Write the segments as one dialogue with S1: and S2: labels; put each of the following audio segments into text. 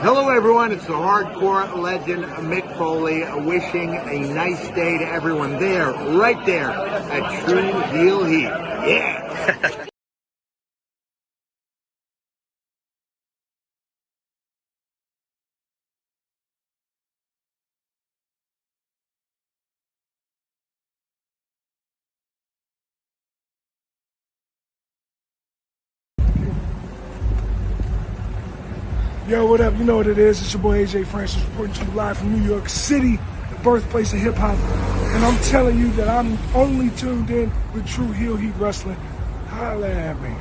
S1: Hello everyone, it's the hardcore legend Mick Foley wishing a nice day to everyone there, right there at Tru Heel Heat. Yeah!
S2: Yo, what up? You know what it is. It's your boy AJ Francis reporting to you live from New York City, the birthplace of hip-hop. And I'm telling you that I'm only tuned in with Tru Heel Heat Wrestling. Holla at me.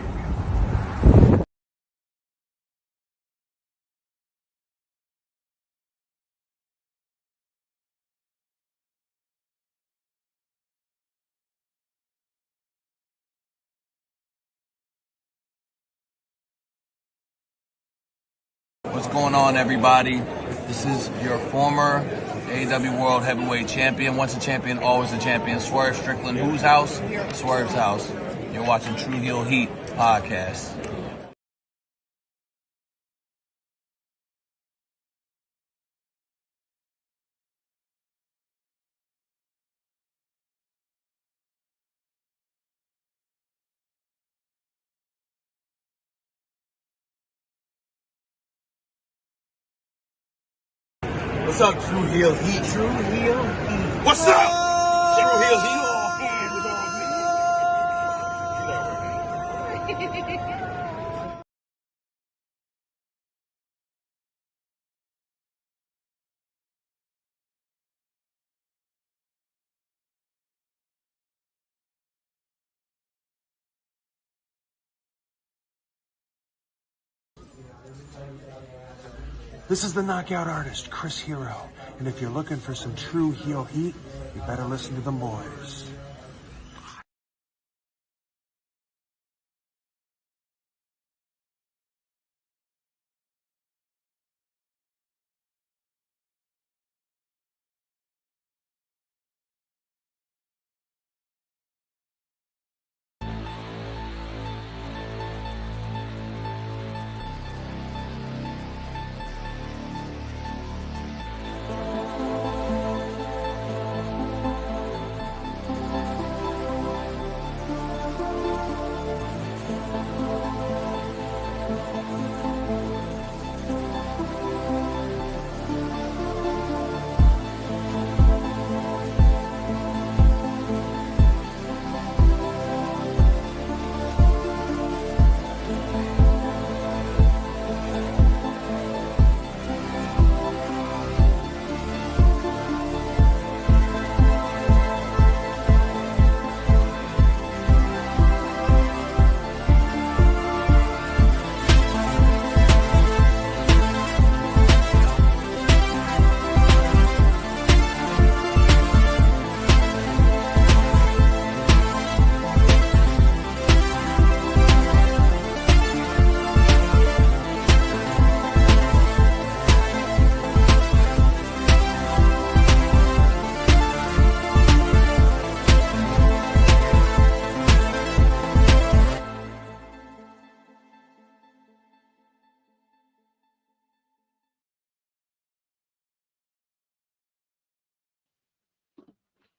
S3: What's going on, everybody? This is your former AEW World Heavyweight Champion. Once a champion, always a champion. Swerve Strickland. Whose house? Swerve's house. You're watching Tru Heel Heat podcast.
S1: What's up, Tru Heel Heat? Tru Heel Heat.
S3: What's up? Tru Heel Heat.
S4: This is the knockout artist, Chris Hero, and if you're looking for some true heel heat, you better listen to them boys.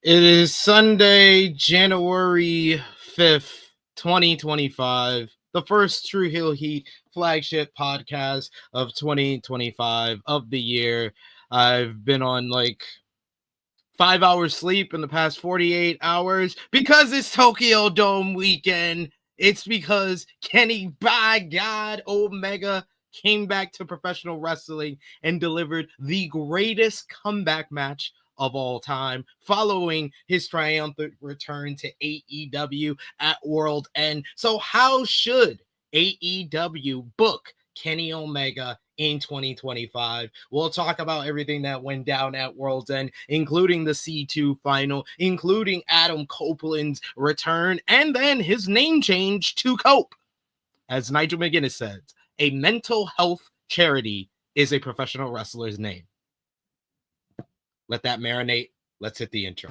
S5: It is Sunday, January 5th, 2025, the first Tru Heel Heat flagship podcast of 2025 of the year. I've been on like 5 hours sleep in the past 48 hours because it's Tokyo Dome weekend. It's because Kenny, by God, Omega came back to professional wrestling and delivered the greatest comeback match of all time, following his triumphant return to AEW at World End. So how should AEW book Kenny Omega in 2025? We'll talk about everything that went down at World's End, including the C2 final, including Adam Copeland's return, and then his name change to Cope. As Nigel McGuinness says, a mental health charity is a professional wrestler's name. Let that marinate. Let's hit the intro.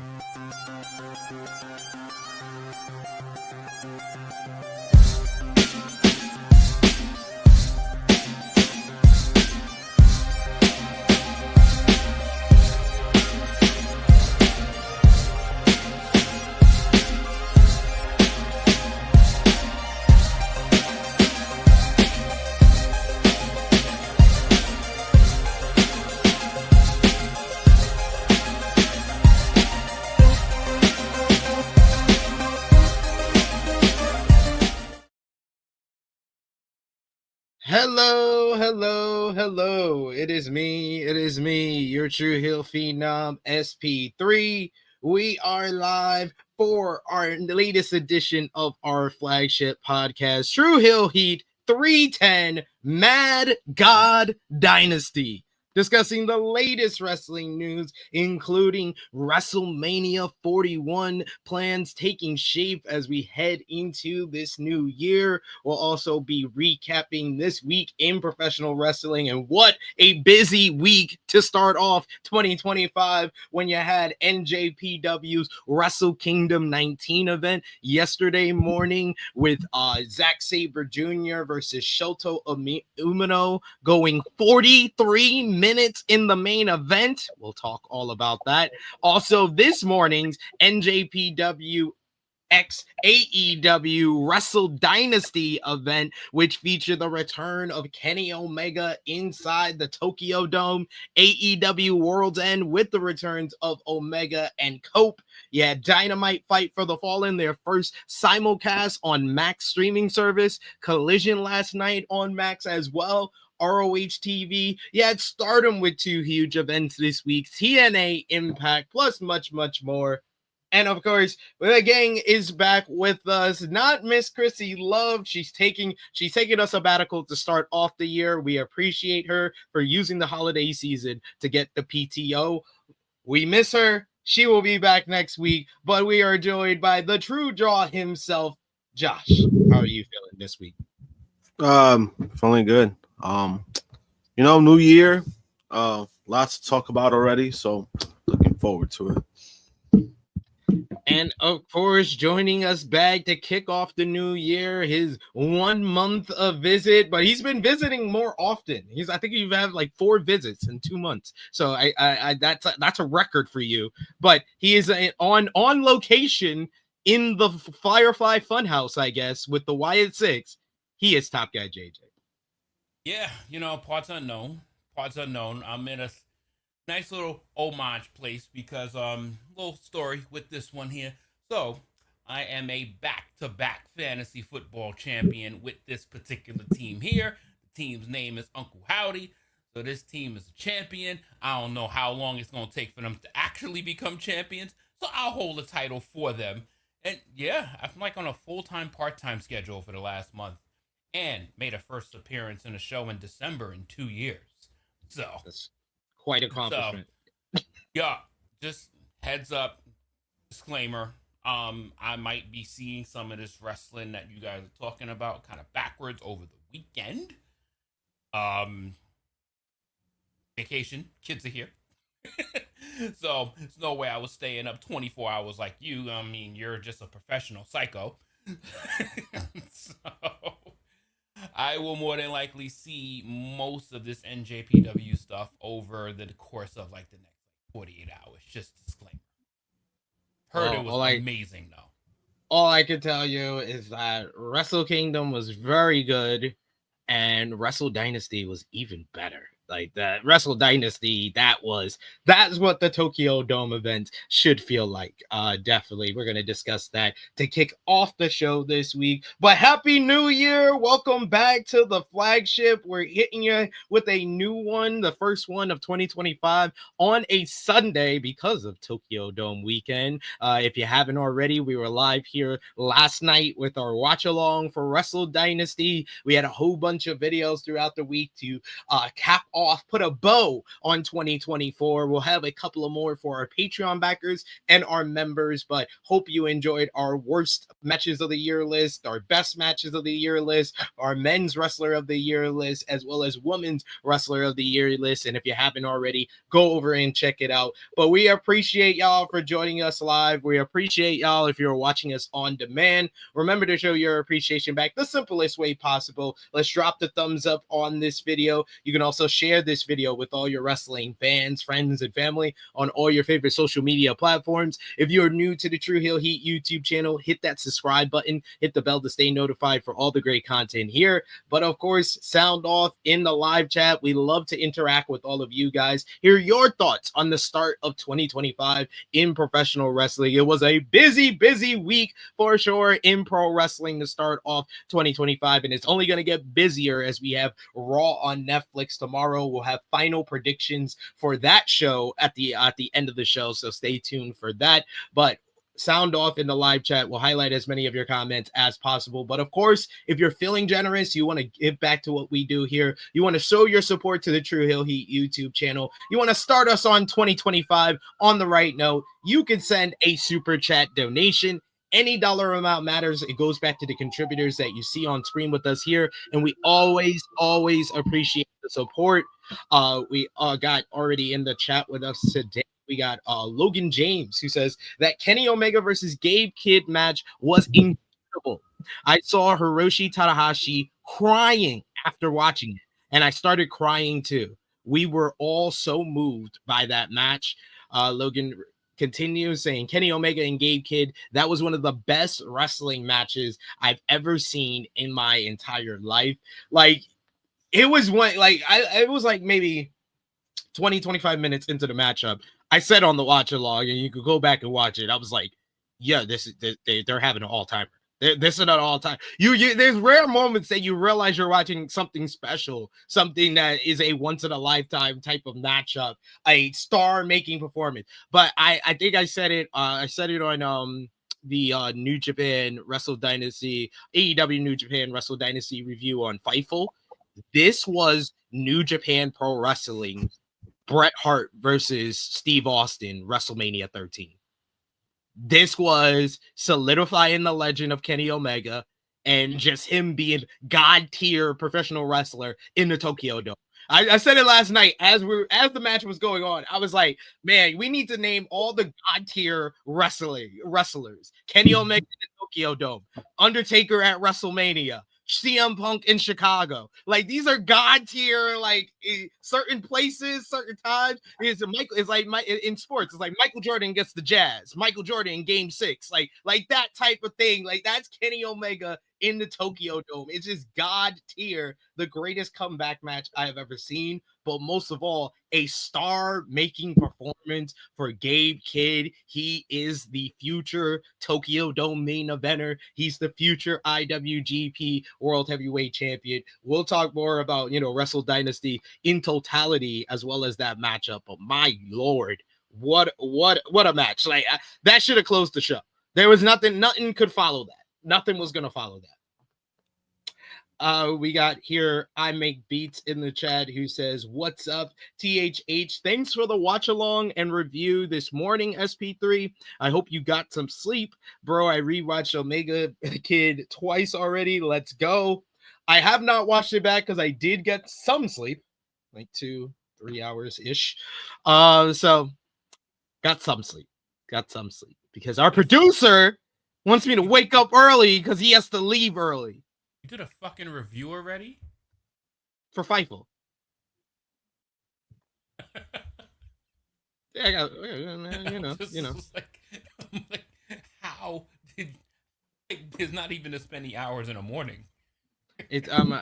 S5: Hello, hello, hello. It is me, your Tru Heel Phenom SP3. We are live for our latest edition of our flagship podcast, Tru Heel Heat 310 Mad God Dynasty. Discussing the latest wrestling news, including WrestleMania 41 plans taking shape as we head into this new year. We'll also be recapping this week in professional wrestling, and what a busy week to start off 2025 when you had NJPW's Wrestle Kingdom 19 event yesterday morning with Zack Sabre Jr. versus Shoto Umino going 43 minutes in the main event. We'll talk all about that. Also, this morning's NJPW X AEW Wrestle Dynasty event, which featured the return of Kenny Omega inside the Tokyo Dome, AEW Worlds End with the returns of Omega and Cope. Yeah, Dynamite Fight for the Fallen, their first simulcast on Max streaming service, Collision last night on Max as well. ROH TV. Yeah, it's STARDOM with two huge events this week, TNA, Impact, plus much, much more. And of course, the gang is back with us. Not Miss Chrissy Love. She's taking a sabbatical to start off the year. We appreciate her for using the holiday season to get the PTO. We miss her. She will be back next week. But we are joined by the True Draw himself, Josh. How are you feeling this week?
S6: Feeling good. New year. Lots to talk about already. So looking forward to it.
S5: And of course, joining us back to kick off the new year, his 1 month of visit, but he's been visiting more often. I think you've had like 4 visits in 2 months. So I that's a record for you. But he is on location in the Firefly Funhouse, I guess, with the Wyatt Six. He is Top Guy JJ.
S7: Yeah, parts unknown. I'm in a nice little homage place because little story with this one here. So I am a back-to-back fantasy football champion with this particular team here. The team's name is Uncle Howdy. So this team is a champion. I don't know how long it's going to take for them to actually become champions. So I'll hold the title for them. And yeah, I'm like on a full-time, part-time schedule for the last month. And made a first appearance in a show in December in 2 years. So
S5: that's quite an accomplishment.
S7: So, yeah, just heads up, disclaimer. I might be seeing some of this wrestling that you guys are talking about kind of backwards over the weekend. Vacation, kids are here. So there's no way I was staying up 24 hours like you. I mean, you're just a professional psycho. So I will more than likely see most of this NJPW stuff over the course of like the next 48 hours. Just disclaimer. Heard it was amazing though.
S5: All I can tell you is that Wrestle Kingdom was very good and Wrestle Dynasty was even better. Like that Wrestle Dynasty, that's what the Tokyo Dome event should feel like. Definitely. We're going to discuss that to kick off the show this week. But Happy New Year. Welcome back to the flagship. We're hitting you with a new one, the first one of 2025 on a Sunday because of Tokyo Dome weekend. If you haven't already, we were live here last night with our watch along for Wrestle Dynasty. We had a whole bunch of videos throughout the week to cap off, put a bow on 2024. We'll have a couple of more for our Patreon backers and our members, but hope you enjoyed our worst matches of the year list, our best matches of the year list, our men's wrestler of the year list, as well as women's wrestler of the year list. And if you haven't already, go over and check it out. But we appreciate y'all for joining us live. We appreciate y'all if you're watching us on demand. Remember to show your appreciation back the simplest way possible. Let's drop the thumbs up on this video. You can also share share this video with all your wrestling fans, friends, and family on all your favorite social media platforms. If you're new to the Tru Heel Heat YouTube channel, hit that subscribe button, hit the bell to stay notified for all the great content here. But of course, sound off in the live chat. We love to interact with all of you guys. Hear your thoughts on the start of 2025 in professional wrestling. It was a busy week for sure in pro wrestling to start off 2025, and it's only going to get busier as we have Raw on Netflix tomorrow. We'll have final predictions for that show at the end of the show, so stay tuned for that. But sound off in the live chat. We'll highlight as many of your comments as possible. But of course, if you're feeling generous, you want to give back to what we do here, you want to show your support to the Tru Heel Heat YouTube channel, you want to start us on 2025 on the right note, you can send a super chat donation. Any dollar amount matters. It goes back to the contributors that you see on screen with us here, and we always appreciate the support. We got already in the chat with us today. We got Logan James, who says that Kenny Omega versus Gabe Kidd match was incredible. I saw Hiroshi Tanahashi crying after watching it, and I started crying too. We were all so moved by that match. Logan continues saying, Kenny Omega and Gabe Kidd, that was one of the best wrestling matches I've ever seen in my entire life. Like, it was one, like, it was like maybe 20-25 minutes into the matchup. I said on the watch along, and you could go back and watch it, I was like, yeah, they're having an all-timer. This is an all-time. There's rare moments that you realize you're watching something special, something that is a once-in-a-lifetime type of matchup, a star-making performance. But I think I said it. I said it on the New Japan Wrestle Dynasty, AEW New Japan Wrestle Dynasty review on Fightful. This was New Japan Pro Wrestling, Bret Hart versus Steve Austin, WrestleMania 13. This was solidifying the legend of Kenny Omega and just him being god tier professional wrestler in the Tokyo Dome. I said it last night as the match was going on. I was like, man, we need to name all the god tier wrestlers. Kenny Omega in the Tokyo Dome, Undertaker at WrestleMania, CM Punk in Chicago. Like, these are god tier, like, certain places, certain times. It's like in sports, it's like Michael Jordan gets the Jazz, Michael Jordan in Game 6, like that type of thing. Like, that's Kenny Omega in the Tokyo Dome. It's just god tier, the greatest comeback match I have ever seen. But most of all, a star-making performance for Gabe Kidd. He is the future Tokyo Dome main eventer. He's the future IWGP World Heavyweight Champion. We'll talk more about, Wrestle Dynasty in totality as well as that matchup. But my Lord, what a match! Like, that should have closed the show. There was nothing could follow that. Nothing was gonna follow that. We got here, I Make Beats in the chat, who says, what's up, THH? Thanks for the watch along and review this morning, SP3. I hope you got some sleep. Bro, I rewatched Omega Kid twice already. Let's go. I have not watched it back because I did get some sleep, like 2-3 hours-ish. So got some sleep. Because our producer wants me to wake up early because he has to leave early.
S7: You did a fucking review already?
S5: For Fightful. Yeah, I got,
S7: I'm like, how did? There's not even this many hours in the morning.
S5: I'm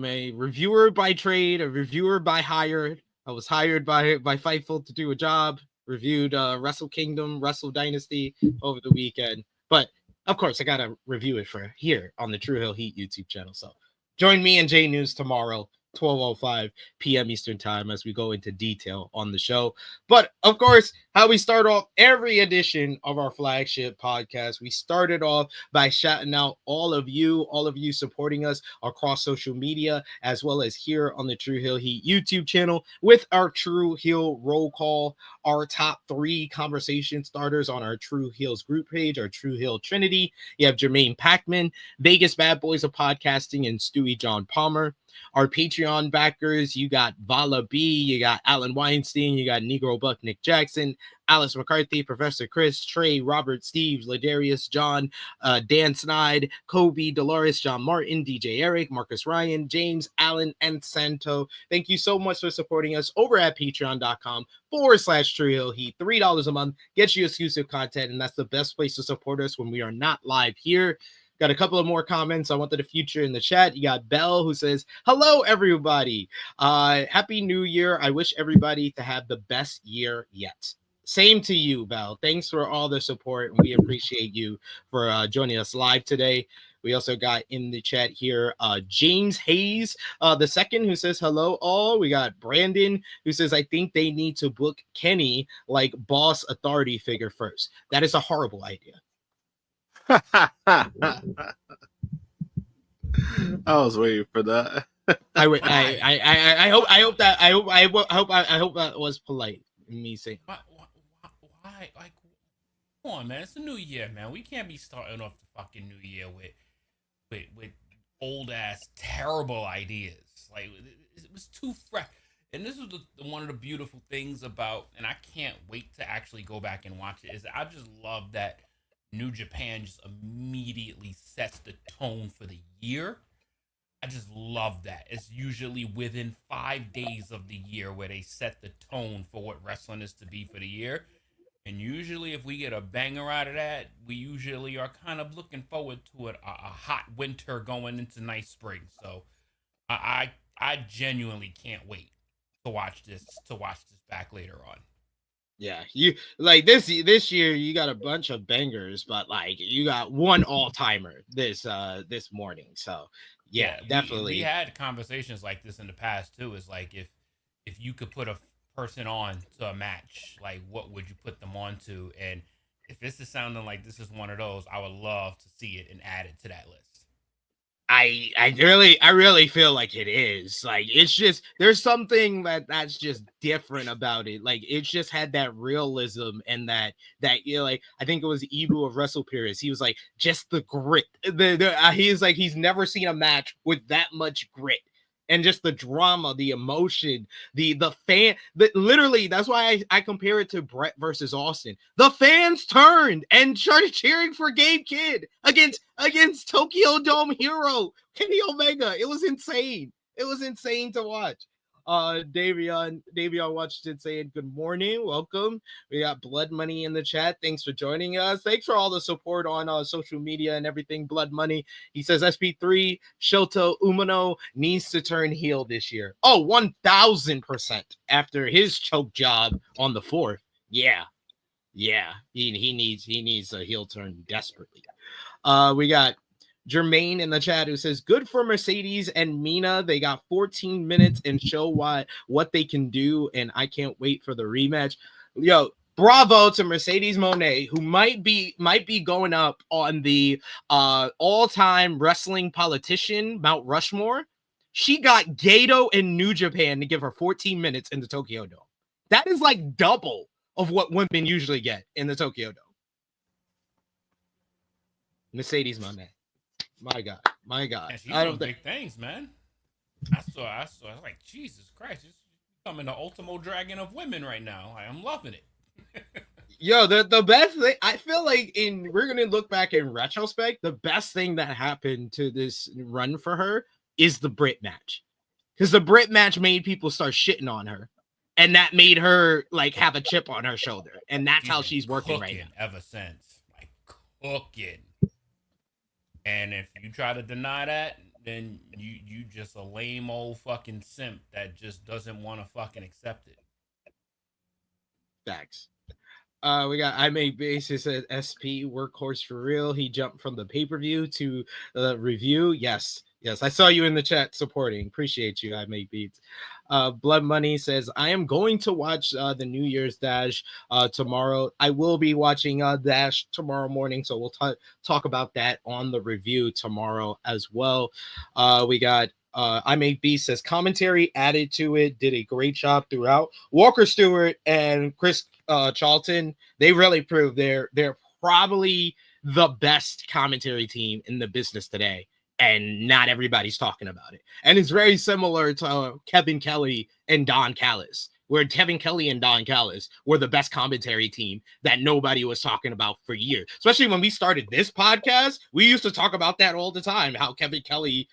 S5: a reviewer by trade, a reviewer by hire. I was hired by Fightful to do a job. Reviewed Wrestle Kingdom, Wrestle Dynasty over the weekend, but of course, I got to review it for here on the Tru Heel Heat YouTube channel. So join me and J News tomorrow, 12:05 p.m. Eastern Time, as we go into detail on the show. But of course, how we start off every edition of our flagship podcast, we started off by shouting out all of you supporting us across social media, as well as here on the Tru Heel Heat YouTube channel with our Tru Heel roll call, our top 3 conversation starters on our Tru Heels group page, our Tru Heel Trinity. You have Jermaine Packman, Vegas Bad Boys of Podcasting, and Stewie John Palmer. Our Patreon backers, you got Vala B, you got Alan Weinstein, you got Negro Buck Nick Jackson, Alice McCarthy, Professor Chris, Trey, Robert, Steve, Ladarius, John, Dan Snide, Kobe, Dolores, John Martin, DJ Eric, Marcus Ryan, James, Allen, and Santo. Thank you so much for supporting us over at patreon.com/Tru Heel Heat. $3 a month gets you exclusive content, and that's the best place to support us when we are not live here. Got a couple of more comments I wanted to feature in the chat. You got Belle who says, hello, everybody. Happy New Year. I wish everybody to have the best year yet. Same to you, Belle. Thanks for all the support, and we appreciate you for joining us live today. We also got in the chat here James Hayes the second, who says hello all. We got Brandon who says, I think they need to book Kenny like boss authority figure first. That is a horrible idea.
S6: I was waiting for that.
S5: I hope that was polite. Me saying
S7: why? Like, come on, man. It's a new year, man. We can't be starting off the fucking new year with old ass terrible ideas. Like, it was too fresh. And this is one of the beautiful things about, and I can't wait to actually go back and watch it, is I just love that New Japan just immediately sets the tone for the year. I just love that. It's usually within 5 days of the year where they set the tone for what wrestling is to be for the year. And usually if we get a banger out of that, we usually are kind of looking forward to a hot winter going into nice spring. So I genuinely can't wait to watch this back later on.
S5: Yeah, you like this year you got a bunch of bangers, but like you got one all-timer this morning. So yeah, definitely.
S7: We had conversations like this in the past too. Is like if you could put a person on to a match, like what would you put them on to? And if this is sounding like this is one of those, I would love to see it and add it to that list.
S5: I really feel like it is. Like, it's just, there's something that's just different about it. Like, it's just had that realism and that you know, like, I think it was Ibu of Wrestle Purists. He was like, just the grit. He's like, he's never seen a match with that much grit. And just the drama, the emotion, the fan, literally, that's why I compare it to Brett versus Austin. The fans turned and started cheering for Gabe Kidd against Tokyo Dome hero Kenny Omega. It was insane. It was insane to watch. Davion Washington saying good morning, welcome. We got Blood Money in the chat. Thanks for joining us. Thanks for all the support on social media and everything. Blood Money, he says SP3 Shota Umino needs to turn heel this year. Oh, 1000% after his choke job on the 4th. Yeah, he needs a heel turn desperately. We got Jermaine in the chat who says, good for Mercedes and Mina. They got 14 minutes and show what they can do, and I can't wait for the rematch. Yo, bravo to Mercedes Moné, who might be going up on the all-time wrestling politician Mount Rushmore. She got Gato and New Japan to give her 14 minutes in the Tokyo Dome. That is like double of what women usually get in the Tokyo Dome. Mercedes Moné. My God.
S7: And she's doing big things, man. I saw. I was like, Jesus Christ, she's becoming the Ultimo Dragon of women right now. I'm loving it.
S5: Yo, the best thing, I feel like we're gonna look back in retrospect, the best thing that happened to this run for her is the Brit match. Because the Brit match made people start shitting on her. And that made her like have a chip on her shoulder. And that's how she's working right now.
S7: Ever since. Like cooking. And if you try to deny that, then you just a lame old fucking simp that just doesn't want to fucking accept it.
S5: Facts. We got I Make Basis at SP Workhorse for real. He jumped from the pay-per-view to the review. Yes. I saw you in the chat supporting. Appreciate you. I Make Beats. Blood Money says, I am going to watch the New Year's Dash tomorrow. I will be watching Dash tomorrow morning, so we'll talk about that on the review tomorrow as well. We got I Make Beast says, commentary added to it, did a great job throughout. Walker Stewart and Chris Charlton, they really proved they're probably the best commentary team in the business today. and not everybody's talking about it. And it's very similar to Kevin Kelly and Don Callis, where Kevin Kelly and Don Callis were the best commentary team that nobody was talking about for years. Especially when we started this podcast, we used to talk about that all the time, how Kevin Kelly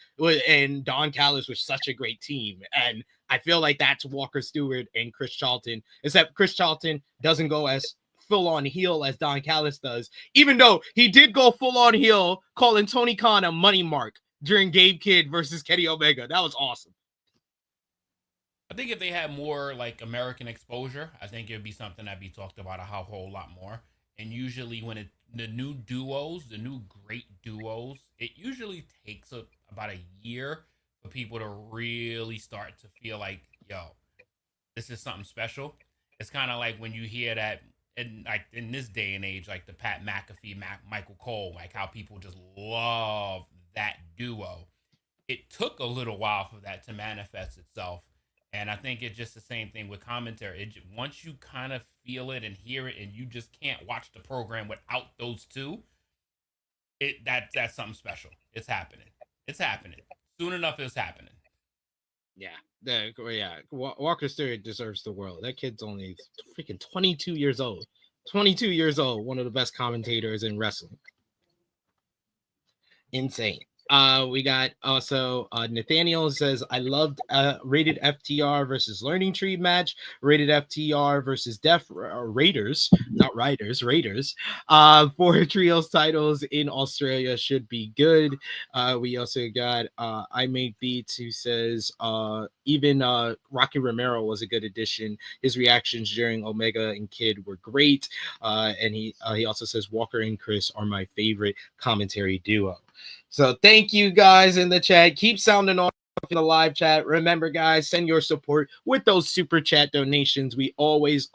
S5: and Don Callis were such a great team. And I feel like that's Walker Stewart and Chris Charlton, except Chris Charlton doesn't go as full-on heel as Don Callis does, even though he did go full-on heel, calling Tony Khan a money mark during Gabe Kidd versus Kenny Omega. That was awesome.
S7: I think if they had more like American exposure, I think it would be something that'd be talked about a whole lot more. And usually when the new duos, the new great duos, it usually takes about a year for people to really start to feel like, yo, this is something special. It's kind of like when you hear that, and like in this day and age, like the Pat McAfee, Michael Cole, like how people just love that duo. It took a little while for that to manifest itself. And I think it's just the same thing with commentary. Once you kind of feel it and hear it, and you just can't watch the program without those two, that's something special. It's happening. It's happening. Soon enough, it's happening.
S5: Walker Stewart deserves the world. That kid's only freaking 22 years old. 22 years old, one of the best commentators in wrestling. Insane. We got also Nathaniel says, I loved rated FTR versus Learning Tree match, rated FTR versus Raiders, not Riders, Raiders, for trios titles in Australia should be good. We also got I Make Beats, who says even Rocky Romero was a good addition. His reactions during Omega and Kid were great. And he also says Walker and Chris are my favorite commentary duo. So thank you guys in the chat. Keep sounding off in the live chat. Remember, guys, send your support with those super chat donations. We always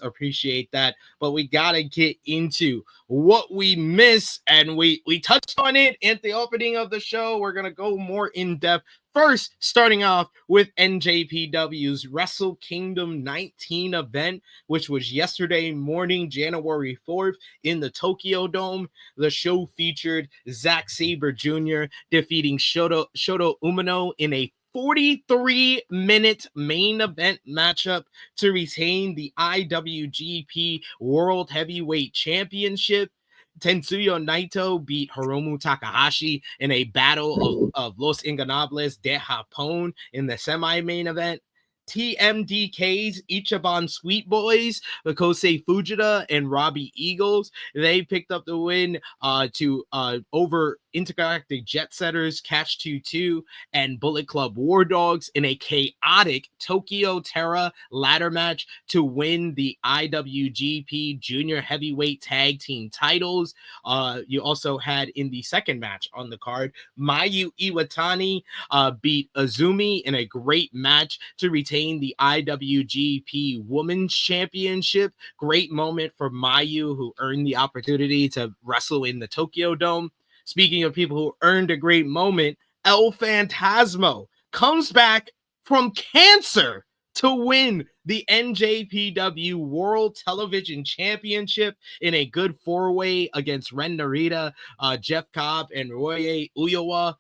S5: appreciate that. But we got to get into what we miss. And we touched on it at the opening of the show. We're going to go more in depth. First, starting off with NJPW's Wrestle Kingdom 19 event, which was yesterday morning, January 4th, in the Tokyo Dome. The show featured Zack Sabre Jr. defeating Shota Umino in a 43-minute main event matchup to retain the IWGP World Heavyweight Championship. Tetsuya Naito beat Hiromu Takahashi in a battle of Los Ingobernables de Japón in the semi-main event. TMDK's Ichiban Sweet Boys, Kosei Fujita and Robbie Eagles, they picked up the win over Intergalactic Jet Setters, Catch 22, and Bullet Club War Dogs in a chaotic Tokyo Terra ladder match to win the IWGP Junior Heavyweight Tag Team titles. You also had in the second match on the card, Mayu Iwatani beat Azumi in a great match to retain the IWGP Women's Championship. Great moment for Mayu, who earned the opportunity to wrestle in the Tokyo Dome. Speaking of people who earned a great moment, El Phantasmo comes back from cancer to win the NJPW World Television Championship in a good four-way against Ren Narita, Jeff Cobb, and Roye Uyowa.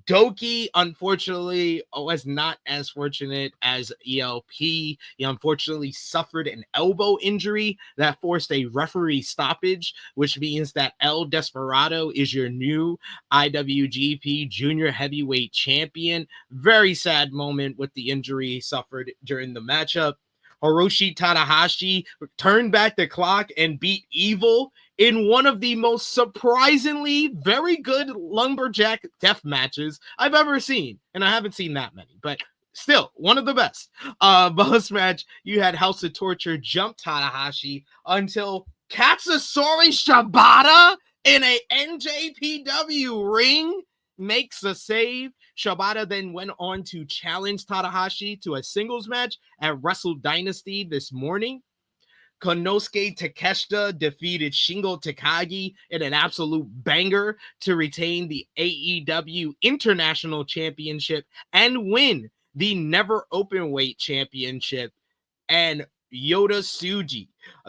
S5: Doki, unfortunately, was not as fortunate as ELP. He unfortunately suffered an elbow injury that forced a referee stoppage, which means that El Desperado is your new IWGP Junior Heavyweight Champion. Very sad moment with the injury he suffered during the matchup. Hiroshi Tanahashi turned back the clock and beat Evil in one of the most surprisingly very good lumberjack death matches I've ever seen. And I haven't seen that many, but still one of the best. Bonus match, you had House of Torture jump Tanahashi until Katsuyori Shibata in a NJPW ring makes a save. Shibata then went on to challenge Tanahashi to a singles match at Wrestle Dynasty this morning. Konosuke Takeshita defeated Shingo Takagi in an absolute banger to retain the AEW International Championship and win the Never Openweight Championship. And Yota Tsuji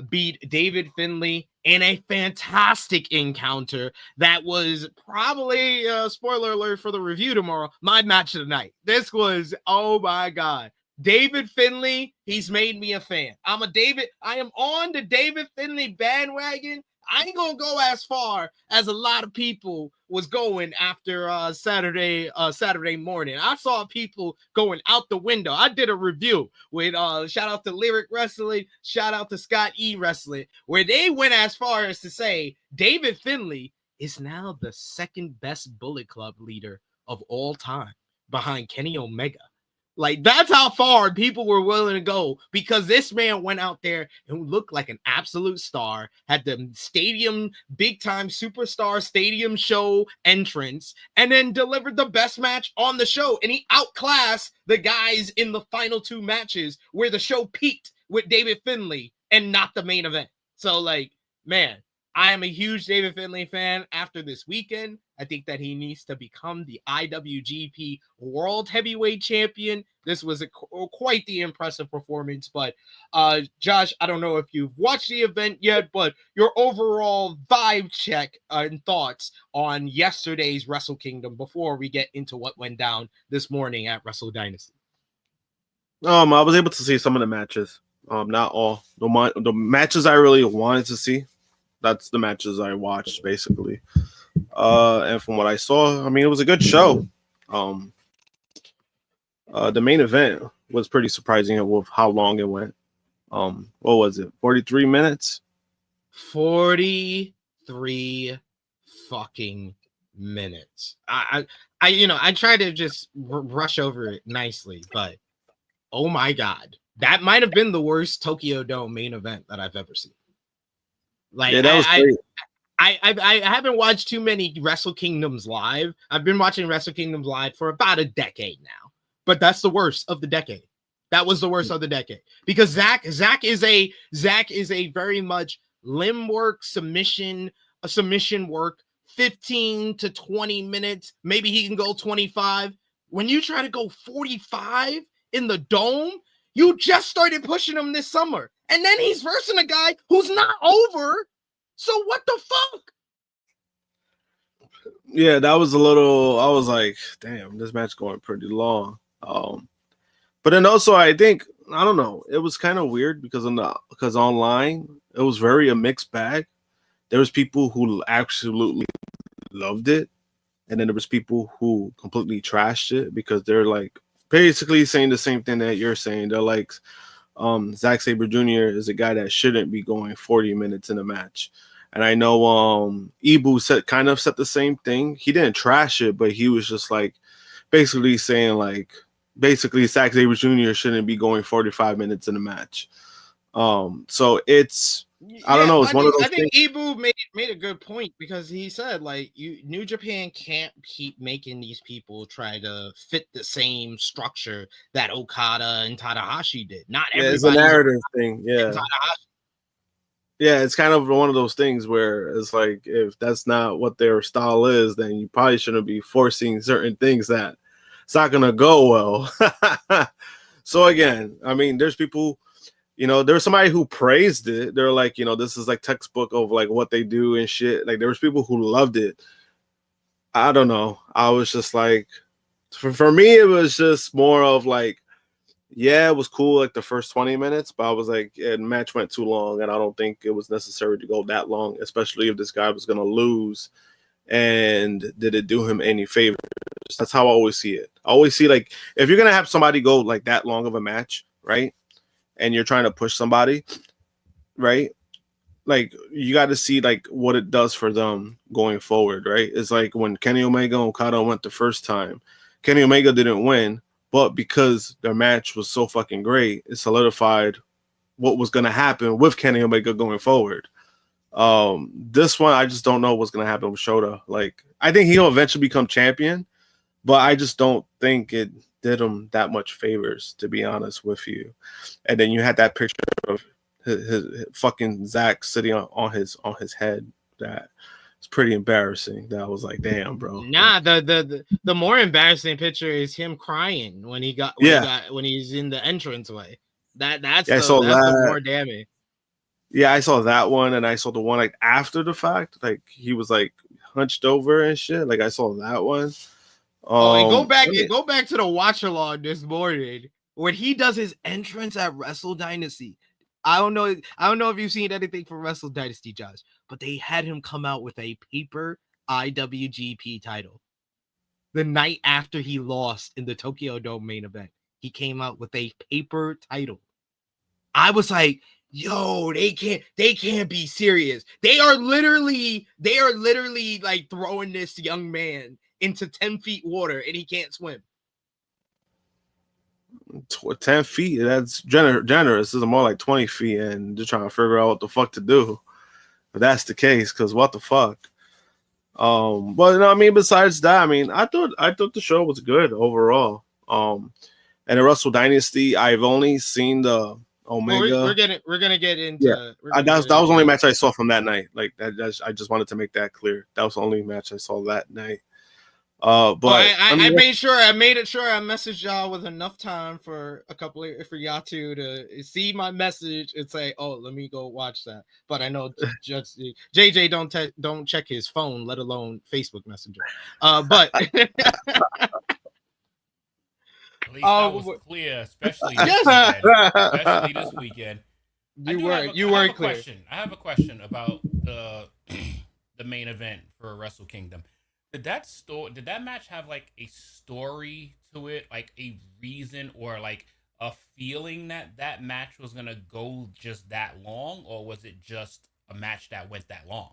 S5: beat David Finlay in a fantastic encounter that was probably, spoiler alert for the review tomorrow, my match of the night. This was, oh my God. David Finlay, he's made me a fan. I am on the David Finlay bandwagon. I ain't gonna go as far as a lot of people was going after Saturday morning. I saw people going out the window. I did a review with shout out to Lyric Wrestling, shout out to Scott E Wrestling, where they went as far as to say David Finlay is now the second best Bullet Club leader of all time, behind Kenny Omega. Like, that's how far people were willing to go, because this man went out there and looked like an absolute star, had the stadium, big time superstar stadium show entrance, and then delivered the best match on the show. And he outclassed the guys in the final two matches where the show peaked with David Finlay and not the main event. So, like, man, I am a huge David Finlay fan after this weekend. I think that he needs to become the IWGP World Heavyweight Champion. This was quite the impressive performance. But, Josh, I don't know if you've watched the event yet, but your overall vibe check and thoughts on yesterday's Wrestle Kingdom before we get into what went down this morning at Wrestle Dynasty.
S6: I was able to see some of the matches. Not all. The matches I really wanted to see. That's the matches I watched, basically. And from what I saw, I mean, it was a good show. The main event was pretty surprising with how long it went. What was it? 43 minutes?
S5: 43 fucking minutes. I try to just rush over it nicely, but oh my God, that might have been the worst Tokyo Dome main event that I've ever seen. Like, yeah, that was great. I haven't watched too many Wrestle Kingdoms live. I've been watching Wrestle Kingdoms live for about a decade now, but that's the worst of the decade. That was the worst of the decade, because Zach is a very much limb work, submission work, 15 to 20 minutes. Maybe he can go 25. When you try to go 45 in the dome, you just started pushing him this summer. And then he's versing a guy who's not over. So what the fuck?
S6: Yeah, that was a little. I was like, damn, this match going pretty long. But then also, I think, I don't know, it was kind of weird because online it was very a mixed bag. There was people who absolutely loved it, and then there was people who completely trashed it because they're like basically saying the same thing that you're saying. They're like, Zack Sabre Jr. is a guy that shouldn't be going 40 minutes in a match. And I know Ibu kind of said the same thing. He didn't trash it, but he was just like basically saying like Zack Sabre Jr. shouldn't be going 45 minutes in a match. So it's, I don't know. It's one of those things.
S5: I think Ibu made a good point, because he said, like, New Japan can't keep making these people try to fit the same structure that Okada and Tanahashi did. Not everybody.
S6: It's a narrative thing. Yeah. Yeah, it's kind of one of those things where it's like, if that's not what their style is, then you probably shouldn't be forcing certain things that it's not going to go well. So again, I mean, there's people, there's somebody who praised it. They're like, this is like textbook of like what they do and shit. Like, there was people who loved it. I don't know. I was just like, for me, it was just more of like, yeah, it was cool like the first 20 minutes, but I was like, the match went too long, and I don't think it was necessary to go that long, especially if this guy was going to lose. And did it do him any favors? That's how I always see it. I always see, like, if you're going to have somebody go like that long of a match, right? And you're trying to push somebody, right? Like, you got to see like what it does for them going forward, right? It's like when Kenny Omega and Okada went the first time. Kenny Omega didn't win, but because their match was so fucking great, it solidified what was going to happen with Kenny Omega going forward. This one, I just don't know what's going to happen with Shota. Like, I think he'll eventually become champion, but I just don't think it did him that much favors, to be honest with you. And then you had that picture of his fucking Zach sitting on his head. That it's pretty embarrassing. That was like, damn, bro.
S5: Nah, the more embarrassing picture is him crying when he's in the entranceway. That's the more damning.
S6: Yeah, I saw that one, and I saw the one like after the fact, like he was like hunched over and shit. Like I saw that one.
S5: And go back to the watch along this morning when he does his entrance at Wrestle Dynasty. I don't know if you've seen anything from Wrestle Dynasty, Josh, but they had him come out with a paper IWGP title. The night after he lost in the Tokyo Dome main event, he came out with a paper title. I was like, yo, they can't be serious. They are literally like throwing this young man into 10 feet water and he can't swim.
S6: 10 feet, that's generous. This is more like 20 feet, and just trying to figure out what the fuck to do. But that's the case, because what the fuck? But no, I mean, besides that, I mean, I thought the show was good overall. And the Wrestle Dynasty, I've only seen the Omega.
S5: Well, we're gonna get into.
S6: Yeah, that was the only match I saw from that night. Like that, I just wanted to make that clear. That was the only match I saw that night. But
S5: I made sure I messaged y'all with enough time for for y'all to see my message and say, oh, let me go watch that. But I know just JJ don't check his phone, let alone Facebook Messenger. But
S7: at least that was clear, especially this weekend. You were clear. I have a question about the main event for Wrestle Kingdom. Did that match have like a story to it, like a reason or like a feeling that match was gonna go just that long, or was it just a match that went that long?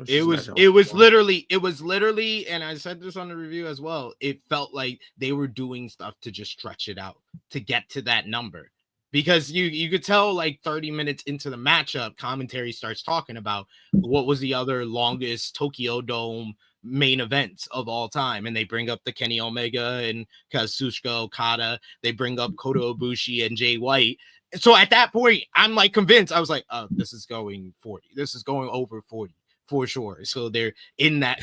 S5: It was literally, and I said this on the review as well. It felt like they were doing stuff to just stretch it out to get to that number, because you could tell like 30 minutes into the matchup, commentary starts talking about what was the other longest Tokyo Dome main events of all time, and they bring up the Kenny Omega and Kazuchika Okada. They bring up Kota Ibushi and Jay White. So at that point, I'm like convinced. I was like, oh, this is going 40. This is going over 40 for sure. So they're in that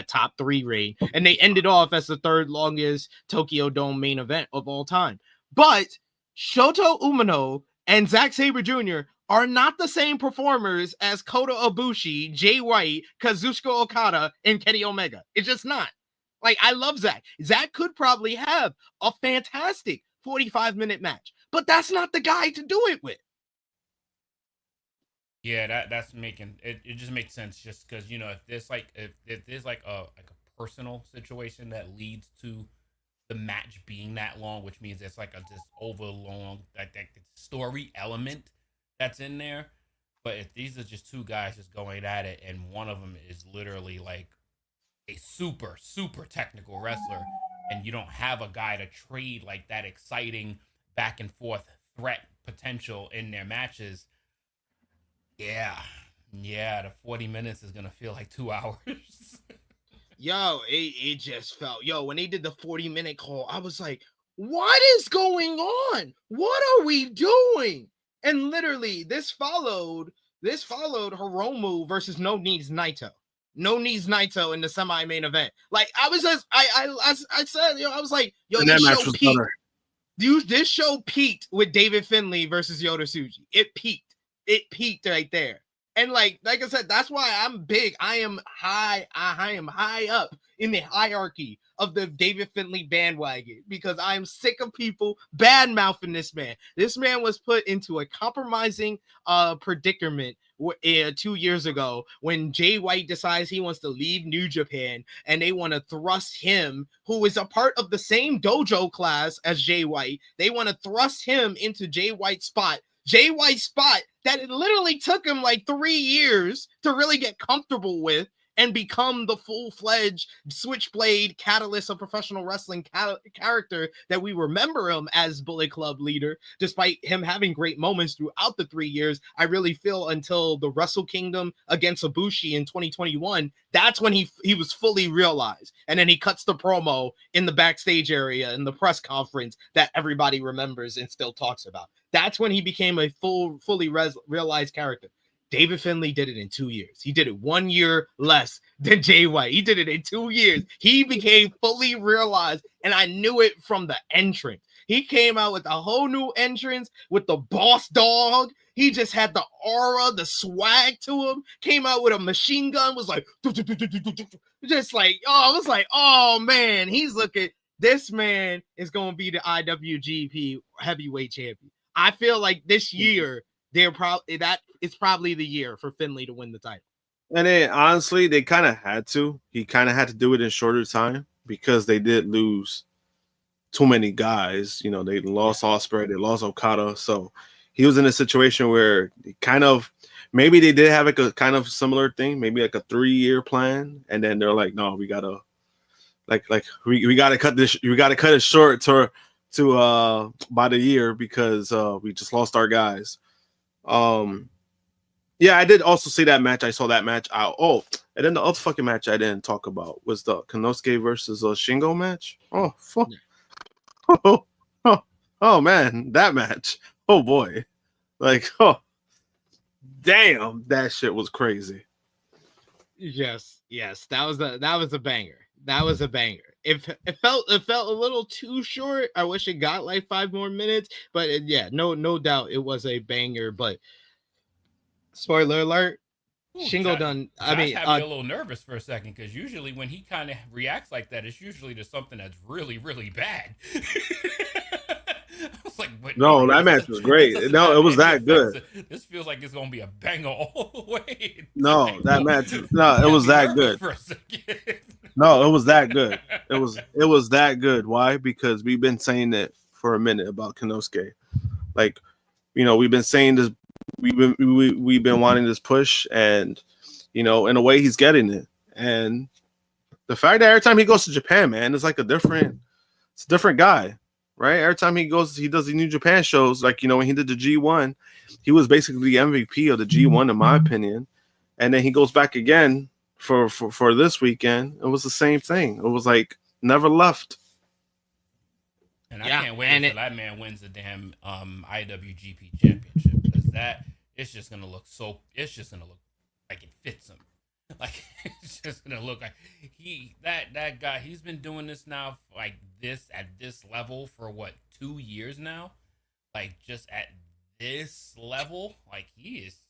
S5: top 3 range, and they ended off as the third longest Tokyo Dome main event of all time. But Shota Umino and Zack Sabre Jr. are not the same performers as Kota Ibushi, Jay White, Kazuchika Okada, and Kenny Omega. It's just not. Like, I love Zack. Zack could probably have a fantastic 45-minute match, but that's not the guy to do it with.
S7: Yeah, that's making it. It just makes sense, just because, you know, if there's like a personal situation that leads to the match being that long, which means it's like this overlong like story element that's in there. But if these are just two guys just going at it, and one of them is literally like a super technical wrestler, and you don't have a guy to trade like that exciting back and forth threat potential in their matches, the 40 minutes is gonna feel like 2 hours.
S5: Yo, it just felt, when they did the 40-minute call, I was like, what is going on? What are we doing? And literally, this followed Hiromu versus No Knees Naito. No Knees Naito in the semi-main event. Like, I was just, I said, I was like, this show peaked. This show peaked with David Finlay versus Yota Tsuji. It peaked right there. And like I said, that's why I'm big. I am high up in the hierarchy of the David Finlay bandwagon, because I am sick of people bad-mouthing this man. This man was put into a compromising predicament 2 years ago when Jay White decides he wants to leave New Japan, and they want to thrust him, who is a part of the same dojo class as Jay White. They want to thrust him into Jay White's spot. Jay White's spot that it literally took him like 3 years to really get comfortable with and become the full-fledged switchblade catalyst of professional wrestling character that we remember him as Bullet Club leader, despite him having great moments throughout the 3 years. I really feel until the Wrestle Kingdom against Ibushi in 2021, that's when he was fully realized. And then he cuts the promo in the backstage area in the press conference that everybody remembers and still talks about. That's when he became a fully realized character. David Finlay did it in 2 years. He did it 1 year less than Jay White. He did it in 2 years. He became fully realized, and I knew it from the entrance. He came out with a whole new entrance with the boss dog. He just had the aura, the swag to him. Came out with a machine gun, was like, just like, oh, I was like, oh man, he's looking. This man is going to be the IWGP heavyweight champion. I feel like this year it's probably the year for Finlay to win the title.
S6: And then honestly, they kind of had to. He kind of had to do it in shorter time because they did lose too many guys. You know, they lost Ospreay, they lost Okada, so he was in a situation where kind of maybe they did have like a kind of similar thing, maybe like a 3-year plan, and then they're like, no, we gotta we gotta cut this, we gotta cut it short to by the year because we just lost our guys. Yeah, I did also see that match. I saw that match. And then the other fucking match I didn't talk about was the Konosuke versus Shingo match. Oh fuck. Oh man, that match. Oh boy, like, oh damn, that shit was crazy.
S5: Yes, that was a banger. That was a banger. It felt a little too short. I wish it got like 5 more minutes, but no doubt it was a banger. But spoiler alert, Shingo done. I mean,
S7: had me a little nervous for a second because usually when he kind of reacts like that, it's usually to something that's really, really bad. I was like,
S6: no, that match was great. No, it was that good.
S7: This feels like it's gonna be a banger all the way.
S6: No, that match. No, it was that good.
S7: For a second.
S6: No, it was that good. It was that good. Why? Because we've been saying it for a minute about Konosuke. Like, you know, we've been saying this. We've been wanting this push, and you know, in a way, he's getting it. And the fact that every time he goes to Japan, man, it's like it's a different guy, right? Every time he does the New Japan shows, like, you know, when he did the G1, he was basically the MVP of the G1, in my opinion. And then he goes back again for this weekend. It was the same thing. It was like never left.
S7: And I can't wait until that man wins the damn IWGP championship, because it's just gonna look like it fits him. Like, it's just gonna look like that guy. He's been doing this now like this at this level for what, 2 years now. Like, just at this level, like he is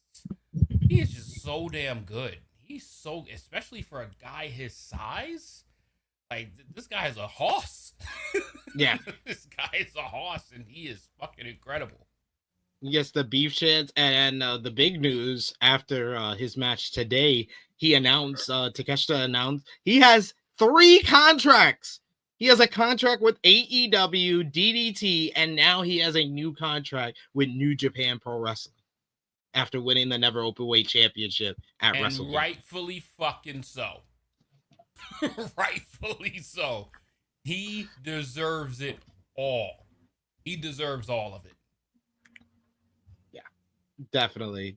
S7: just so damn good. He's so, especially for a guy his size. Like, this guy is a horse.
S5: Yeah.
S7: This guy is a horse, and he is fucking incredible.
S5: Yes, the beef shits, and the big news after his match today, he announced, Takeshita announced, he has 3 contracts. He has a contract with AEW, DDT, and now he has a new contract with New Japan Pro Wrestling after winning the Never Openweight Championship at Wrestle Kingdom.
S7: Rightfully fucking so. Rightfully so. He deserves it all. He deserves all of it.
S5: Yeah, definitely.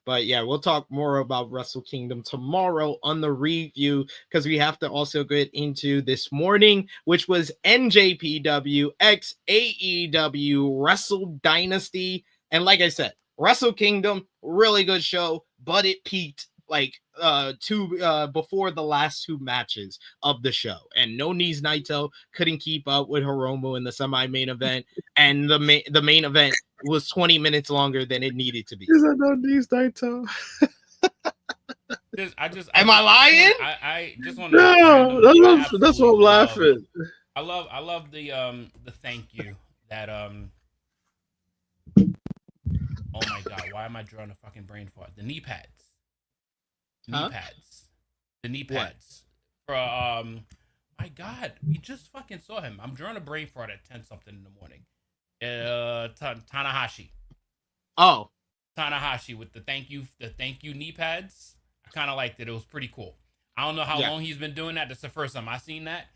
S5: But yeah, we'll talk more about Wrestle Kingdom tomorrow on the review, because we have to also get into this morning, which was NJPW x AEW Wrestle Dynasty. And like I said, Wrestle Kingdom, really good show, but it peaked like before the last 2 matches of the show, and No Knees Naito couldn't keep up with Hiromu in the semi-main event, and the main event was 20 minutes longer than it needed to be.
S6: Is that No Knees Naito?
S5: Am I lying?
S7: I just want
S6: to. No, that's what I'm laughing.
S7: I love the thank you that Oh my god, why am I drawing a fucking brain fart? The knee pads. The knee pads. For my god, we just fucking saw him. I'm drawing a brain fart at 10 something in the morning. Tanahashi.
S5: Oh.
S7: Tanahashi with the thank you knee pads. I kind of liked it. It was pretty cool. I don't know how long he's been doing that. That's the first time I've seen that.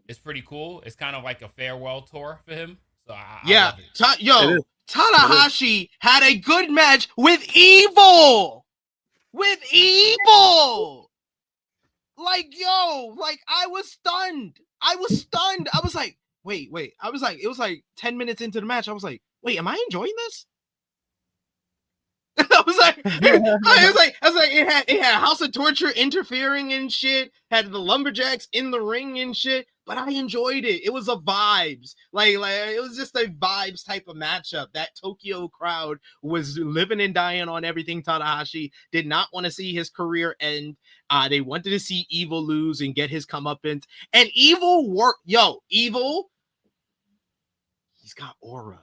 S7: It's pretty cool. It's kind of like a farewell tour for him. So I love it.
S5: Tanahashi had a good match with Evil. Like, I was stunned. I was like, wait. I was like, it was like 10 minutes into the match. I was like, wait, am I enjoying this? I was like, it had House of Torture interfering and shit, had the Lumberjacks in the ring and shit. but I enjoyed it. It was a vibes. Like it was just a vibes type of matchup. That Tokyo crowd was living and dying on everything Tanahashi. Did not want to see his career end. They wanted to see Evil lose and get his comeuppance. And Evil worked. Yo, Evil, he's got aura.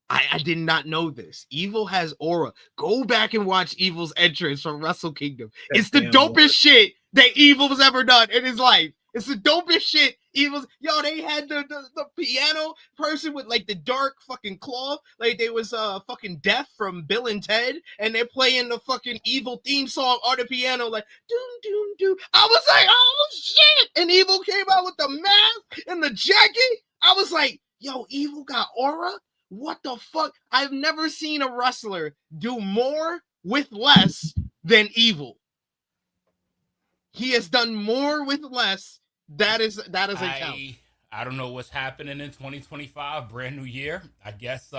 S5: I did not know this. Evil has aura. Go back and watch Evil's entrance from Wrestle Kingdom. It's the dopest shit that Evil's ever done in his life. It's the dopest shit. They had the piano person with like the dark fucking cloth. Like they was fucking Death from Bill and Ted, and they're playing the fucking Evil theme song on the piano, like doom doom doom. I was like, oh shit! And Evil came out with the mask and the jacket. I was like, yo, Evil got aura. What the fuck? I've never seen a wrestler do more with less than Evil. He has done more with less. That is a count.
S7: I don't know what's happening in 2025, brand new year. I guess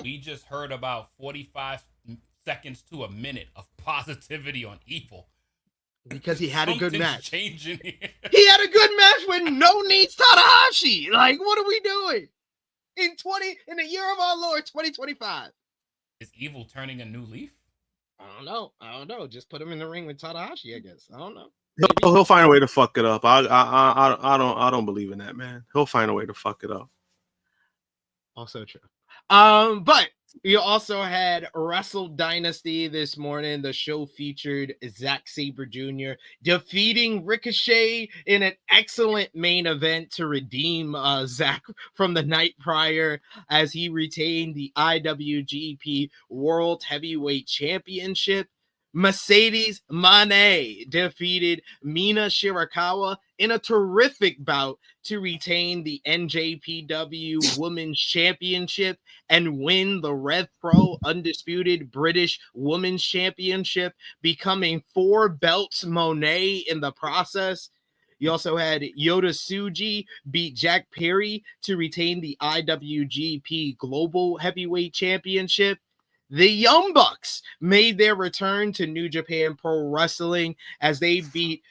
S7: we just heard about 45 seconds to a minute of positivity on Evil.
S5: Because he had a good match.
S7: Changing here.
S5: He had a good match with no needs Tanahashi. Like, what are we doing? In the year of our Lord 2025.
S7: Is Evil turning a new leaf?
S5: I don't know. Just put him in the ring with Tanahashi, I guess. I don't know.
S6: He'll find a way to fuck it up. I don't believe in that, man. He'll find a way to fuck it up.
S5: Also true. But you also had Wrestle Dynasty this morning. The show featured Zack Sabre Jr. defeating Ricochet in an excellent main event to redeem Zack from the night prior as he retained the IWGP World Heavyweight Championship. Mercedes Moné defeated Mina Shirakawa in a terrific bout to retain the NJPW Women's Championship and win the Rev Pro Undisputed British Women's Championship, becoming 4 belts Moné in the process. You also had Yota Tsuji beat Jack Perry to retain the IWGP Global Heavyweight Championship. The Young Bucks made their return to New Japan Pro Wrestling as they beat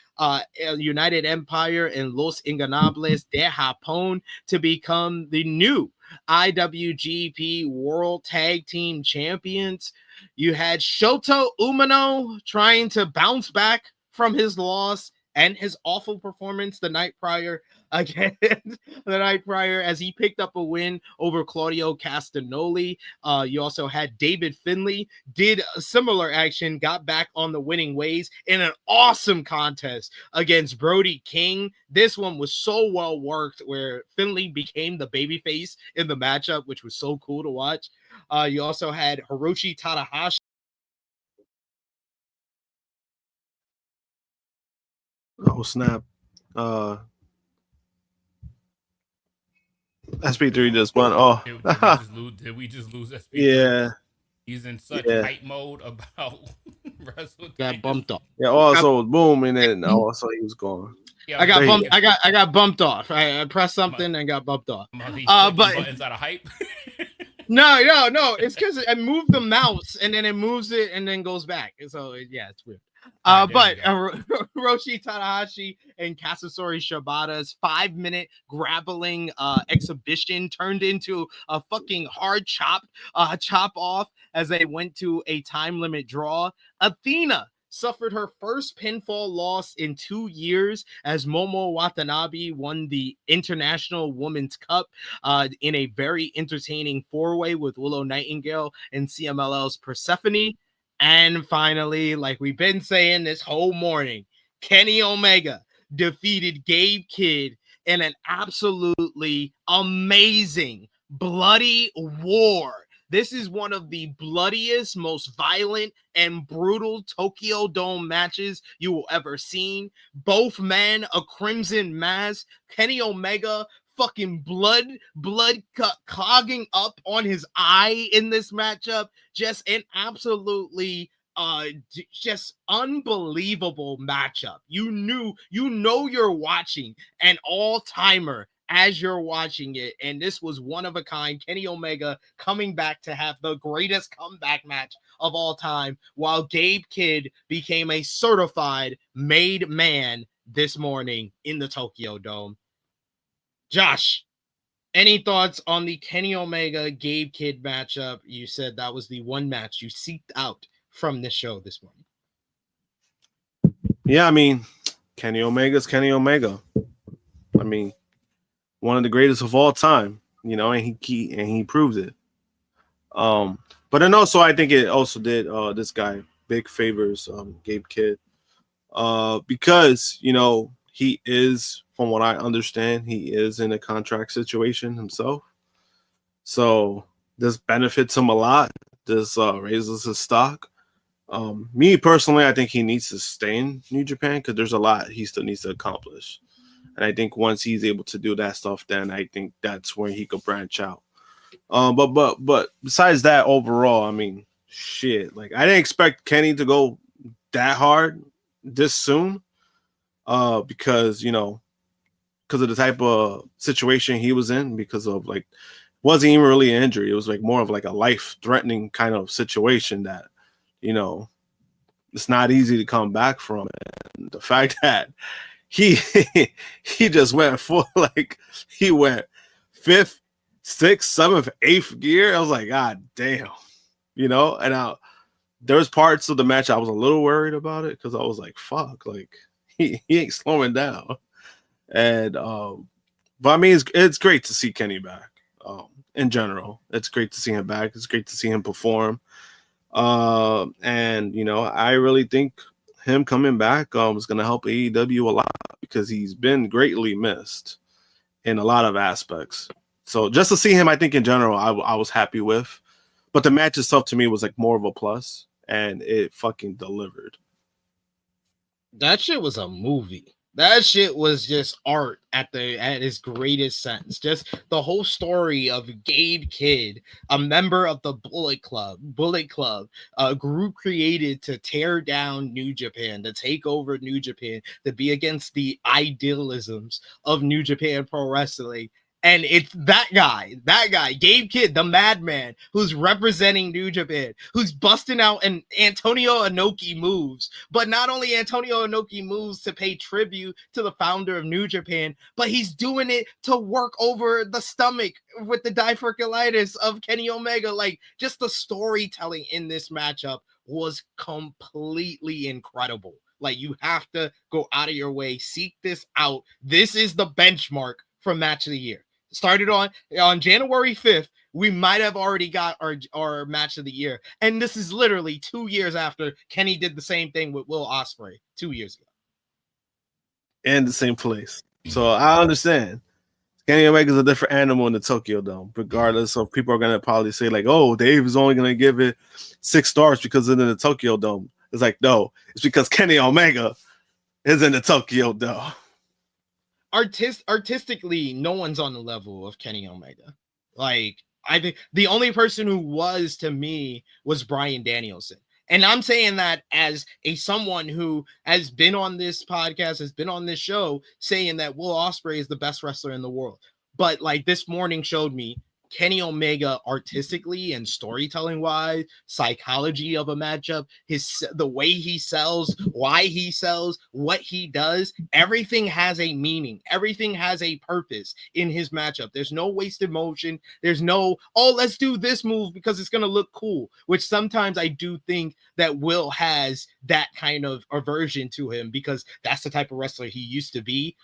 S5: United Empire and Los Ingobernables de Japón to become the new IWGP World Tag Team Champions. You had Shota Umino trying to bounce back from his loss and his awful performance the night prior as he picked up a win over Claudio Castagnoli. You also had David Finlay did a similar action, got back on the winning ways in an awesome contest against Brody King. This one was so well worked where Finlay became the babyface in the matchup, which was so cool to watch. You also had Hiroshi Tanahashi.
S6: Oh snap! SP3 just won. Oh,
S7: did we just lose SP3?
S6: Yeah.
S7: He's in such hype mode about Wrestle.
S5: Got bumped off.
S6: Yeah. Also, boom, and then also he was gone.
S5: Yeah, I got bumped off. I pressed something and got bumped off.
S7: But buttons out of hype.
S5: No. It's because I moved the mouse and then it moves it and then goes back. So yeah, it's weird. But Hiroshi Tanahashi and Katsuyori Shibata's 5-minute grappling exhibition turned into a fucking hard chop off as they went to a time limit draw. Athena suffered her first pinfall loss in 2 years as Momo Watanabe won the International Women's Cup in a very entertaining 4-way with Willow Nightingale and CMLL's Persephone. And finally, like we've been saying this whole morning, Kenny Omega defeated Gabe Kidd in an absolutely amazing bloody war. This is one of the bloodiest, most violent, and brutal Tokyo Dome matches you will ever see. Both men a crimson mask. Kenny Omega fucking blood clogging up on his eye in this matchup. Just an absolutely just unbelievable matchup. You know you're watching an all-timer as you're watching it, and this was one of a kind. Kenny Omega coming back to have the greatest comeback match of all time, while Gabe Kidd became a certified made man this morning in the Tokyo Dome. Josh, any thoughts on the Kenny Omega Gabe Kidd matchup? You said that was the one match you seeked out from this show this morning.
S6: Yeah, I mean, Kenny Omega's Kenny Omega. I mean, one of the greatest of all time, you know, and he proves it. But then also I think it also did this guy big favors, Gabe Kidd, because you know he is, from what I understand, he is in a contract situation himself. So this benefits him a lot. This raises his stock. Me personally, I think he needs to stay in New Japan because there's a lot he still needs to accomplish. And I think once he's able to do that stuff, then I think that's where he could branch out. But besides that, overall, I mean, shit. Like I didn't expect Kenny to go that hard this soon. Because of the type of situation he was in, because of like wasn't even really an injury. It was like more of like a life-threatening kind of situation that, you know, it's not easy to come back from. And the fact that he just went full, like he went 5th, 6th, 7th, 8th gear. I was like, God damn, you know. And there was parts of the match I was a little worried about it because I was like, fuck, like he ain't slowing down. And but I mean, it's great to see Kenny back. In general, it's great to see him back. It's great to see him perform. And you know, I really think him coming back is going to help AEW a lot because he's been greatly missed in a lot of aspects. So just to see him, I think in general, I was happy with. But the match itself to me was like more of a plus, and it fucking delivered.
S5: That shit was a movie. That shit was just art at its greatest sense. Just the whole story of Gabe Kidd, a member of the Bullet Club, a group created to tear down New Japan, to take over New Japan, to be against the idealisms of New Japan Pro Wrestling. And it's that guy, Gabe Kidd, the madman, who's representing New Japan, who's busting out an Antonio Inoki moves. But not only Antonio Inoki moves to pay tribute to the founder of New Japan, but he's doing it to work over the stomach with the diverticulitis of Kenny Omega. Like, just the storytelling in this matchup was completely incredible. Like, you have to go out of your way, seek this out. This is the benchmark for match of the year. Started on January 5th. We might have already got our match of the year. And this is literally 2 years after Kenny did the same thing with Will Ospreay 2 years ago.
S6: And the same place. So I understand. Kenny Omega is a different animal in the Tokyo Dome, regardless of people are going to probably say like, oh, Dave is only going to give it 6 stars because it's in the Tokyo Dome. It's like, no, it's because Kenny Omega is in the Tokyo Dome.
S5: Artistically, no one's on the level of Kenny Omega. Like, I think the only person who was to me was Bryan Danielson. And I'm saying that as someone who has been on this podcast, has been on this show, saying that Will Ospreay is the best wrestler in the world. But like this morning showed me Kenny Omega artistically and storytelling wise, psychology of a matchup, the way he sells, why he sells, what he does, everything has a meaning. Everything has a purpose in his matchup. There's no wasted motion. There's no, oh, let's do this move because it's going to look cool, which sometimes I do think that Will has that kind of aversion to him because that's the type of wrestler he used to be.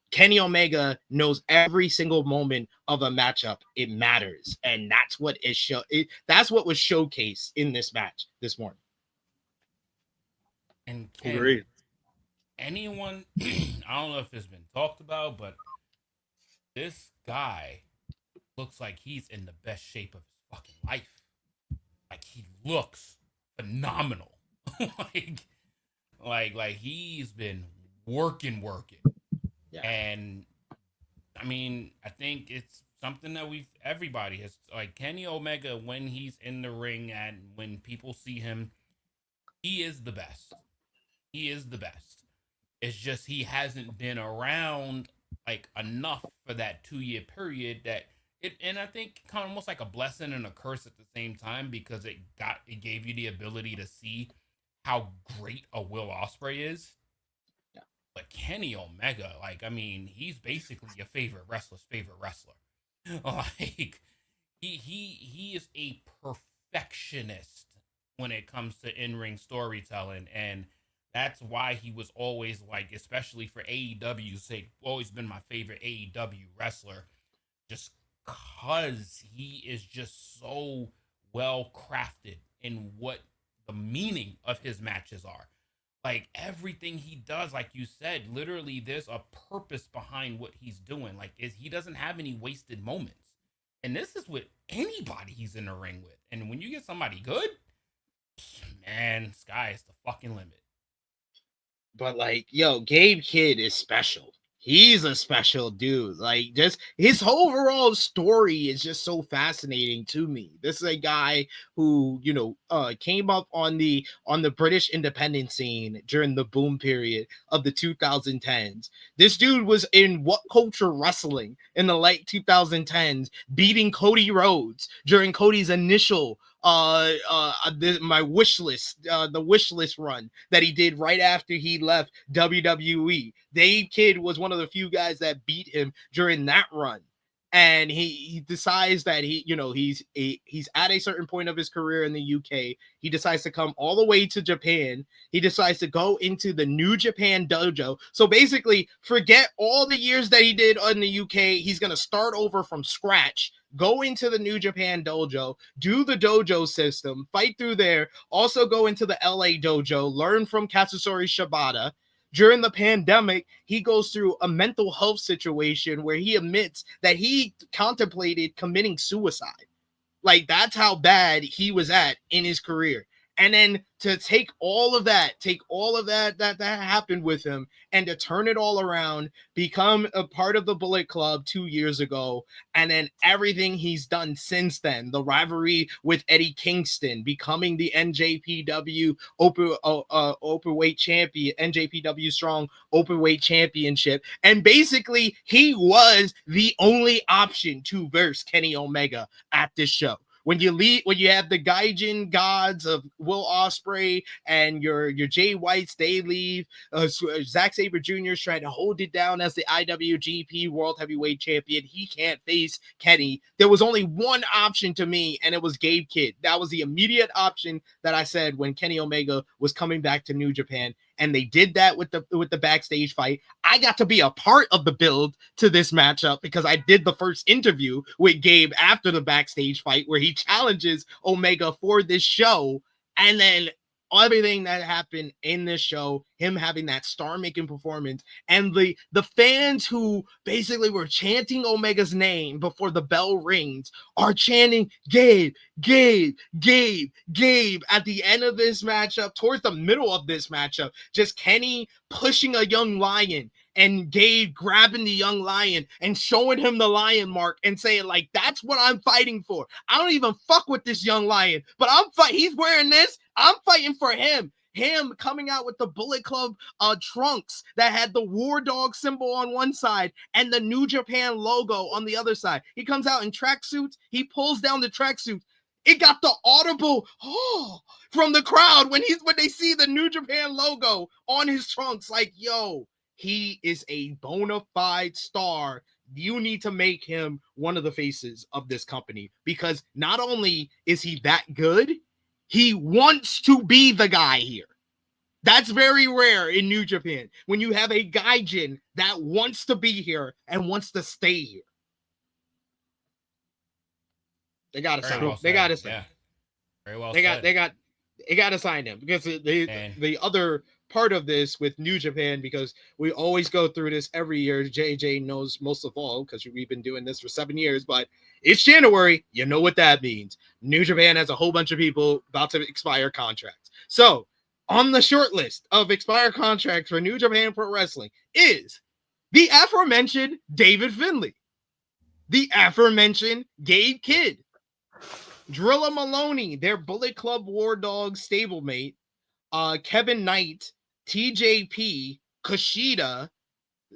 S5: Kenny Omega knows every single moment of a matchup. It matters. And that's what that's what was showcased in this match this morning.
S7: And
S6: Agreed.
S7: Anyone, I don't know if it's been talked about, but this guy looks like he's in the best shape of his fucking life. Like, he looks phenomenal. like he's been working. Yeah. And I mean, I think it's something that everybody has, like, Kenny Omega, when he's in the ring and when people see him, he is the best. He is the best. It's just he hasn't been around like enough for that 2-year period and I think kind of almost like a blessing and a curse at the same time, because it gave you the ability to see how great a Will Ospreay is. But Kenny Omega, like, I mean, he's basically your favorite wrestler's favorite wrestler. Like, he is a perfectionist when it comes to in-ring storytelling, and that's why he was always, like, especially for AEW's sake, always been my favorite AEW wrestler, just because he is just so well crafted in what the meaning of his matches are. Like, everything he does, like you said, literally there's a purpose behind what he's doing. Like, he doesn't have any wasted moments. And this is with anybody he's in the ring with. And when you get somebody good, man, sky is the fucking limit.
S5: But like, yo, Gabe Kidd is special. He's a special dude. Like, just his whole overall story is just so fascinating to me. This is a guy who, you know, came up on the British independent scene during the boom period of the 2010s. This dude was in What Culture Wrestling in the late 2010s, beating Cody Rhodes during Cody's initial my wish list, the wish list run that he did right after he left WWE. Gabe Kidd was one of the few guys that beat him during that run. And he decides that he's at a certain point of his career in the UK. He decides to come all the way to Japan. He decides to go into the New Japan dojo. So basically, forget all the years that he did in the UK. He's going to start over from scratch, go into the New Japan dojo, do the dojo system, fight through there, also go into the LA dojo, learn from Katsuyori Shibata. During the pandemic, he goes through a mental health situation where he admits that he contemplated committing suicide. Like, that's how bad he was at in his career. And then to take all of that that happened with him and to turn it all around, become a part of the Bullet Club 2 years ago, and then everything he's done since then, the rivalry with Eddie Kingston, becoming the NJPW openweight champion, NJPW Strong Openweight Championship, and basically he was the only option to verse Kenny Omega at this show. When you have the Gaijin gods of Will Ospreay and your Jay Whites, they leave. Zack Sabre Jr. is trying to hold it down as the IWGP World Heavyweight Champion. He can't face Kenny. There was only one option to me, and it was Gabe Kidd. That was the immediate option that I said when Kenny Omega was coming back to New Japan. And they did that with the backstage fight. I got to be a part of the build to this matchup because I did the first interview with Gabe after the backstage fight where he challenges Omega for this show. And then everything that happened in this show, him having that star-making performance, and the fans who basically were chanting Omega's name before the bell rings are chanting Gabe, Gabe, Gabe, Gabe at the end of this matchup, towards the middle of this matchup, just Kenny pushing a young lion and Gabe grabbing the young lion and showing him the lion mark and saying, like, that's what I'm fighting for. I don't even fuck with this young lion, but he's wearing this. I'm fighting for him. Him coming out with the Bullet Club trunks that had the War Dog symbol on one side and the New Japan logo on the other side. He comes out in tracksuits. He pulls down the tracksuits. It got the audible from the crowd when they see the New Japan logo on his trunks. Like, yo, he is a bona fide star. You need to make him one of the faces of this company because not only is he that good, he wants to be the guy here. That's very rare in New Japan when you have a gaijin that wants to be here and wants to stay here. They got to sign him. They got to sign him.
S7: Very well.
S5: They got to sign him because the other part of this with New Japan, because we always go through this every year. JJ knows most of all because we've been doing this for 7 years, but it's January. You know what that means. New Japan has a whole bunch of people about to expire contracts. So on the short list of expired contracts for New Japan Pro Wrestling is the aforementioned David Finlay, the aforementioned Gabe Kidd, Drilla Maloney, their Bullet Club War Dog stablemate, Kevin Knight, TJP, Kushida.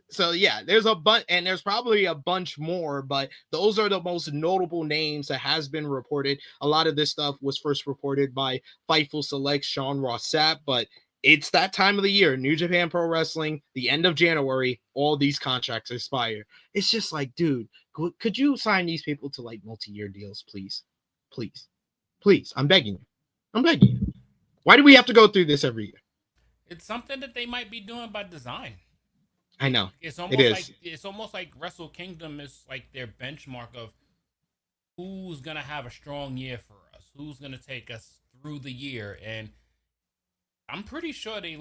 S5: So yeah, there's a bunch, and there's probably a bunch more, but those are the most notable names that has been reported. A lot of this stuff was first reported by Fightful Select Sean Ross Sapp, but it's that time of the year. New Japan Pro Wrestling, the end of January, all these contracts expire. It's just like, dude, could you sign these people to like multi-year deals, please? Please. Please. I'm begging you. I'm begging you. Why do we have to go through this every year?
S7: It's something that they might be doing by design.
S5: I know.
S7: It's almost like Wrestle Kingdom is like their benchmark of who's gonna have a strong year for us, who's gonna take us through the year. And I'm pretty sure they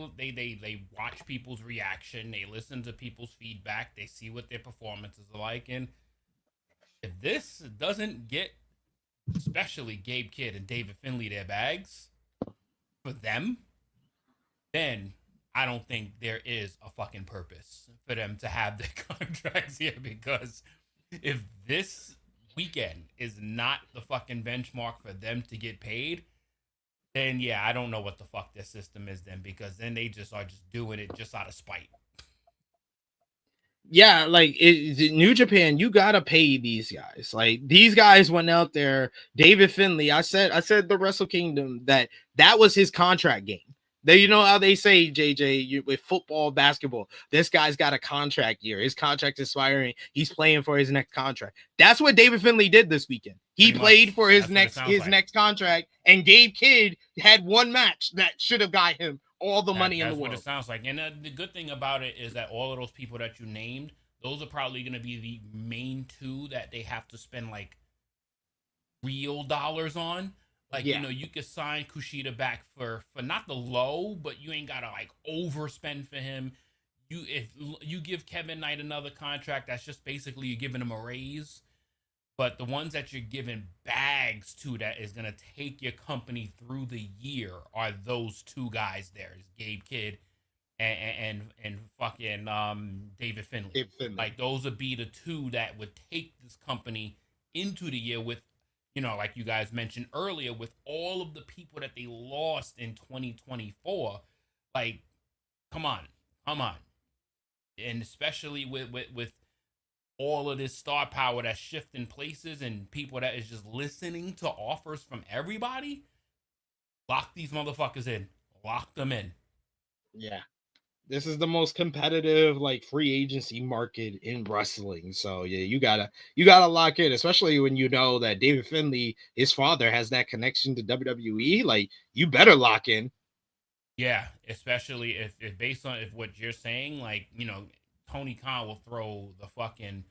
S7: watch people's reaction, they listen to people's feedback, they see what their performances are like, and if this doesn't get especially Gabe Kidd and David Finlay their bags for them, then I don't think there is a fucking purpose for them to have their contracts here, because if this weekend is not the fucking benchmark for them to get paid, then yeah, I don't know what the fuck their system is then, because then they just are just doing it just out of spite.
S5: Yeah, like New Japan, you gotta pay these guys. Like these guys went out there. David Finlay, I said the Wrestle Kingdom that was his contract game. You know how they say, JJ, with football, basketball, this guy's got a contract year. His contract's expiring. He's playing for his next contract. That's what David Finlay did this weekend. He played for his next contract, and Gabe Kidd had one match that should have got him all the money in the world.
S7: That's what it sounds like. And the good thing about it is that all of those people that you named, those are probably going to be the main two that they have to spend like real dollars on. Like, you know, you could sign Kushida back for not the low, but you ain't got to like overspend for him. If you give Kevin Knight another contract, that's just basically you're giving him a raise. But the ones that you're giving bags to that is going to take your company through the year are those two guys there. Is Gabe Kidd and fucking David Finlay. Like, those would be the two that would take this company into the year with, you know, like you guys mentioned earlier, with all of the people that they lost in 2024. Like, come on. And especially with all of this star power that's shifting places and people that is just listening to offers from everybody, lock these motherfuckers in. Lock them in.
S5: Yeah. This is the most competitive like free agency market in wrestling. So yeah, you gotta lock in, especially when you know that David Finlay, his father, has that connection to WWE. Like, you better lock in.
S7: Yeah, especially if based on what you're saying, like, you know, Tony Khan will throw the fucking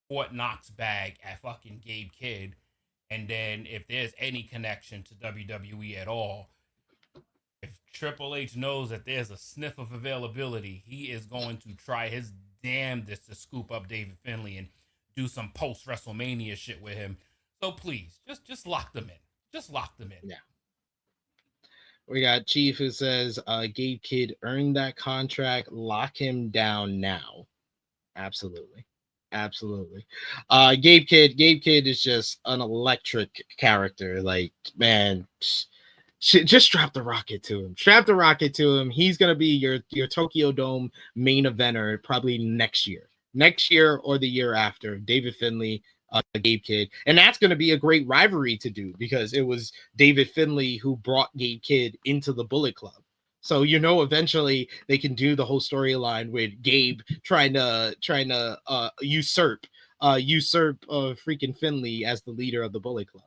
S7: Fort Knox bag at fucking Gabe Kidd, and then if there's any connection to WWE at all, if Triple H knows that there's a sniff of availability, he is going to try his damnedest to scoop up David Finlay and do some post WrestleMania shit with him. So please, just lock them in. Just lock them in.
S5: Yeah. We got Chief who says, Gabe Kidd earned that contract. Lock him down now. Absolutely. Gabe Kidd is just an electric character. Like, man, just strap the rocket to him. He's going to be your Tokyo Dome main eventer probably next year or the year after. David Finlay, Gabe Kidd, and that's going to be a great rivalry to do, because it was David Finlay who brought Gabe Kidd into the Bullet Club. So, you know, eventually they can do the whole storyline with Gabe trying to usurp freaking Finlay as the leader of the Bullet Club.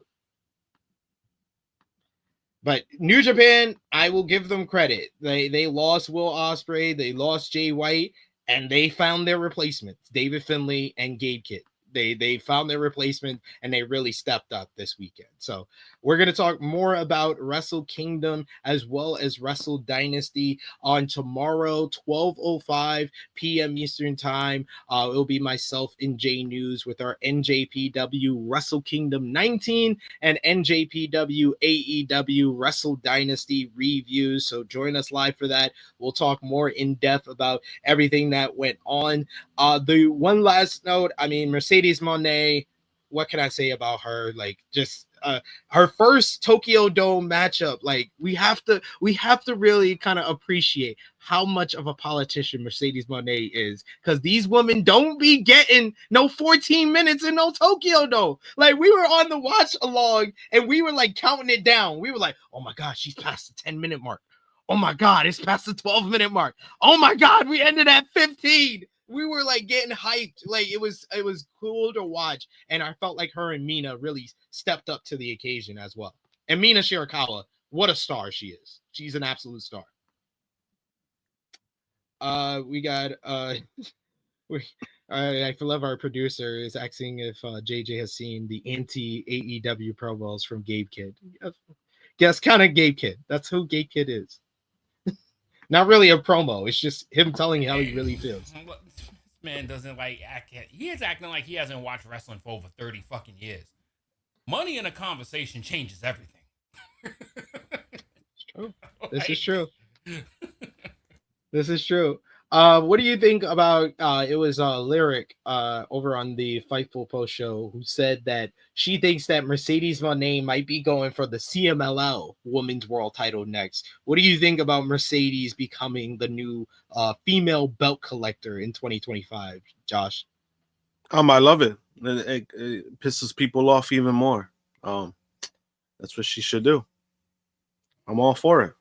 S5: But New Japan, I will give them credit. They lost Will Ospreay, they lost Jay White, and they found their replacements, David Finlay and Gabe Kidd. They found their replacement, and they really stepped up this weekend. So we're going to talk more about Wrestle Kingdom as well as Wrestle Dynasty on tomorrow, 12:05 p.m. Eastern Time. It'll be myself and Jay News with our NJPW Wrestle Kingdom 19 and NJPW AEW Wrestle Dynasty reviews. So join us live for that. We'll talk more in depth about everything that went on. The one last note, I mean, Mercedes Moné, what can I say about her? Like, just her first Tokyo Dome matchup. Like, we have to really kind of appreciate how much of a politician Mercedes Moné is, because these women don't be getting no 14 minutes in no Tokyo Dome. Like, we were on the watch along and we were like counting it down. We were like, oh my gosh, she's past the 10-minute mark. Oh my God, it's past the 12-minute mark. Oh my God, we ended at 15. We were like getting hyped. Like it was cool to watch. And I felt like her and Mina really stepped up to the occasion as well. And Mina Shirakawa, what a star she is. She's an absolute star. We got I love our producer is asking if JJ has seen the anti AEW promos from Gabe Kidd. Guess kind of Gabe Kidd. That's who Gabe Kidd is. Not really a promo. It's just him telling how he really feels.
S7: This man doesn't like act. He is acting like he hasn't watched wrestling for over 30 fucking years. Money in a conversation changes everything.
S5: It's true. This is true. This is true. What do you think about it was Lyric over on the Fightful post show who said that she thinks that Mercedes Moné might be going for the CMLL Women's World title next. What do you think about Mercedes becoming the new female belt collector in 2025, Josh?
S6: I love it. It pisses people off even more. That's what she should do. I'm all for it.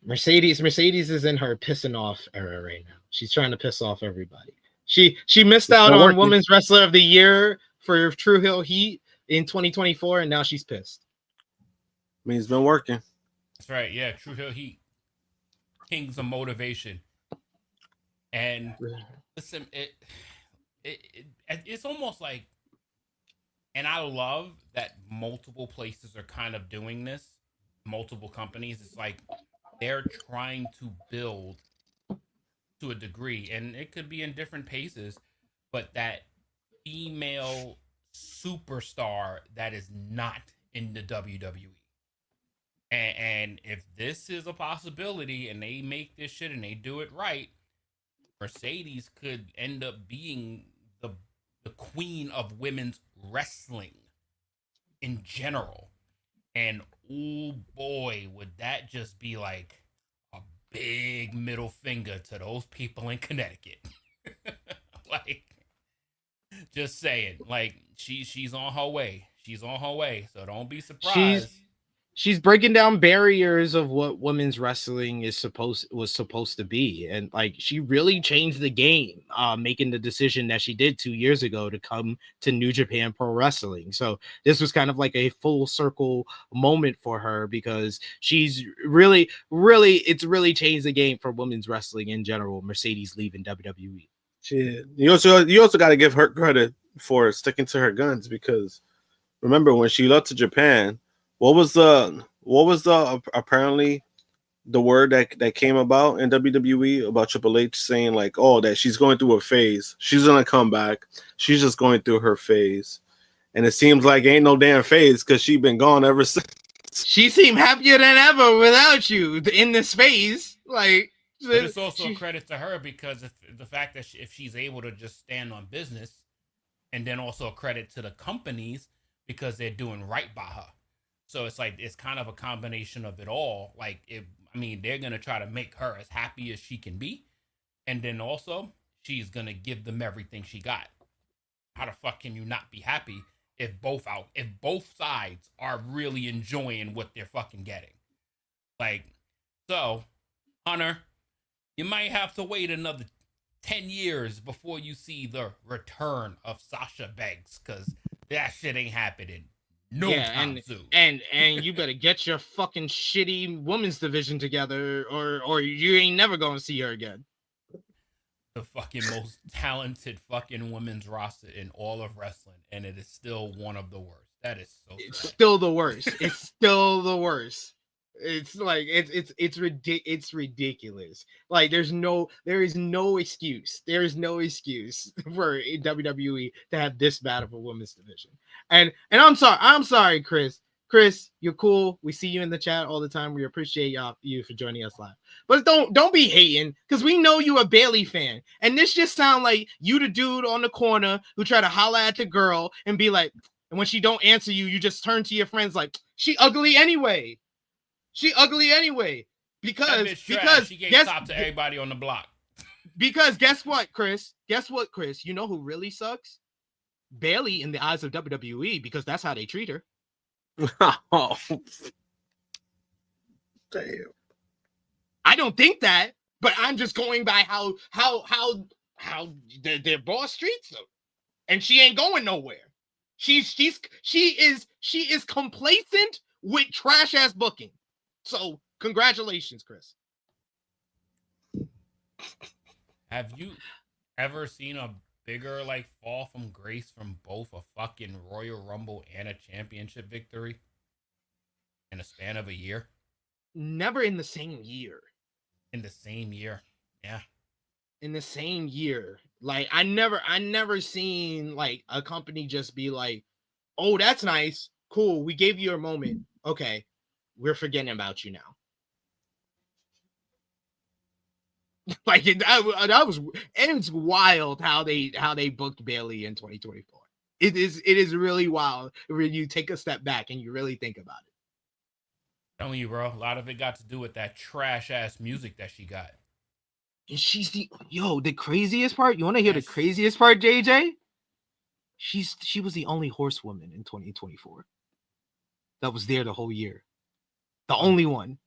S5: Mercedes is in her pissing off era right now. She's trying to piss off everybody. She missed out on Women's Wrestler of the Year for Tru Heel Heat in 2024, and now she's pissed.
S6: I mean, it's been working.
S7: That's right. Yeah, Tru Heel Heat. Kings of motivation. And listen, it's almost like, and I love that multiple places are kind of doing this. Multiple companies. It's like they're trying to build to a degree, and it could be in different paces, but that female superstar that is not in the WWE. And if this is a possibility and they make this shit and they do it right, Mercedes could end up being the queen of women's wrestling in general. And oh boy, would that just be like a big middle finger to those people in Connecticut. Like, just saying, like she's on her way. She's on her way. So don't be surprised.
S5: She's breaking down barriers of what women's wrestling was supposed to be, and like she really changed the game, making the decision that she did 2 years ago to come to New Japan Pro Wrestling. So this was kind of like a full circle moment for her because she's really changed the game for women's wrestling in general. Mercedes leaving WWE.
S6: You also got to give her credit for sticking to her guns, because remember when she left to Japan. What was the apparently the word that came about in WWE about Triple H saying like, oh, that she's going through a phase. She's gonna come back. She's just going through her phase. And it seems like ain't no damn phase because she's been gone ever since.
S5: She seemed happier than ever without you in this phase. Like,
S7: but it's also a credit to her because the fact that if she's able to just stand on business, and then also a credit to the companies because they're doing right by her. So it's like, it's kind of a combination of it all. Like, they're going to try to make her as happy as she can be. And then also, she's going to give them everything she got. How the fuck can you not be happy if both sides are really enjoying what they're fucking getting? Like, so, Hunter, you might have to wait another 10 years before you see the return of Sasha Banks, because that shit ain't happening. And you better get your fucking shitty women's division together, or you ain't never gonna see her again. The fucking most talented fucking women's roster in all of wrestling, and it is still one of the worst. That is so.
S5: It's still the worst. It's still the worst. It's like it's ridiculous. Like there is no excuse. There is no excuse for WWE to have this bad of a women's division. And I'm sorry, Chris. Chris, you're cool. We see you in the chat all the time. We appreciate you for joining us live. But don't be hating, because we know you a Bailey fan. And this just sound like you the dude on the corner who try to holler at the girl and be like, and when she don't answer you, you just turn to your friends like, she ugly anyway. She ugly anyway. Because
S7: she gave top to everybody on the block.
S5: Because guess what, Chris? You know who really sucks? Bailey in the eyes of WWE, because that's how they treat her.
S6: Damn.
S5: I don't think that, but I'm just going by how their boss treats them, and she ain't going nowhere. She is complacent with trash ass booking. So congratulations, Chris.
S7: Have you ever seen a bigger like fall from grace from both a fucking Royal Rumble and a championship victory in a span of a year?
S5: Never in the same year.
S7: In the same year, yeah.
S5: In the same year, like I never seen like a company just be like, "Oh, that's nice, cool. We gave you a moment. Okay, we're forgetting about you now." Like that was, and it's wild how they booked Bailey in 2024. It is really wild when you take a step back and you really think about it.
S7: Telling you, bro, a lot of it got to do with that trash ass music that she got.
S5: And she's the craziest part. You want to hear the craziest part, JJ? She was the only horsewoman in 2024 that was there the whole year. The only one.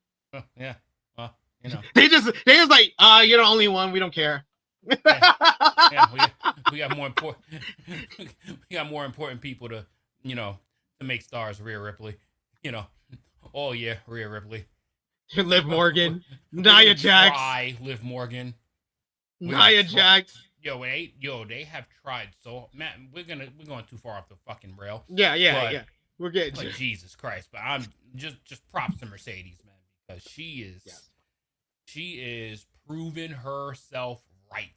S7: Yeah. Well, you know.
S5: They just like, you're the only one. We don't care.
S7: Yeah, we got more important. We got more important people to make stars. Rhea Ripley, oh yeah, Rhea Ripley.
S5: Liv Morgan, Nia Jax,
S7: Liv Morgan,
S5: Nia Jax.
S7: They have tried so. Man, we're going too far off the fucking rail.
S5: Yeah. We're getting
S7: like Jesus Christ, but I'm just props to Mercedes, man, because she is proving herself right.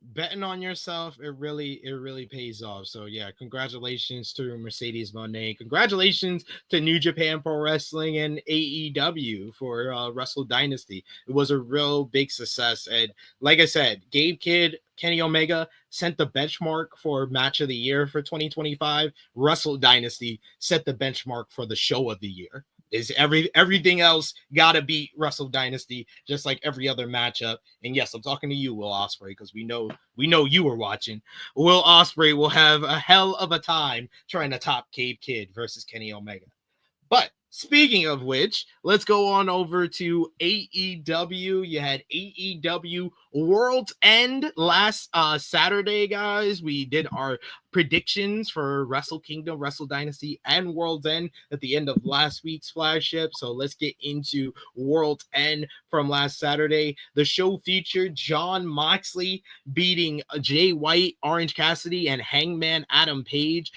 S5: Betting on yourself, it really pays off. So yeah, congratulations to Mercedes Moné. Congratulations to New Japan Pro Wrestling and AEW for Wrestle Dynasty. It was a real big success, and like I said, Gabe Kidd, Kenny Omega set the benchmark for match of the year for 2025. Wrestle Dynasty set the benchmark for the show of the year. Is everything else gotta beat Wrestle Dynasty, just like every other matchup. And yes, I'm talking to you, Will Ospreay, because we know you were watching. Will Ospreay will have a hell of a time trying to top Gabe Kidd versus Kenny Omega. But speaking of which, let's go on over to AEW. You had AEW Worlds End last Saturday, guys. We did our predictions for Wrestle Kingdom, Wrestle Dynasty, and Worlds End at the end of last week's flagship. So let's get into Worlds End from last Saturday. The show featured Jon Moxley beating Jay White, Orange Cassidy, and Hangman Adam Page.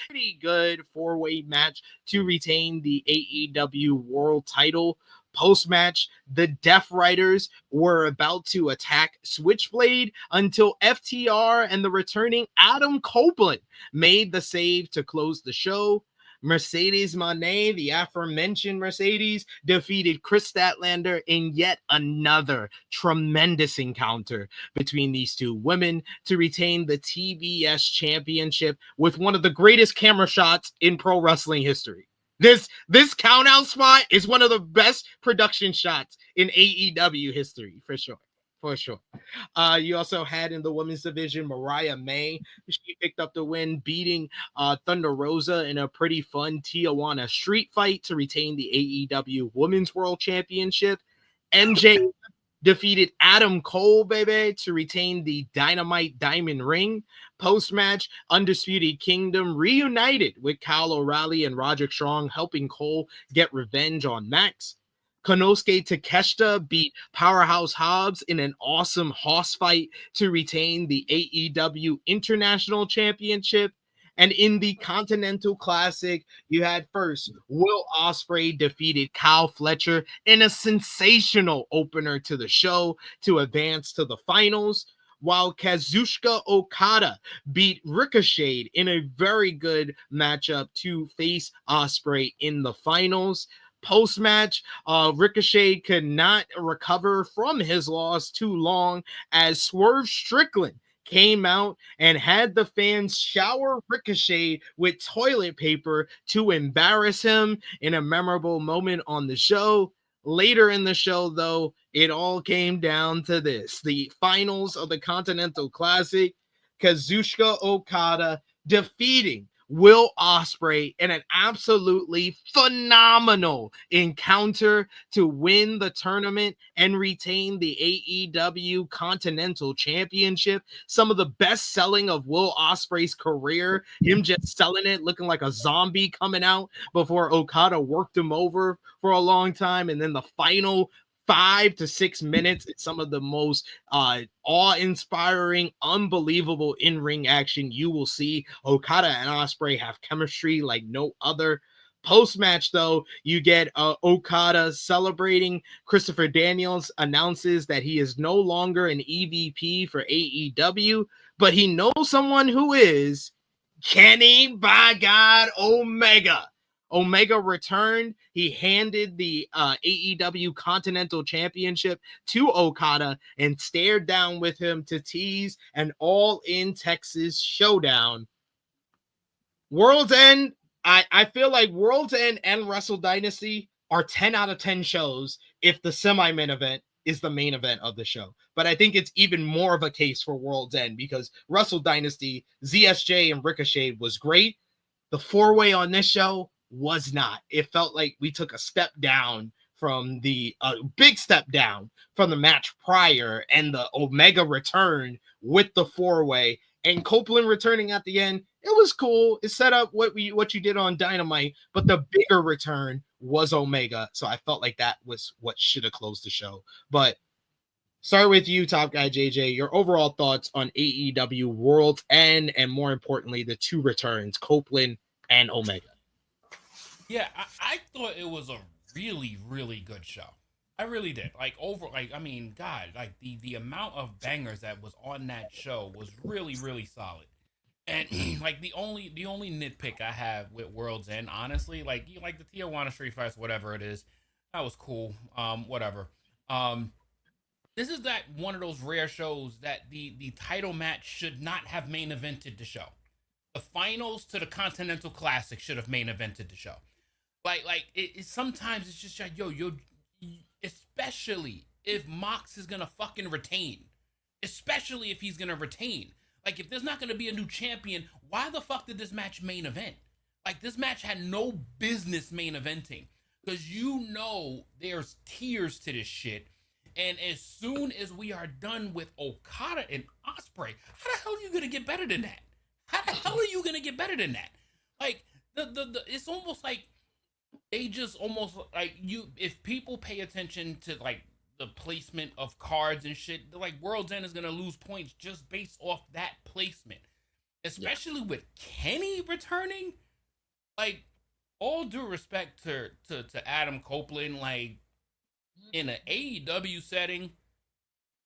S5: Pretty good four-way match to retain the AEW World title. Post-match, the Death Riders were about to attack Switchblade until FTR and the returning Adam Copeland made the save to close the show. Mercedes Moné, the aforementioned Mercedes, defeated Chris Statlander in yet another tremendous encounter between these two women to retain the TBS championship with one of the greatest camera shots in pro wrestling history. This count-out spot is one of the best production shots in AEW history, for sure. For sure. You also had in the women's division Mariah May. She picked up the win, beating Thunder Rosa in a pretty fun Tijuana street fight to retain the AEW Women's World Championship. MJ defeated Adam Cole, baby, to retain the Dynamite Diamond Ring. Post-match, Undisputed Kingdom reunited with Kyle O'Reilly and Roderick Strong, helping Cole get revenge on Max. Konosuke Takeshita beat Powerhouse Hobbs in an awesome hoss fight to retain the AEW International Championship. And in the Continental Classic, you had first Will Ospreay defeated Kyle Fletcher in a sensational opener to the show to advance to the finals, while Kazuchika Okada beat Ricochet in a very good matchup to face Ospreay in the finals. Post-match, Ricochet could not recover from his loss too long as Swerve Strickland came out and had the fans shower Ricochet with toilet paper to embarrass him in a memorable moment on the show. Later in the show, though, it all came down to this. The finals of the Continental Classic, Kazuchika Okada defeating Will Ospreay in an absolutely phenomenal encounter to win the tournament and retain the AEW Continental Championship. Some of the best selling of Will Ospreay's career, him just selling it, looking like a zombie coming out before Okada worked him over for a long time. And then the final 5 to 6 minutes, it's some of the most awe-inspiring, unbelievable in-ring action you will see. Okada and Ospreay have chemistry like no other. Post-match, though, you get Okada celebrating. Christopher Daniels announces that he is no longer an EVP for AEW, but he knows someone who is. Kenny, by God, Omega. Omega returned. He handed the AEW Continental Championship to Okada and stared down with him to tease an all-in Texas showdown. World's End, I feel like World's End and Wrestle Dynasty are 10 out of 10 shows if the semi-main event is the main event of the show. But I think it's even more of a case for World's End because Wrestle Dynasty, ZSJ and Ricochet was great. The four-way on this show was not. It felt like we took a step down from the big step down from the match prior, and the Omega return with the four-way and Copeland returning at the end. It was cool. It set up what you did on Dynamite, but the bigger return was Omega. So I felt like that was what should have closed the show. But start with you, Top Guy JJ. Your overall thoughts on AEW World's End, and more importantly, the two returns, Copeland and Omega.
S7: Yeah, I thought it was a really, really good show. I really did. The amount of bangers that was on that show was really, really solid. And like the only nitpick I have with World's End, honestly, like the Tijuana Street Fights, whatever it is, that was cool. Whatever. This is that one of those rare shows that the title match should not have main evented the show. The finals to the Continental Classic should have main evented the show. Sometimes it's just like, especially if Mox is gonna fucking retain. Especially if he's gonna retain. Like, if there's not gonna be a new champion, why the fuck did this match main event? Like, this match had no business main eventing. Because there's tiers to this shit. And as soon as we are done with Okada and Ospreay, how the hell are you gonna get better than that? How the hell are you gonna get better than that? Like, it's almost like they just almost like if people pay attention to like the placement of cards and shit, like World's End is gonna lose points just based off that placement. Especially with Kenny returning. Like, all due respect to Adam Copeland, like in an AEW setting,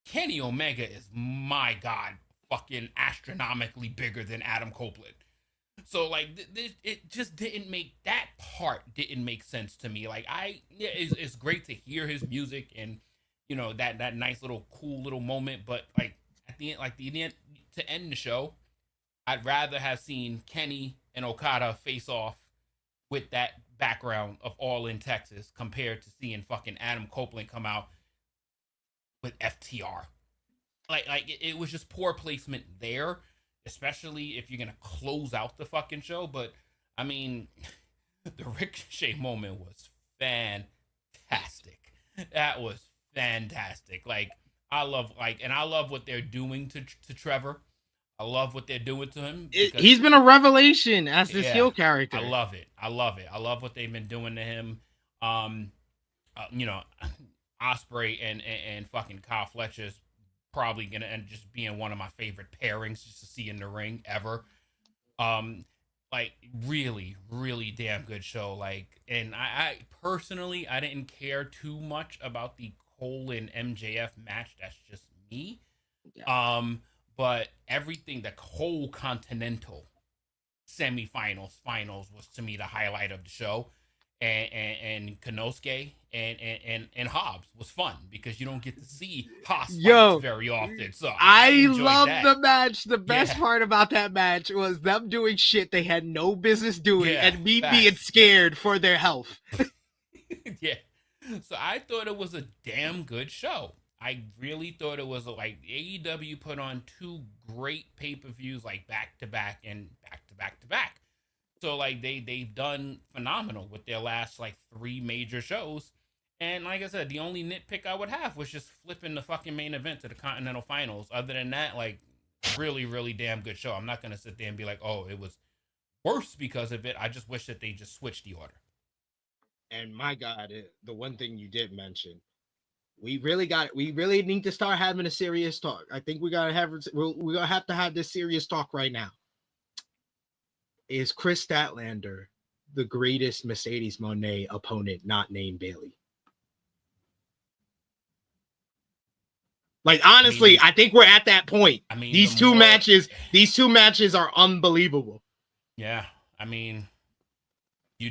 S7: Kenny Omega is, my God, fucking astronomically bigger than Adam Copeland. So like it just didn't make sense to me. Like it's great to hear his music and that nice little cool little moment, but like at the end to end the show, I'd rather have seen Kenny and Okada face off with that background of All in Texas compared to seeing fucking Adam Copeland come out with FTR. Like it was just poor placement there. Especially if you're going to close out the fucking show. But, I mean, the Ricochet moment was fantastic. That was fantastic. Like, I love what they're doing to Trevor. I love what they're doing to him.
S5: He's been a revelation as this heel character.
S7: I love it. I love what they've been doing to him. Ospreay and fucking Kyle Fletcher's probably gonna end just being one of my favorite pairings just to see in the ring ever. Like really, really damn good show. Like, and I personally, I didn't care too much about the Cole and MJF match. That's just me. Yeah. But everything, the whole Continental semifinals, finals was to me the highlight of the show. And Konosuke and Hobbs was fun because you don't get to see Hobbs very often. So
S5: I love the match. The best part about that match was them doing shit they had no business doing and me being scared for their health.
S7: Yeah. So I thought it was a damn good show. I really thought it was like AEW put on two great pay-per-views like back to back and back to back to back. So like they've done phenomenal with their last like 3 major shows. And like I said, the only nitpick I would have was just flipping the fucking main event to the Continental Finals. Other than that, like really, really damn good show. I'm not gonna sit there and be like, oh, it was worse because of it. I just wish that they just switched the order.
S5: And my God, the one thing you did mention, we really need to start having a serious talk. I think we're gonna have to have this serious talk right now. Is Chris Statlander the greatest Mercedes Moné opponent not named Bayley? Like, honestly, I think we're at that point. I mean, these two matches are unbelievable.
S7: Yeah, I mean, you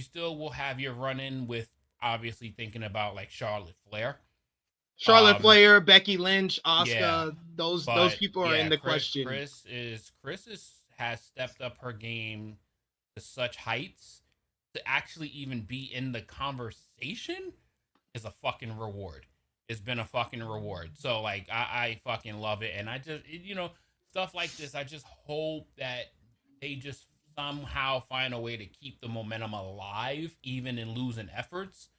S7: still will have your run-in with obviously thinking about like Charlotte Flair,
S5: Becky Lynch, Asuka. Yeah, those people are in the question.
S7: Chris has stepped up her game to such heights to actually even be in the conversation is a fucking reward. It's been a fucking reward. So like I fucking love it. And I just stuff like this, I just hope that they just somehow find a way to keep the momentum alive, even in losing efforts,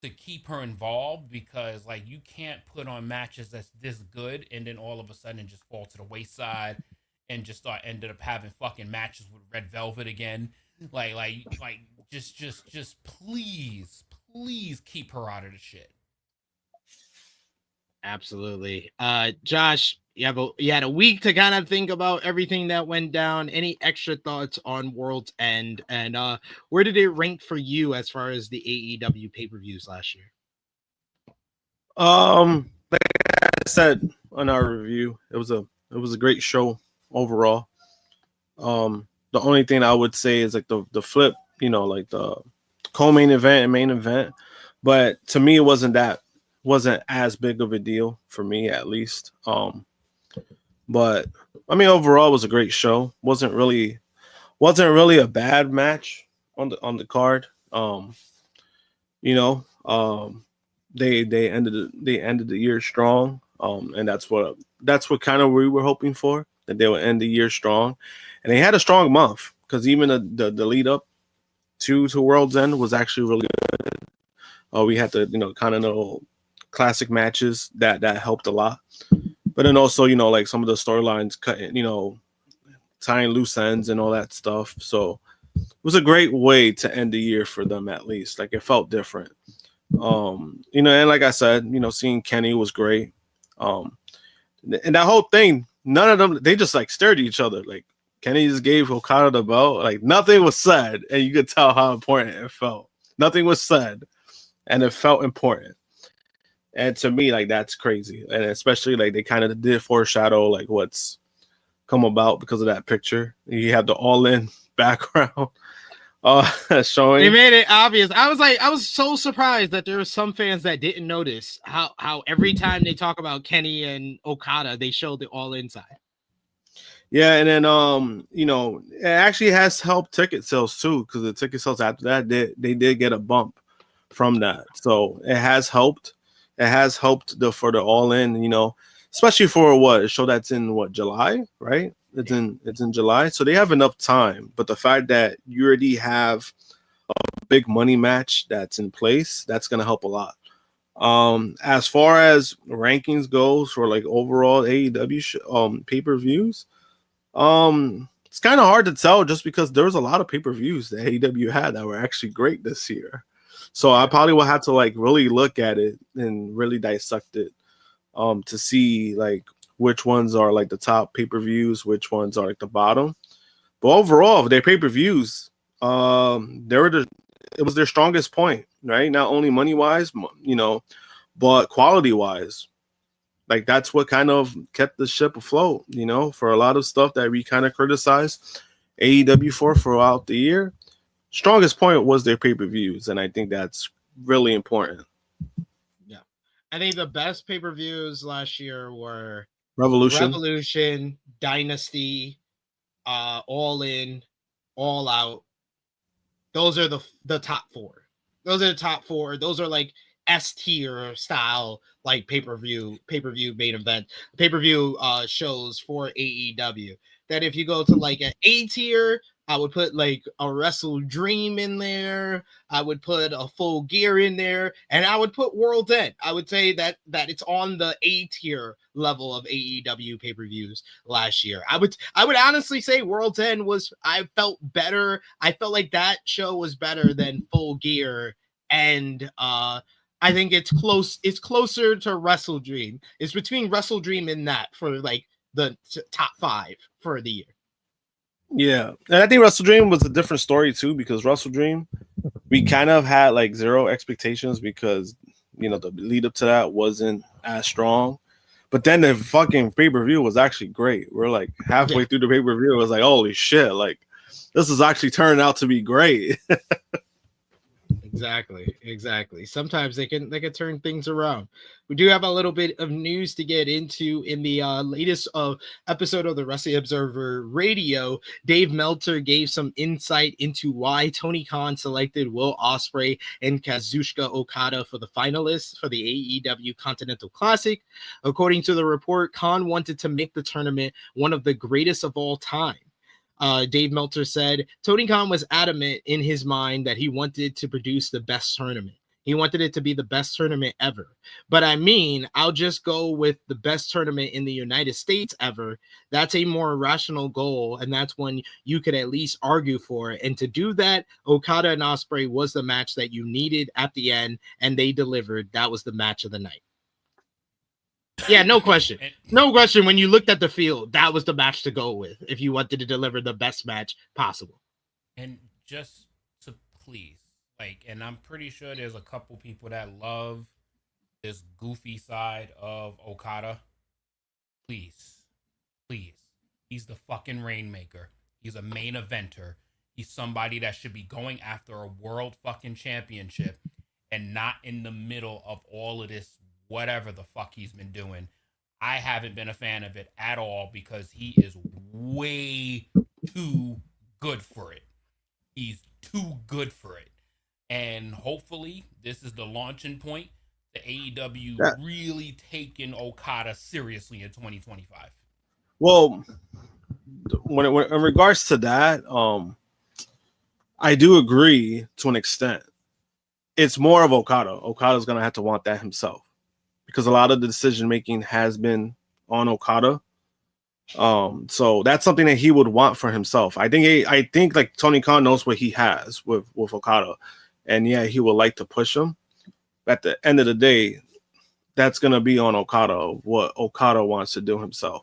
S7: to keep her involved, because like you can't put on matches that's this good and then all of a sudden just fall to the wayside and just ended up having fucking matches with Red Velvet again. Like just please keep her out of the shit.
S5: Absolutely. Josh, you had a week to kind of think about everything that went down. Any extra thoughts on World's End, and where did it rank for you as far as the AEW pay-per-views last year?
S6: Like I said on our review, it was a great show overall. The only thing I would say is like the flip, like the co-main event and main event, but to me it wasn't as big of a deal for me, at least. But I mean, overall, it was a great show. wasn't really a bad match on the card. They ended the year strong. And that's what kind of we were hoping for, that they would end the year strong, and they had a strong month, because even the lead up to World's End was actually really good. We had the Continental Classic matches that helped a lot, but then also like some of the storylines cutting, tying loose ends and all that stuff. So it was a great way to end the year for them, at least. Like, it felt different. And like I said, seeing Kenny was great. And that whole thing, none of them, they just like stared at each other. Like, Kenny just gave Okada the belt. Like, nothing was said, and you could tell how important it felt. Nothing was said, and it felt important. And to me, like, that's crazy. And especially like they kind of did foreshadow like what's come about because of that picture. You have the all-in background showing.
S5: They made it obvious. I was so surprised that there were some fans that didn't notice how every time they talk about Kenny and Okada, they show the all-in side.
S6: Yeah, and then it actually has helped ticket sales too, because the ticket sales after that they did get a bump from that. So it has helped. It has helped for the all-in, especially for a show that's in July, right? It's in July, so they have enough time. But the fact that you already have a big money match that's in place, that's gonna help a lot. As far as rankings goes for like overall AEW pay-per-views, it's kind of hard to tell, just because there was a lot of pay-per-views that AEW had that were actually great this year. So I probably will have to like really look at it and really dissect it to see like which ones are like the top pay-per-views, which ones are like the bottom. But overall, their pay-per-views, it was their strongest point, right? Not only money-wise, but quality-wise. Like, that's what kind of kept the ship afloat, for a lot of stuff that we kind of criticized AEW for throughout the year. Strongest point was their pay-per-views, and I think that's really important.
S5: Yeah. I think the best pay-per-views last year were Revolution, Dynasty, All In, All Out. Those are the top four. Those are the top four. Those are like S tier style, like pay-per-view main event, pay-per-view shows for AEW. that if you go to like an A tier, I would put like a Wrestle Dream in there. I would put a Full Gear in there, and I would put World's End. I would say that it's on the A tier level of AEW pay-per-views last year. I would honestly say World's End I felt better. I felt like that show was better than Full Gear, and I think it's close. It's closer to Wrestle Dream. It's between Wrestle Dream and that for like the top 5 for the year.
S6: Yeah, and I think Wrestle Dream was a different story too, because Wrestle Dream, we kind of had like zero expectations because the lead up to that wasn't as strong. But then the fucking pay-per-view was actually great. We're like halfway through the pay-per-view, it was like, holy shit, like this is actually turning out to be great.
S5: Exactly. Sometimes they can turn things around. We do have a little bit of news to get into in the latest episode of the Wrestling Observer Radio. Dave Meltzer gave some insight into why Tony Khan selected Will Ospreay and Kazuchika Okada for the finalists for the AEW Continental Classic. According to the report, Khan wanted to make the tournament one of the greatest of all time. Dave Meltzer said Tony Khan was adamant in his mind that he wanted to produce the best tournament. He wanted it to be the best tournament ever. But I mean, I'll just go with the best tournament in the United States ever. That's a more rational goal, and that's one you could at least argue for. And to do that, Okada and Ospreay was the match that you needed at the end, and they delivered. That was the match of the night. Yeah, no question. No question. When you looked at the field, that was the match to go with if you wanted to deliver the best match possible.
S7: And just to please, and I'm pretty sure there's a couple people that love this goofy side of Okada. Please. He's the fucking Rainmaker. He's a main eventer. He's somebody that should be going after a world fucking championship and not in the middle of all of this whatever the fuck he's been doing. I haven't been a fan of it at all because he is way too good for it. He's too good for it. And hopefully this is the launching point to AEW really taking Okada seriously in 2025.
S6: Well, when in regards to that, I do agree to an extent. It's more of Okada. Okada's going to have to want that himself, because a lot of the decision making has been on Okada. So that's something that he would want for himself. I think like Tony Khan knows what he has with Okada, and yeah, he would like to push him. At the end of the day, that's gonna be on Okada, what Okada wants to do himself.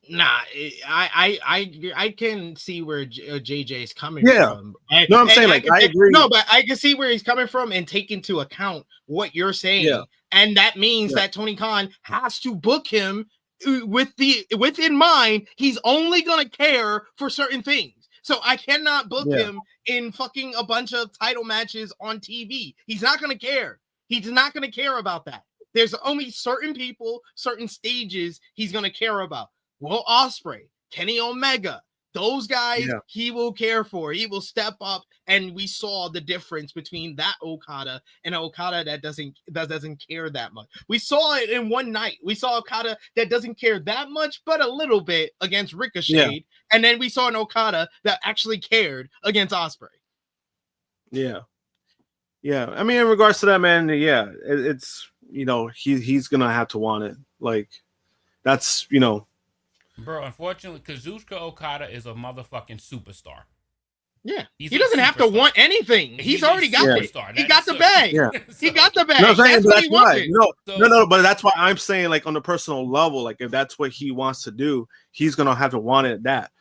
S5: Nah, I can see where JJ is coming from.
S6: No, I'm saying I agree.
S5: No, but I can see where he's coming from and take into account what you're saying. Yeah. And that means that Tony Khan has to book him within mind. He's only gonna care for certain things. So I cannot book him in fucking a bunch of title matches on TV. He's not gonna care. He's not gonna care about that. There's only certain people, certain stages he's gonna care about. Will Ospreay, Kenny Omega, those guys he will care for. He will step up, and we saw the difference between that Okada and Okada that doesn't care that much. We saw it in one night. We saw Okada that doesn't care that much, but a little bit against Ricochet, and then we saw an Okada that actually cared against Ospreay. Yeah.
S6: I mean, in regards to that, man, it's he's gonna have to want it. Like that's
S7: Bro, unfortunately, Kazuchika Okada is a motherfucking superstar.
S5: Yeah. He doesn't have to want anything. He's already got it. He got the bag.
S6: Yeah.
S5: He got the bag.
S6: No,
S5: that's what he wanted.
S6: No, but that's why I'm saying, like, on the personal level, like, if that's what he wants to do, he's going to have to want it that.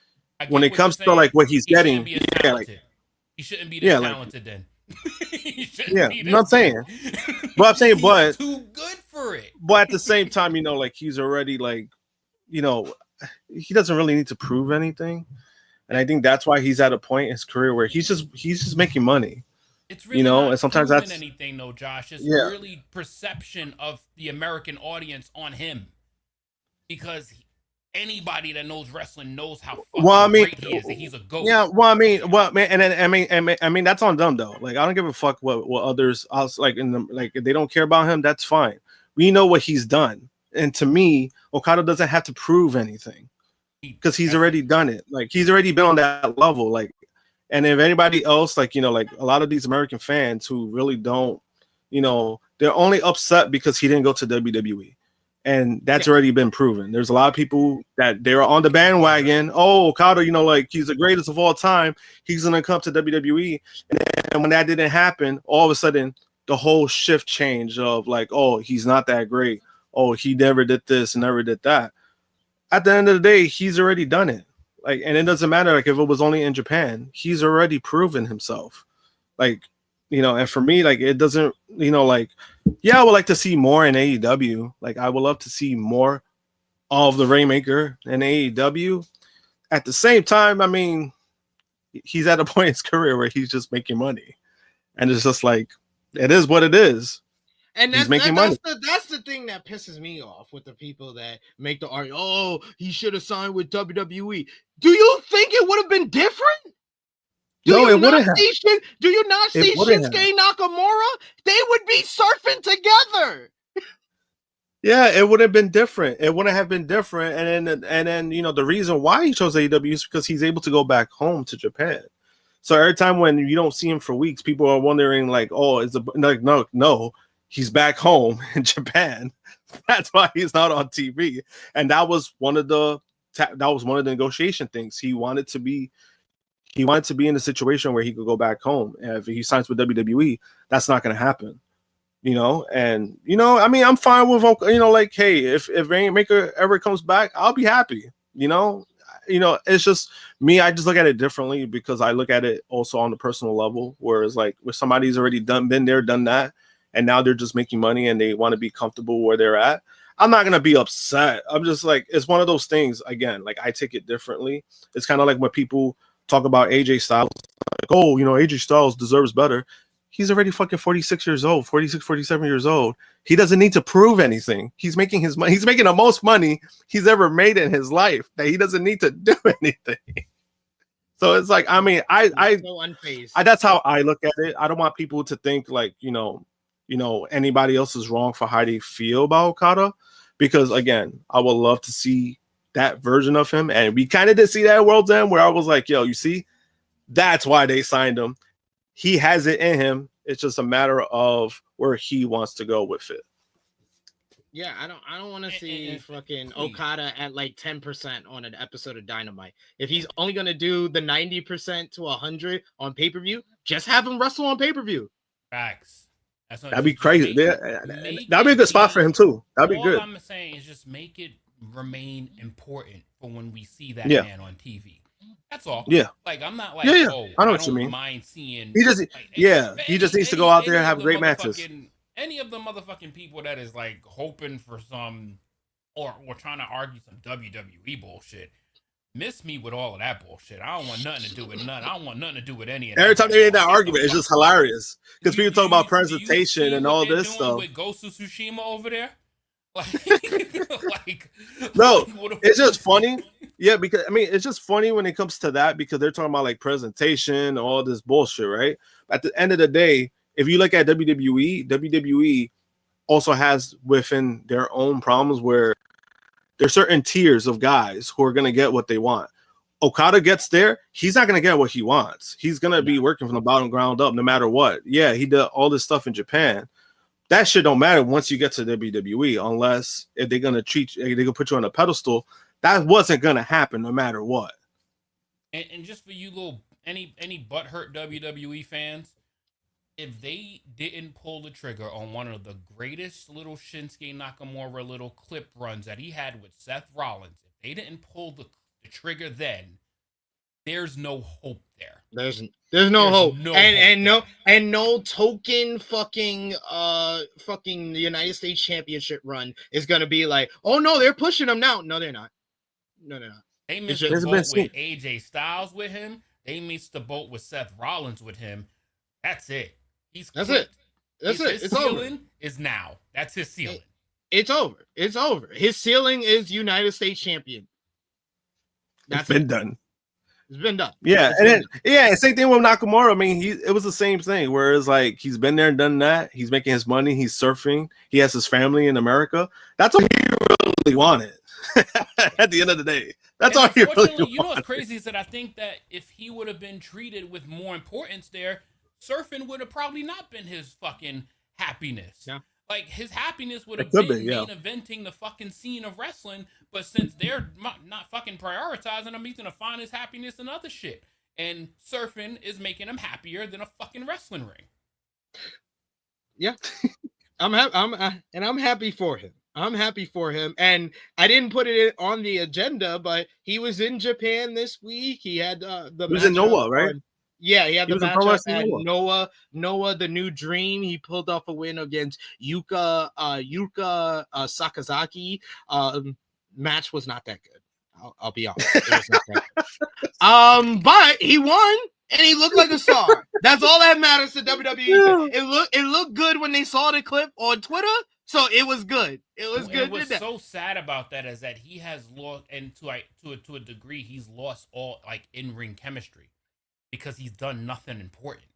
S6: When it comes to, like, what he's getting,
S7: he shouldn't be this talented then.
S6: I'm saying. But I'm saying,
S7: he's too good for it.
S6: But at the same time, like, he's already, like, he doesn't really need to prove anything, and I think that's why he's at a point in his career where he's just making money.
S7: It's really
S6: and sometimes that's
S7: anything though, Josh. It's really perception of the American audience on him, because anybody that knows wrestling knows how great he is. That he's a goat.
S6: Yeah, I mean that's on them though. Like I don't give a fuck what others else like if they don't care about him, that's fine. We know what he's done. And to me, Okada doesn't have to prove anything. because he's already done it. Like he's already been on that level. Like, and if anybody else, like, you know, like a lot of these American fans who really don't, you know, they're only upset because he didn't go to WWE. And that's already been proven. There's a lot of people that they're on the bandwagon. Oh, Okada, you know, like he's the greatest of all time. He's going to come to WWE. And when that didn't happen, all of a sudden the whole shift changed of like, oh, he's not that great. Oh, he never did this and never did that. At the end of the day, he's already done it. Like, and it doesn't matter like if it was only in Japan, he's already proven himself. Like, you know, and for me, like it doesn't, you know, like, yeah, I would like to see more in AEW. Like I would love to see more of the Rainmaker in AEW. At the same time, I mean, he's at a point in his career where he's just making money. And it's just like, it is what it is.
S5: And that's the thing that pisses me off with the people that make the argument. Oh, he should have signed with WWE. Do you think it would have been different? Do you not see Shinsuke Nakamura? They would be surfing together.
S6: Yeah, it would have been different. It wouldn't have been different. And then you know the reason why he chose AEW is because he's able to go back home to Japan. So every time when you don't see him for weeks, people are wondering like, oh, no, he's back home in Japan. That's why he's not on TV. And that was one of the negotiation things. He wanted to be in a situation where he could go back home. And if he signs with WWE, that's not going to happen. You know, and you know, I mean, I'm fine with, you know, like, hey, if Rainmaker ever comes back, I'll be happy. You know, it's just me. I just look at it differently because I look at it also on the personal level, whereas like where somebody's already been there, done that, and now they're just making money and they want to be comfortable where they're at. I'm not gonna be upset. I'm just like, it's one of those things. Again, like I take it differently. It's kind of like when people talk about AJ Styles, like, oh, you know, AJ Styles deserves better. He's already fucking 46 years old, 46, 47 years old. He doesn't need to prove anything. He's making his money. He's making the most money he's ever made in his life. That he doesn't need to do anything. So it's like, I mean, that's how I look at it. I don't want people to think like, you know, anybody else is wrong for how they feel about Okada, because again, I would love to see that version of him. And we kind of did see that at World's End where I was like, yo, you see, that's why they signed him. He has it in him. It's just a matter of where he wants to go with it.
S5: Yeah, I don't want to see fucking Okada at like 10% on an episode of Dynamite. If he's only gonna do the 90% to 100 on pay-per-view, just have him wrestle on pay-per-view.
S7: Facts.
S6: That'd be crazy. That'd be a good spot for him too. That'd be good.
S7: All I'm saying is just make it remain important for when we see that man on TV. That's all.
S6: Yeah.
S7: Like I'm not like,
S6: oh, I know what you mean.
S7: Mind seeing.
S6: He just, he just needs to go out there and have great matches.
S7: Any of the motherfucking people that is like hoping for some, or trying to argue some WWE bullshit, miss me with all of that bullshit. I don't want nothing to do with none. I don't want nothing to do with any of that.
S6: Every time they made that argument, it's just hilarious because people talk about presentation and all this stuff.
S7: With Ghost of Tsushima over there.
S6: No, it's just funny. Yeah, because I mean, it's just funny when it comes to that because they're talking about like presentation, all this bullshit, right? At the end of the day, if you look at WWE also has within their own problems where there's certain tiers of guys who are gonna get what they want. Okada gets there, he's not gonna get what he wants. He's gonna be working from the bottom ground up no matter what. Yeah, he did all this stuff in Japan. That shit don't matter once you get to WWE, unless if they're gonna treat you, they can put you on a pedestal. That wasn't gonna happen no matter what.
S7: And just for you little any butthurt WWE fans, if they didn't pull the trigger on one of the greatest little Shinsuke Nakamura little clip runs that he had with Seth Rollins, if they didn't pull the trigger then, there's no hope there.
S5: There's no hope. And no token fucking United States Championship run is gonna be like, oh no, they're pushing them now. No, they're not. No, they're not.
S7: They missed the boat with AJ Styles with him. They missed the boat with Seth Rollins with him. That's it. That's it. His ceiling is now. That's his ceiling.
S5: It's over. It's over. His ceiling is United States champion.
S6: It's been done.
S5: It's been done.
S6: Yeah, same thing with Nakamura. I mean, it was the same thing. Whereas, like, he's been there and done that. He's making his money. He's surfing. He has his family in America. That's what he really wanted. At the end of the day, that's
S7: and
S6: all he really
S7: you know
S6: wants.
S7: what's crazy is that I think that if he would have been treated with more importance there, surfing would have probably not been his fucking happiness.
S5: Yeah.
S7: Like, his happiness would have
S6: could
S7: been
S6: be, yeah.
S7: main eventing the fucking scene of wrestling, but since they're not fucking prioritizing him, he's gonna find his happiness in other shit. And surfing is making him happier than a fucking wrestling ring.
S5: Yeah. I'm happy for him. I'm happy for him. And I didn't put it on the agenda, but he was in Japan this week. He had the
S6: He was in Noah, right?
S5: Yeah, he had the matchup at
S6: Noah.
S5: Noah, the New Dream. He pulled off a win against Yuka Sakazaki. Match was not that good. I'll be honest. It was not that good. But he won. And he looked like a star. That's all that matters to WWE. It looked good when they saw the clip on Twitter, so it was good. It was good.
S7: What's so sad about that is that he has lost, and to a degree, he's lost all like in-ring chemistry because he's done nothing important.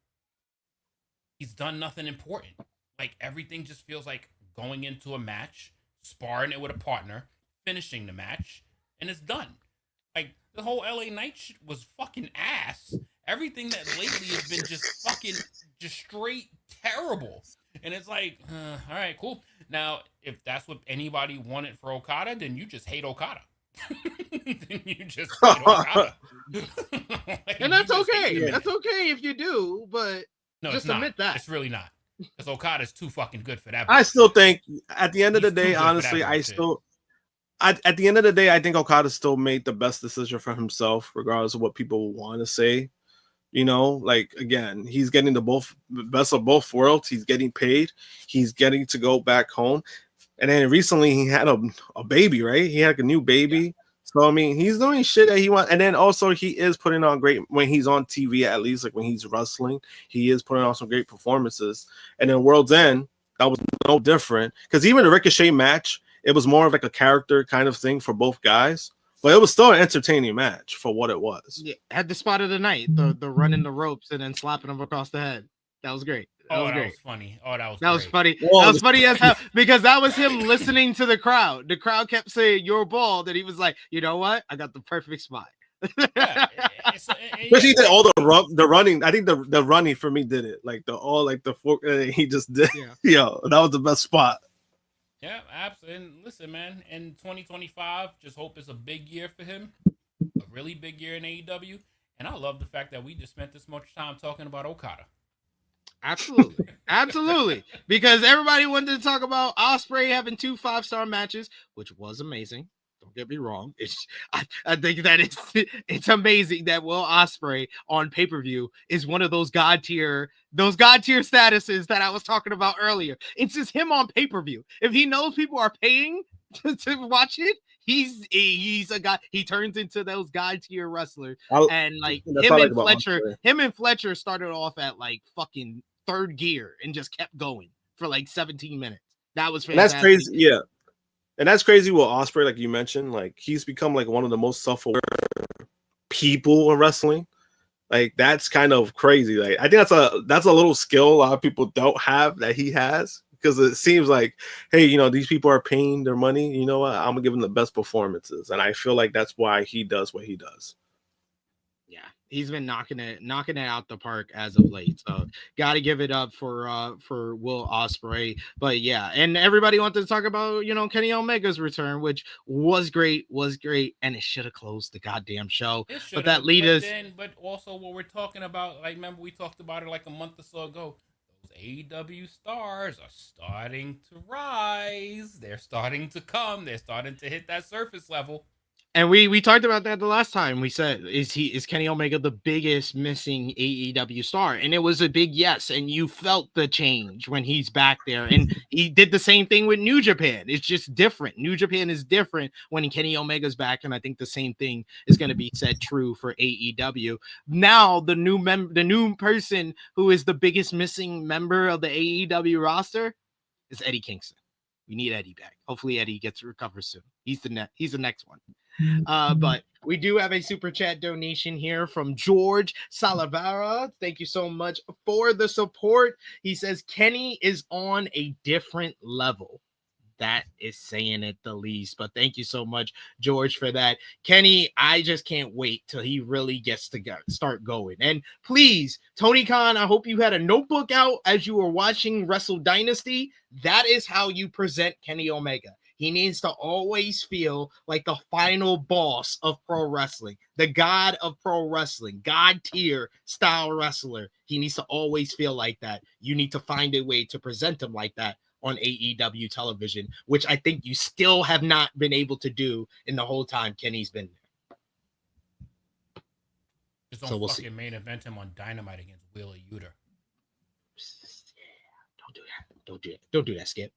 S7: He's done nothing important. Like, everything just feels like going into a match, sparring it with a partner, finishing the match, and it's done. Like, the whole LA Knight shit was fucking ass. Everything that lately has been just straight terrible. And it's like, all right, cool. Now, if that's what anybody wanted for Okada, then you just hate Okada. Then you just hate Okada. Like,
S5: and that's okay. That's okay if you do, but
S7: no,
S5: just
S7: it's
S5: admit that.
S7: It's really not. Because Okada's too fucking good for that.
S6: I still think at the end of the day, honestly, at the end of the day, I think Okada still made the best decision for himself, regardless of what people want to say. You know, like, again, he's getting the best of both worlds. He's getting paid. He's getting to go back home. And then recently he had a baby, right? He had like a new baby. Yeah. So, I mean, he's doing shit that he wants. And then also he is putting on great, when he's on TV, at least, like when he's wrestling, he is putting on some great performances. And then World's End, that was no different. Because even the Ricochet match, it was more of like a character kind of thing for both guys. But it was still an entertaining match for what it was.
S5: Yeah, had the spot of the night, the running the ropes and then slapping him across the head. That was great. That was
S7: funny. Oh, that was
S5: funny. Whoa, that was funny as hell because that was him listening to the crowd. The crowd kept saying "you're bald," and he was like, "You know what? I got the perfect spot."
S6: Especially did all the running. I think the running for me did it. Like he just did. Yeah. Yo, that was the best spot.
S7: Yeah, absolutely. And listen, man, in 2025, just hope it's a big year for him. A really big year in AEW. And I love the fact that we just spent this much time talking about Okada.
S5: Absolutely. Absolutely. Because everybody wanted to talk about Ospreay having 2 5-star matches, which was amazing. Don't get me wrong. I think that it's amazing that Will Ospreay on pay-per-view is one of those god tier statuses that I was talking about earlier. It's just him on pay-per-view. If he knows people are paying to watch it, he's a guy. He turns into those god tier wrestlers. And like him and Fletcher started off at like fucking 3rd gear and just kept going for like 17 minutes. That was fantastic.
S6: That's crazy. Yeah. And that's crazy with Ospreay, like you mentioned. Like, he's become like one of the most self-aware people in wrestling. Like, that's kind of crazy. Like, I think that's a little skill a lot of people don't have that he has, because it seems like, hey, you know, these people are paying their money. You know what? I'm gonna give them the best performances, and I feel like that's why he does what he does.
S5: Yeah, he's been knocking it out the park as of late. So got to give it up for Will Ospreay. But yeah, and everybody wanted to talk about, you know, Kenny Omega's return, which was great, and it should have closed the goddamn show. But that lead us.
S7: But also what we're talking about, like, remember we talked about it like a month or so ago. Those AEW stars are starting to rise. They're starting to come. They're starting to hit that surface level.
S5: And we talked about that the last time. We said, is Kenny Omega the biggest missing AEW star? And it was a big yes. And you felt the change when he's back there. And he did the same thing with New Japan. It's just different. New Japan is different when Kenny Omega's back. And I think the same thing is going to be said true for AEW. Now, the new person who is the biggest missing member of the AEW roster is Eddie Kingston. We need Eddie back. Hopefully Eddie gets to recover soon. He's the next one. But we do have a super chat donation here from George Salavara. Thank you so much for the support. He says Kenny is on a different level. That is saying it the least. But thank you so much, George, for that. Kenny, I just can't wait till he really gets to start going. And please, Tony Khan, I hope you had a notebook out as you were watching Wrestle Dynasty. That is how you present Kenny Omega. He needs to always feel like the final boss of pro wrestling, the god of pro wrestling, god tier style wrestler. He needs to always feel like that. You need to find a way to present him like that on AEW television, which I think you still have not been able to do in the whole time Kenny's been there.
S7: Just don't fucking main event him on Dynamite against Wheeler Yuta.
S5: Don't do that, Skip.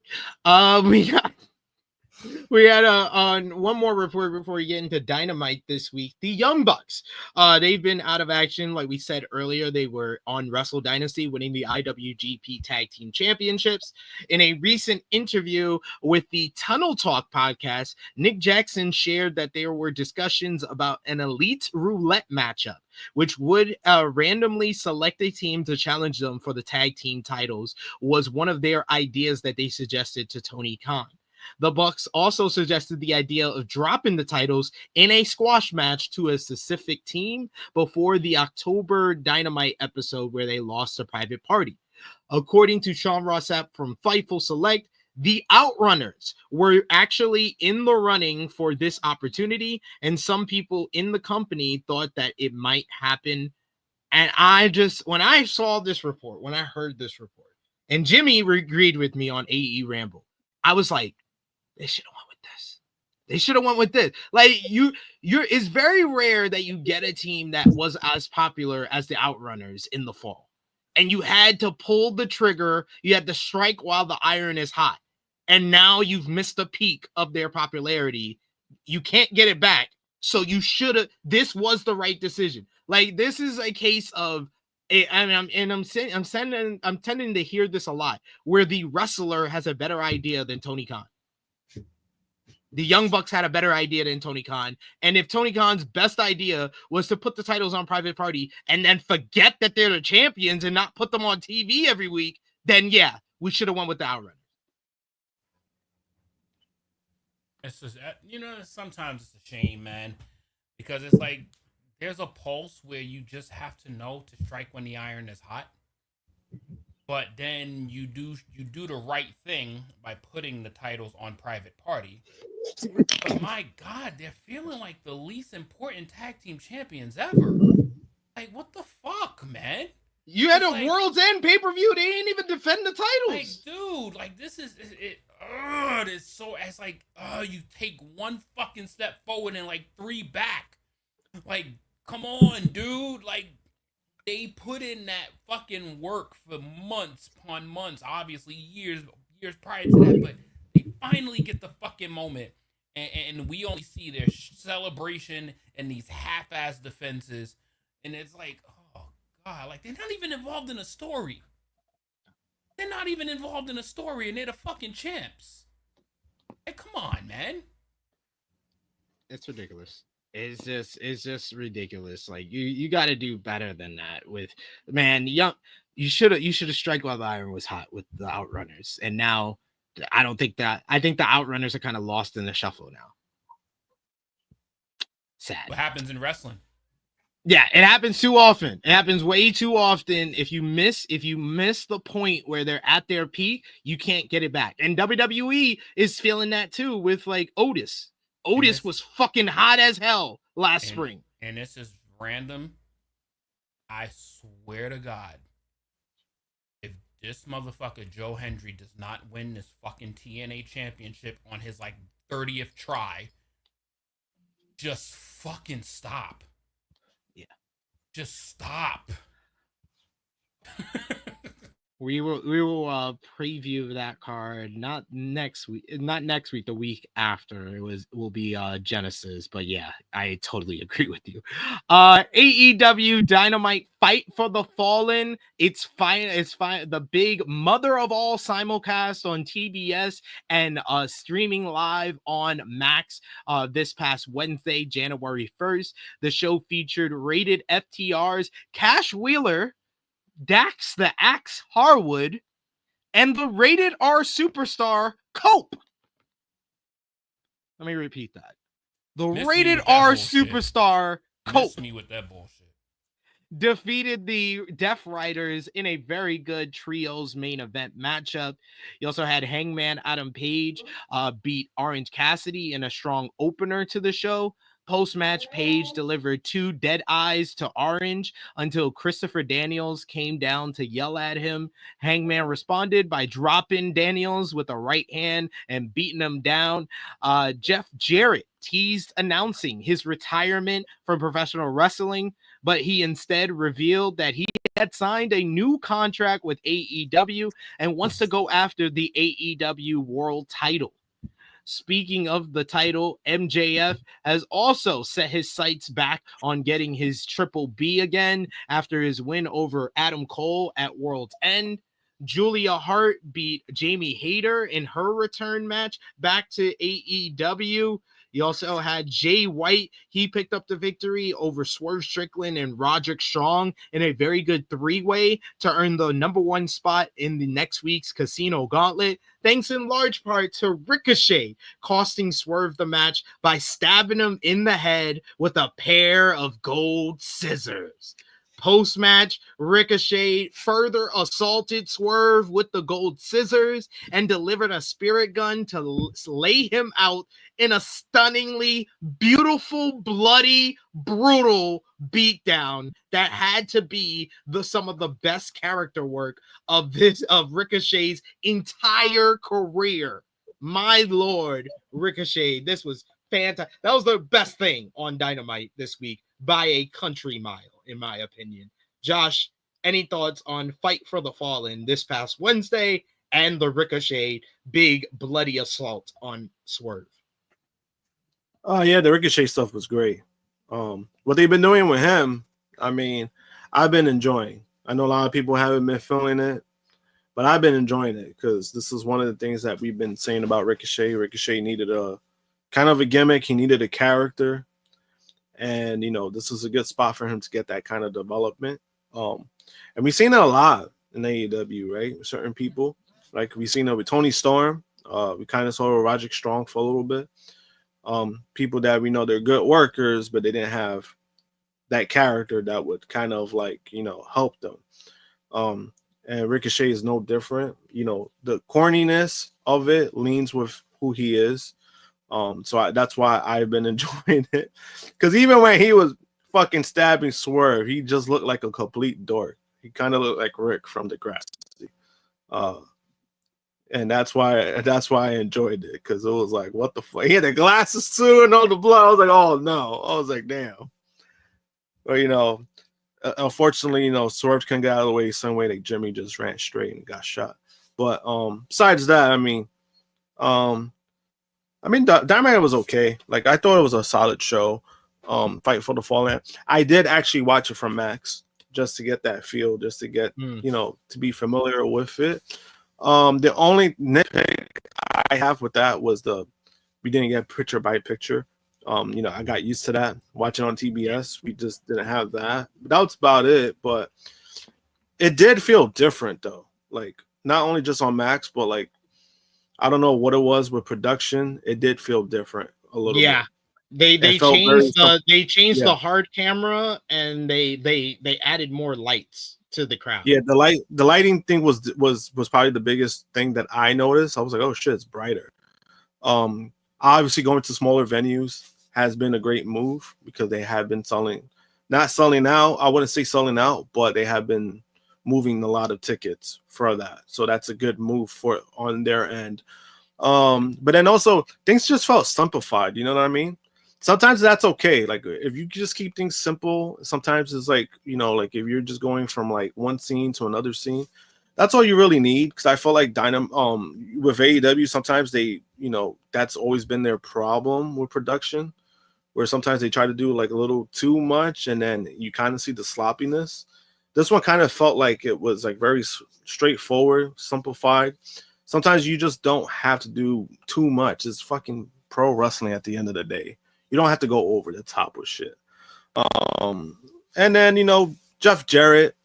S5: We had on one more report before we get into Dynamite this week. The Young Bucks, they've been out of action. Like we said earlier, they were on Wrestle Dynasty, winning the IWGP Tag Team Championships. In a recent interview with the Tunnel Talk podcast, Nick Jackson shared that there were discussions about an elite roulette matchup, which would randomly select a team to challenge them for the tag team titles, was one of their ideas that they suggested to Tony Khan. The Bucks also suggested the idea of dropping the titles in a squash match to a specific team before the October Dynamite episode where they lost to Private Party. According to Sean Rossap from Fightful Select, the Outrunners were actually in the running for this opportunity, and some people in the company thought that it might happen. And when I saw this report, when I heard this report, and Jimmy agreed with me on AE Ramble, I was like, they should have went with this. They should have went with this. Like it's very rare that you get a team that was as popular as the Outrunners in the fall. And you had to pull the trigger. You had to strike while the iron is hot. And now you've missed the peak of their popularity. You can't get it back. So you should have. This was the right decision. Like, this is a case of, I'm tending to hear this a lot, where the wrestler has a better idea than Tony Khan. The Young Bucks had a better idea than Tony Khan. And if Tony Khan's best idea was to put the titles on Private Party and then forget that they're the champions and not put them on TV every week, then yeah, we should have won with the Outrunners.
S7: It's just, sometimes it's a shame, man, because it's like there's a pulse where you just have to know to strike when the iron is hot. But then you do the right thing by putting the titles on Private Party. But my God, they're feeling like the least important tag team champions ever. Like, what the fuck, man?
S5: You had a Worlds End pay-per-view. They ain't even defend the titles.
S7: Like, dude, like, this is it. It's like, you take one fucking step forward and like 3 back. Like, come on, dude. Like, they put in that fucking work for months upon months, obviously years prior to that, but they finally get the fucking moment, and we only see their celebration and these half-ass defenses, and it's like, oh God, like, they're not even involved in a story. They're not even involved in a story, and they're the fucking champs. Hey, come on, man.
S5: It's ridiculous. It's just ridiculous. Like, you got to do better than that. With, man, you should have strike while the iron was hot with the Outrunners, and now I think the Outrunners are kind of lost in the shuffle now. Sad.
S7: What happens in wrestling?
S5: Yeah, it happens too often. It happens way too often. If you miss the point where they're at their peak, you can't get it back. And WWE is feeling that too with like Otis. Otis was fucking hot as hell last spring.
S7: And this is random. I swear to God, if this motherfucker Joe Hendry does not win this fucking TNA championship on his like 30th try, just fucking stop.
S5: Yeah.
S7: Just stop.
S5: We will preview that card not next week, the week after. Will be Genesis, but yeah, I totally agree with you. AEW Dynamite Fight for the Fallen. It's fine. The big mother of all simulcast on TBS and streaming live on Max this past Wednesday, January 1st. The show featured rated FTRs Cash Wheeler, Dax the Axe Harwood, and the rated R superstar Cope. Let me repeat that. The
S7: Miss me
S5: rated
S7: with that
S5: R
S7: bullshit.
S5: superstar
S7: Miss
S5: Cope
S7: me with that bullshit.
S5: defeated the Death Riders in a very good trios main event matchup. You also had Hangman Adam Page beat Orange Cassidy in a strong opener to the show. Post-match, Page delivered 2 dead eyes to Orange until Christopher Daniels came down to yell at him. Hangman responded by dropping Daniels with a right hand and beating him down. Jeff Jarrett teased announcing his retirement from professional wrestling, but he instead revealed that he had signed a new contract with AEW and wants to go after the AEW World title. Speaking of the title, MJF has also set his sights back on getting his Triple B again after his win over Adam Cole at World's End. Julia Hart beat Jamie Hayter in her return match back to AEW. You also had Jay White. He picked up the victory over Swerve Strickland and Roderick Strong in a very good 3-way to earn the #1 spot in the next week's Casino Gauntlet, thanks in large part to Ricochet costing Swerve the match by stabbing him in the head with a pair of gold scissors. Post-match, Ricochet further assaulted Swerve with the gold scissors and delivered a spirit gun to lay him out in a stunningly beautiful, bloody, brutal beatdown that had to be some of the best character work of Ricochet's entire career. My Lord, Ricochet, this was fantastic. That was the best thing on Dynamite this week by a country mile, in my opinion. Josh, any thoughts on Fight for the Fallen this past Wednesday and the Ricochet big bloody assault on Swerve?
S6: Yeah, the Ricochet stuff was great. What they've been doing with him, I mean, I've been enjoying. I know a lot of people haven't been feeling it, but I've been enjoying it because this is one of the things that we've been saying about Ricochet. Ricochet needed a kind of a gimmick. He needed a character. And, this is a good spot for him to get that kind of development. And we've seen it a lot in AEW, right? With certain people. Like we've seen it with Tony Storm. We kind of saw it with Roderick Strong for a little bit. People that we know they're good workers, but they didn't have that character that would kind of help them. And Ricochet is no different. The corniness of it leans with who he is. So that's why I've been enjoying it. Because even when he was fucking stabbing Swerve, he just looked like a complete dork. He kind of looked like Rick from Degrassi. And that's why I enjoyed it, because it was like, what the fuck? He had the glasses too and all the blood. I was like, oh no. I was like, damn. But unfortunately, Swerve couldn't get out of the way some way. Like Jimmy just ran straight and got shot. But besides that, Dynamite was okay. Like I thought it was a solid show. Fight for the Fallen. I did actually watch it from Max just to get that feel, just to get to be familiar with it. The only nitpick I have with that was we didn't get picture by picture. I got used to that watching on TBS. We just didn't have that. But that's about it. But it did feel different though. Like not only just on Max, but like I don't know what it was with production. It did feel different a little bit.
S5: Yeah. They changed the hard camera and they added more lights to the crowd.
S6: Yeah, the lighting thing was probably the biggest thing that I noticed. I was like, oh shit, it's brighter. Obviously going to smaller venues has been a great move because they have been not selling out. I wouldn't say selling out, but they have been moving a lot of tickets for that. So that's a good move on their end. But then also things just felt simplified. You know what I mean? Sometimes that's okay. Like if you just keep things simple, sometimes it's like, like if you're just going from like one scene to another scene, that's all you really need. Because I feel like with AEW, sometimes they, that's always been their problem with production, where sometimes they try to do like a little too much and then you kind of see the sloppiness. This one kind of felt like it was like very straightforward, simplified. Sometimes you just don't have to do too much. It's fucking pro wrestling at the end of the day. You don't have to go over the top with shit. And then, Jeff Jarrett,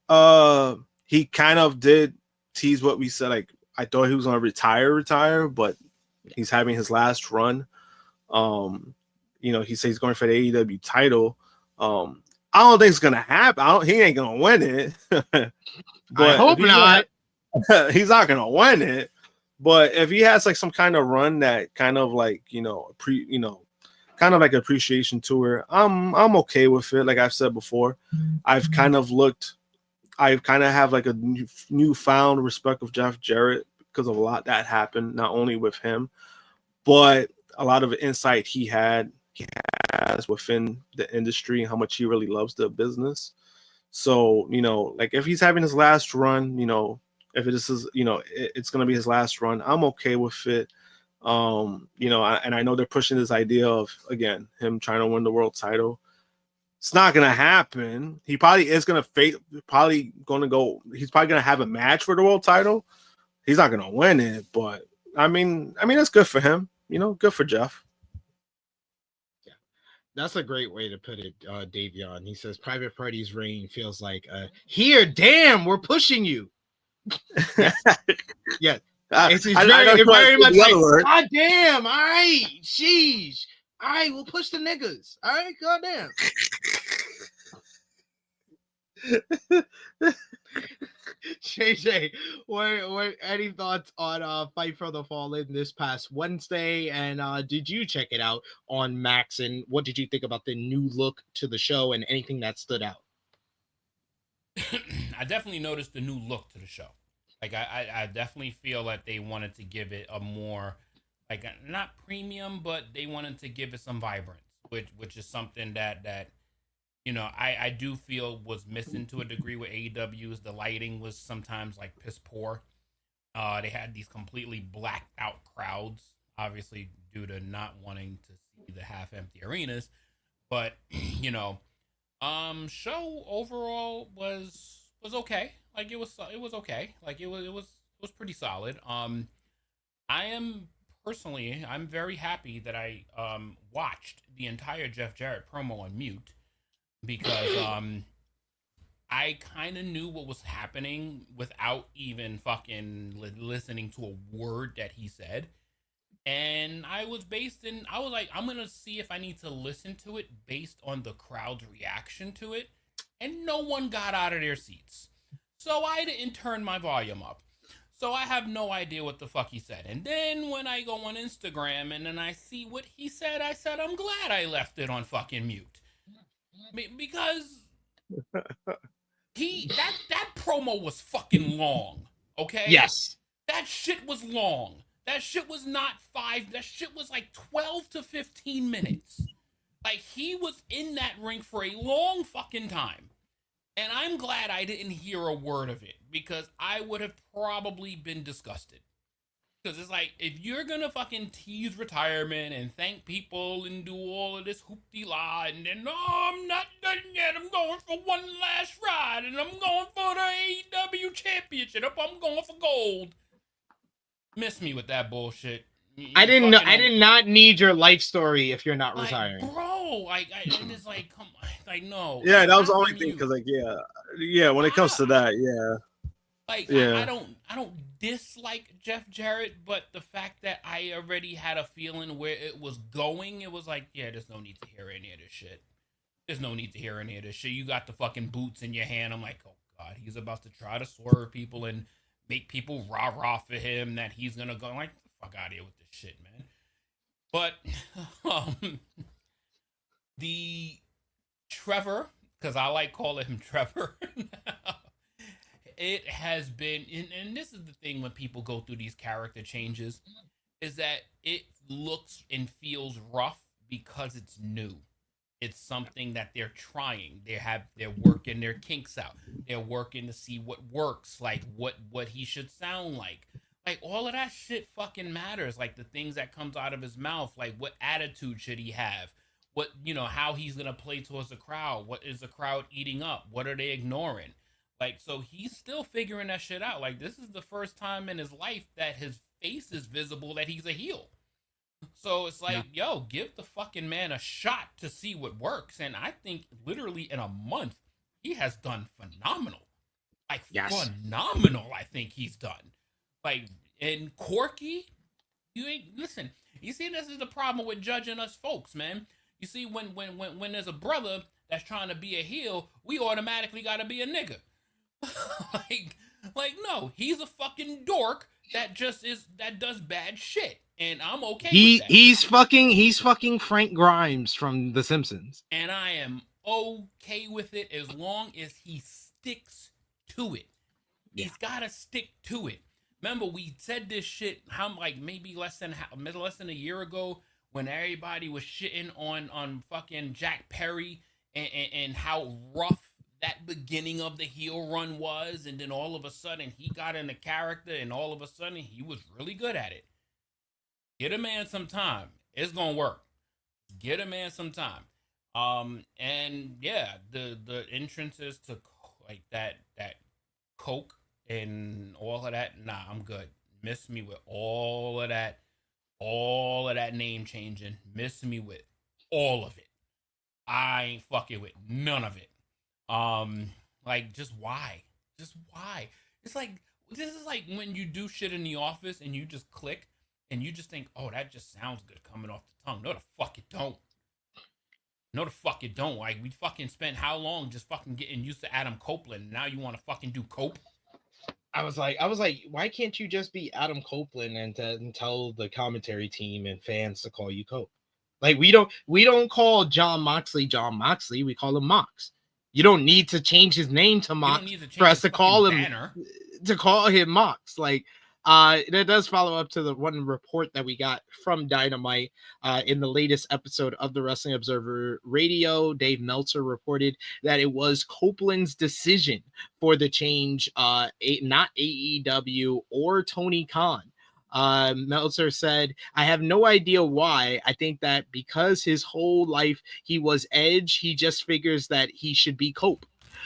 S6: he kind of did tease what we said. Like, I thought he was going to retire, but he's having his last run. He says he's going for the AEW title. I don't think it's gonna happen. He ain't gonna win it. But
S5: I hope not.
S6: He's not gonna win it. But if he has like some kind of run that kind of like kind of like appreciation tour, I'm okay with it. Like I've said before, I've kind of have like a newfound respect of Jeff Jarrett because of a lot that happened, not only with him, but a lot of insight he has within the industry and how much he really loves the business. So, like if he's having his last run, if it is, it's going to be his last run, I'm okay with it. And I know they're pushing this idea of, again, him trying to win the world title. It's not going to happen. He probably is going to he's probably going to have a match for the world title. He's not going to win it, but I mean, that's good for him, good for Jeff.
S5: Yeah. That's a great way to put it, Davion. He says Private Party's reign feels like here, damn, we're pushing you. Yeah. It's very much like, God damn, all right, sheesh. All right, we'll push the niggas. All right, goddamn. JJ, what any thoughts on Fight for the Fallen this past Wednesday? And did you check it out on Max? And what did you think about the new look to the show and anything that stood out?
S7: I definitely noticed the new look to the show. Like I definitely feel that they wanted to give it a more, like, not premium, but they wanted to give it some vibrance, which is something that I do feel was missing to a degree with AEW's. The lighting was sometimes like piss poor. They had these completely blacked out crowds, obviously due to not wanting to see the half empty arenas. But show overall was okay. Like it was okay. Like it was pretty solid. I'm very happy that I watched the entire Jeff Jarrett promo on mute, because I kind of knew what was happening without even fucking listening to a word that he said. And I was like, I'm gonna see if I need to listen to it based on the crowd's reaction to it. And no one got out of their seats. So I didn't turn my volume up. So I have no idea what the fuck he said. And then when I go on Instagram and then I see what he said, I said, I'm glad I left it on fucking mute. Because that promo was fucking long, okay?
S5: Yes.
S7: That shit was long. That shit was not 5. That shit was like 12 to 15 minutes. Like, he was in that ring for a long fucking time. And I'm glad I didn't hear a word of it, because I would have probably been disgusted. Because it's like, if you're going to fucking tease retirement and thank people and do all of this hoop-de-la, and then, I'm not done yet, I'm going for one last ride, and I'm going for the AEW Championship, I'm going for gold. Miss me with that bullshit.
S5: I did not need your life story if you're not retiring.
S7: Bro, and it's like, come on, like, no.
S6: Yeah, that was the only thing, because, like, yeah, when it comes to that, yeah.
S7: Like, yeah. I don't dislike Jeff Jarrett, but the fact that I already had a feeling where it was going, it was like, yeah, there's no need to hear any of this shit. There's no need to hear any of this shit. You got the fucking boots in your hand. I'm like, oh, God, he's about to try to swerve people and make people rah-rah for him, that he's gonna go. I'm like, get the fuck out of here with this shit, man. But the Trevor, because I like calling him Trevor now, it has been, and this is the thing when people go through these character changes, is that it looks and feels rough because it's new. It's something that they're trying. They're working their kinks out. They're working to see what works, like what he should sound like. Like, all of that shit fucking matters. Like, the things that comes out of his mouth, like, what attitude should he have? What, how he's going to play towards the crowd. What is the crowd eating up? What are they ignoring? Like, so he's still figuring that shit out. Like, this is the first time in his life that his face is visible that he's a heel. So it's like, yo, give the fucking man a shot to see what works. And I think literally in a month, he has done phenomenal. Like, phenomenal, I think he's done. Like, and Corky, You ain't listen. You see, this is the problem with judging us folks, man. You see, when there's a brother that's trying to be a heel, we automatically got to be a nigga. like no, he's a fucking dork that does bad shit, and I'm okay with that.
S5: He's fucking Frank Grimes from The Simpsons,
S7: and I am okay with it as long as he sticks to it. Yeah. He's got to stick to it. Remember, we said this shit maybe less than a year ago when everybody was shitting on fucking Jack Perry and how rough that beginning of the heel run was, and then all of a sudden he got in the character, and all of a sudden he was really good at it. Get a man some time. It's gonna work. Get a man some time. And yeah, the entrances to like that Coke and all of that, nah, I'm good. Miss me with all of that name changing. Miss me with all of it. I ain't fucking with none of it. Just why? It's like, this is like when you do shit in the office and you just click and you just think, oh, that just sounds good coming off the tongue. No, the fuck it don't. No, the fuck it don't. Like, we fucking spent how long just fucking getting used to Adam Copeland. Now you want to fucking do Cope?
S5: I was like, why can't you just be Adam Copeland and tell the commentary team and fans to call you Cope? Like, we don't call John Moxley. We call him Mox. You don't need to change his name to Mox for us to call him banner. To call him Mox. Like, that does follow up to the one report that we got from Dynamite in the latest episode of the Wrestling Observer Radio. Dave Meltzer reported that it was Copeland's decision for the change, not AEW or Tony Khan. Meltzer said, I have no idea why. I think that because his whole life he was Edge, he just figures that he should be Cope.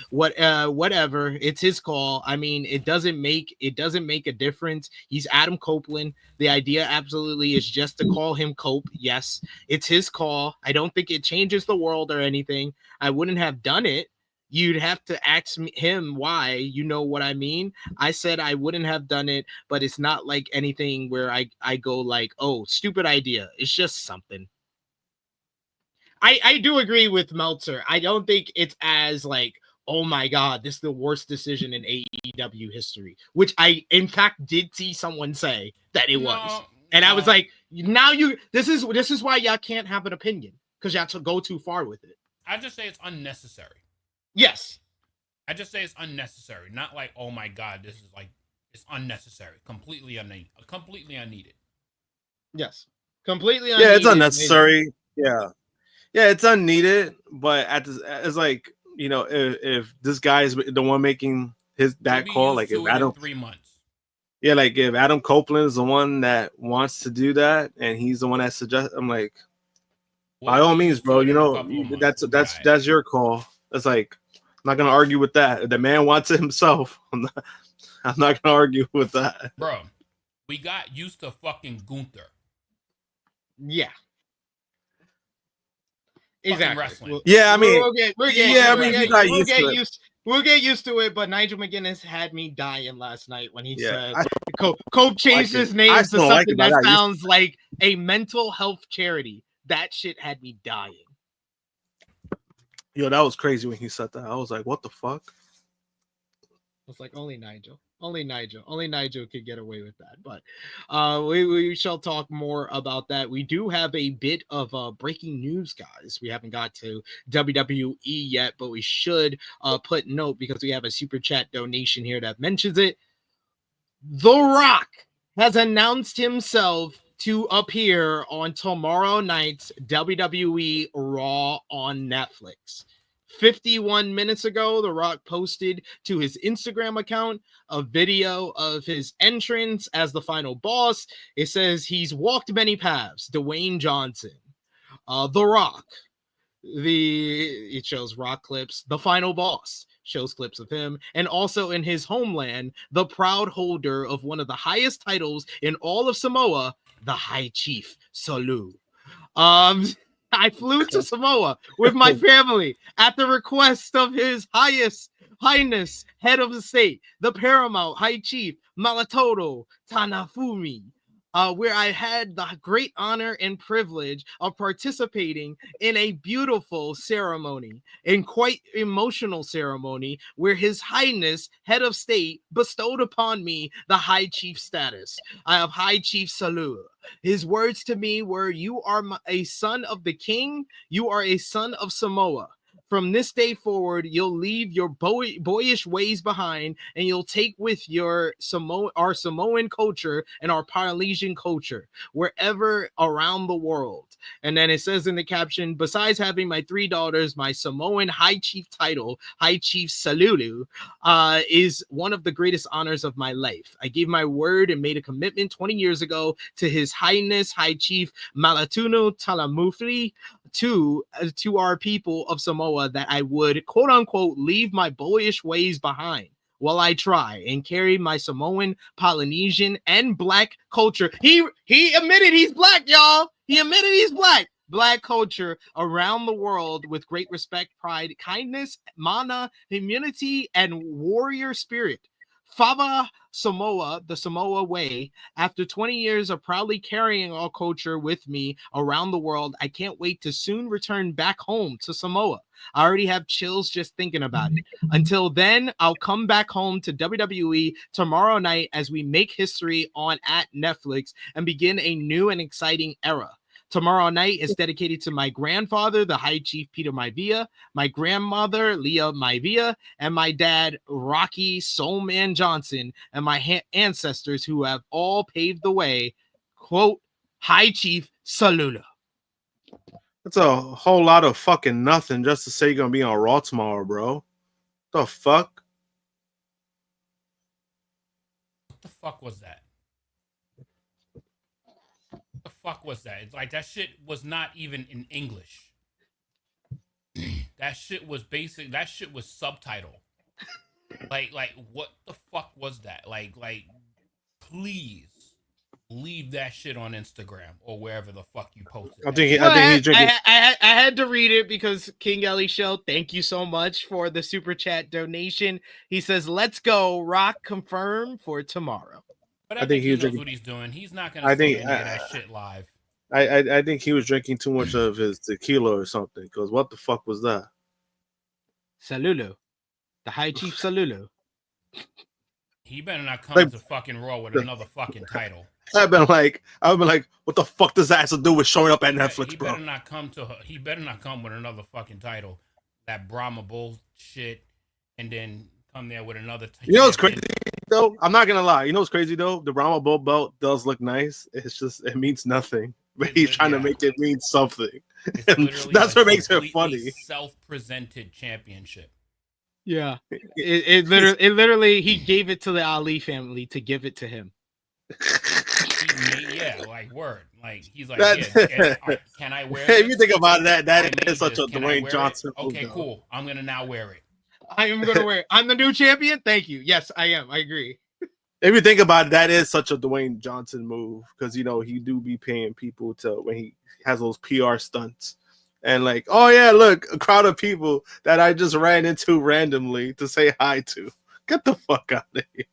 S5: Whatever, it's his call. I mean, it doesn't make a difference. He's Adam Copeland. The idea absolutely is just to call him Cope. Yes, it's his call. I don't think it changes the world or anything. I wouldn't have done it. You'd have to ask him why. You know what I mean? I said I wouldn't have done it, but it's not like anything where I go like, oh, stupid idea. It's just something. I do agree with Meltzer. I don't think it's as like, oh my God, this is the worst decision in AEW history, which I, in fact, did see someone say that it was. And I was like, this is why y'all can't have an opinion, because y'all to go too far with it.
S7: I just say it's unnecessary.
S5: Yes.
S7: I just say it's unnecessary. Not like, oh my God, this is like, it's unnecessary. Completely unneeded.
S5: Yes. Completely unneeded.
S6: Yeah, it's unnecessary. Yeah. Yeah, it's unneeded, but it's like, you know, if this guy is the one making that call, like if Adam
S7: 3 months.
S6: Yeah, like if Adam Copeland is the one that wants to do that and he's the one that suggests, I'm like, by all means, bro, you know, that's your call. It's like, I'm not gonna argue with that. If the man wants it himself, I'm not gonna argue with that.
S7: Bro, we got used to fucking Gunther.
S5: Yeah. Exactly.
S6: Yeah, I mean,
S5: we'll get used to it. But Nigel McGuinness had me dying last night when he said Cope changed his name to something that sounds like a mental health charity. That shit had me dying.
S6: Yo, that was crazy when he said that. I was like, what the fuck?
S5: It's like only Nigel could get away with that. But we shall talk more about that. We do have a bit of breaking news, guys. We haven't got to WWE yet, but we should put note because we have a super chat donation here that mentions it. The Rock has announced himself to appear on tomorrow night's WWE Raw on Netflix. 51 minutes ago, The Rock posted to his Instagram account a video of his entrance as the final boss. It says he's walked many paths. Dwayne Johnson, The Rock. It shows Rock clips. The final boss shows clips of him, and also in his homeland, the proud holder of one of the highest titles in all of Samoa, the High Chief Salu. I flew to Samoa with my family at the request of His Highness, Head of the State, the Paramount High Chief Malatoto Tanafumi. where I had the great honor and privilege of participating in a beautiful ceremony and quite emotional ceremony where His Highness, Head of State, bestowed upon me the High Chief status. I have High Chief Salute. His words to me were, "You are a son of the king. You are a son of Samoa. From this day forward, you'll leave your boyish ways behind, and you'll take with your our Samoan culture and our Polynesian culture wherever around the world." And then it says in the caption, "Besides having my 3 daughters, my Samoan High Chief title, High Chief Salulu, is one of the greatest honors of my life. I gave my word and made a commitment 20 years ago to His Highness High Chief Malatuno Talamufli, to our people of Samoa, that I would, quote unquote, leave my boyish ways behind while I try and carry my Samoan, Polynesian, and Black culture." He admitted he's Black, y'all. He admitted he's Black culture around the world with great respect, pride, kindness, mana, immunity, and warrior spirit. Fava Samoa, the Samoa way. After 20 years of proudly carrying our culture with me around the world, I can't wait to soon return back home to Samoa. I already have chills just thinking about it. Until then, I'll come back home to WWE tomorrow night as we make history at Netflix and begin a new and exciting era. Tomorrow night is dedicated to my grandfather, the High Chief Peter Maivia, my grandmother, Leah Maivia, and my dad, Rocky Soulman Johnson, and my ancestors who have all paved the way. Quote, High Chief Salula.
S6: That's a whole lot of fucking nothing just to say you're going to be on Raw tomorrow, bro. The fuck?
S7: What the fuck was that? The fuck was that? It's like that shit was not even in English. That shit was basic. That shit was subtitle. Like what the fuck was that? Like please leave that shit on Instagram or wherever the fuck you posted.
S6: I think he's drinking.
S5: I had to read it because King Ellie Show, thank you so much for the super chat donation. He says, "Let's go, Rock confirm for tomorrow."
S7: But I think he knows what he's doing. He's not going to say any of that shit live.
S6: I think he was drinking too much of his tequila or something, because what the fuck was that?
S5: Salulu. The High Chief Salulu.
S7: He better not come to fucking Raw with another fucking title.
S6: I've been like, what the fuck does that have to do with showing up at Netflix,
S7: he
S6: bro?
S7: He better not come with another fucking title. That Brahma bullshit, and then come there with another title.
S6: You know what's crazy though? I'm not gonna lie. You know what's crazy though? The Brahma Bull belt does look nice. It's just it means nothing. But he's trying to make it mean something. That's what makes it funny.
S7: Self-presented championship.
S5: Yeah. It literally he gave it to the Ali family to give it to him.
S7: Yeah, like word. Like he's like, can I wear it?
S6: If you think about that, that is such a Dwayne Johnson.
S7: Okay, cool. I'm gonna now wear it.
S5: I am gonna wear it. I'm the new champion. Thank you. Yes, I am. I agree.
S6: If you think about it, that is such a Dwayne Johnson move, because you know he do be paying people to when he has those PR stunts and like, oh yeah, look, a crowd of people that I just ran into randomly to say hi to. Get the fuck out of here.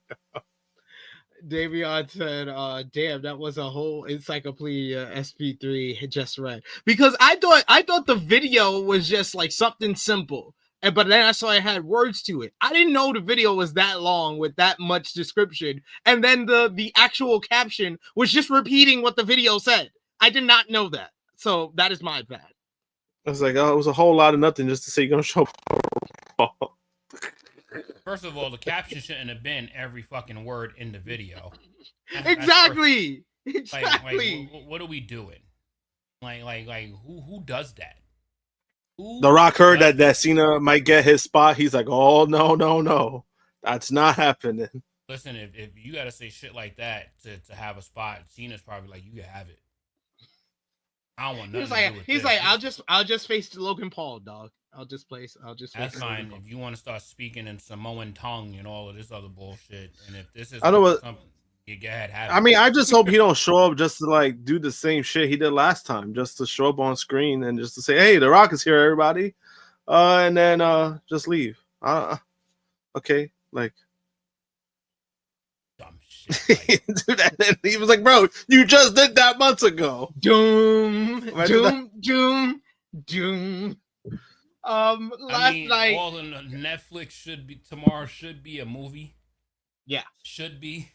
S5: Davion said, damn, that was a whole encyclopedia SP3 just read. Because I thought the video was just like something simple. But then I saw it had words to it. I didn't know the video was that long with that much description. And then the actual caption was just repeating what the video said. I did not know that. So that is my bad.
S6: I was like, oh, it was a whole lot of nothing just to say you're going to show up.
S7: First of all, the caption shouldn't have been every fucking word in the video.
S5: Exactly.
S7: Like, what are we doing? Like who does that?
S6: The Rock heard that Cena might get his spot. He's like, oh, no. That's not happening.
S7: Listen, if you got to say shit like that to have a spot, Cena's probably like, you can have it. I don't want nothing to do with
S5: He's
S7: this.
S5: like, I'll just face Logan Paul, dog. I'll just face
S7: That's fine. If you want to start speaking in Samoan tongue and all of this other bullshit, and if this is something, you go ahead, have it.
S6: I mean, I just hope he don't show up just to like do the same shit he did last time, just to show up on screen and just to say, "Hey, The Rock is here, everybody," and then just leave. Okay, like
S7: dumb shit. Like,
S6: Dude, he was like, bro, you just did that months ago.
S5: Doom.
S7: I mean, all in Netflix tomorrow should be a movie.
S5: Yeah.
S7: Should be.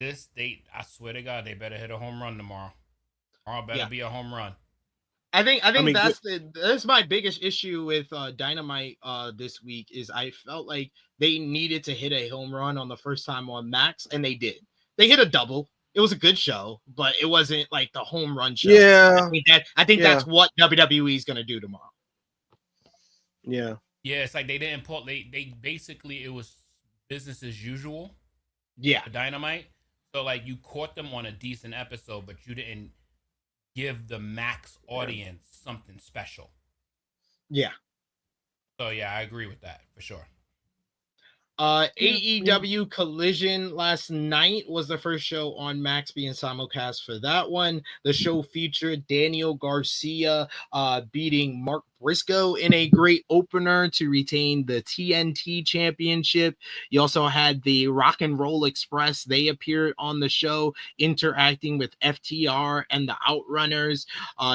S7: This date, I swear to God, they better hit a home run tomorrow. Tomorrow better be a home run.
S5: I think that's my biggest issue with Dynamite this week is I felt like they needed to hit a home run on the first time on Max, and they did. They hit a double. It was a good show, but it wasn't like the home run show.
S6: Yeah.
S5: I think that's what WWE is going to do tomorrow.
S6: Yeah.
S7: Yeah, it's like they didn't pull. They basically, it was business as usual.
S5: Yeah.
S7: For Dynamite. So like you caught them on a decent episode, but you didn't give the Max audience something special.
S5: Yeah.
S7: So yeah, I agree with that for sure.
S5: AEW Collision last night was the first show on Max being simulcast for that one. The show featured Daniel Garcia beating Mark Briscoe in a great opener to retain the TNT championship. You also had the Rock and Roll Express. They appeared on the show interacting with FTR and the Outrunners.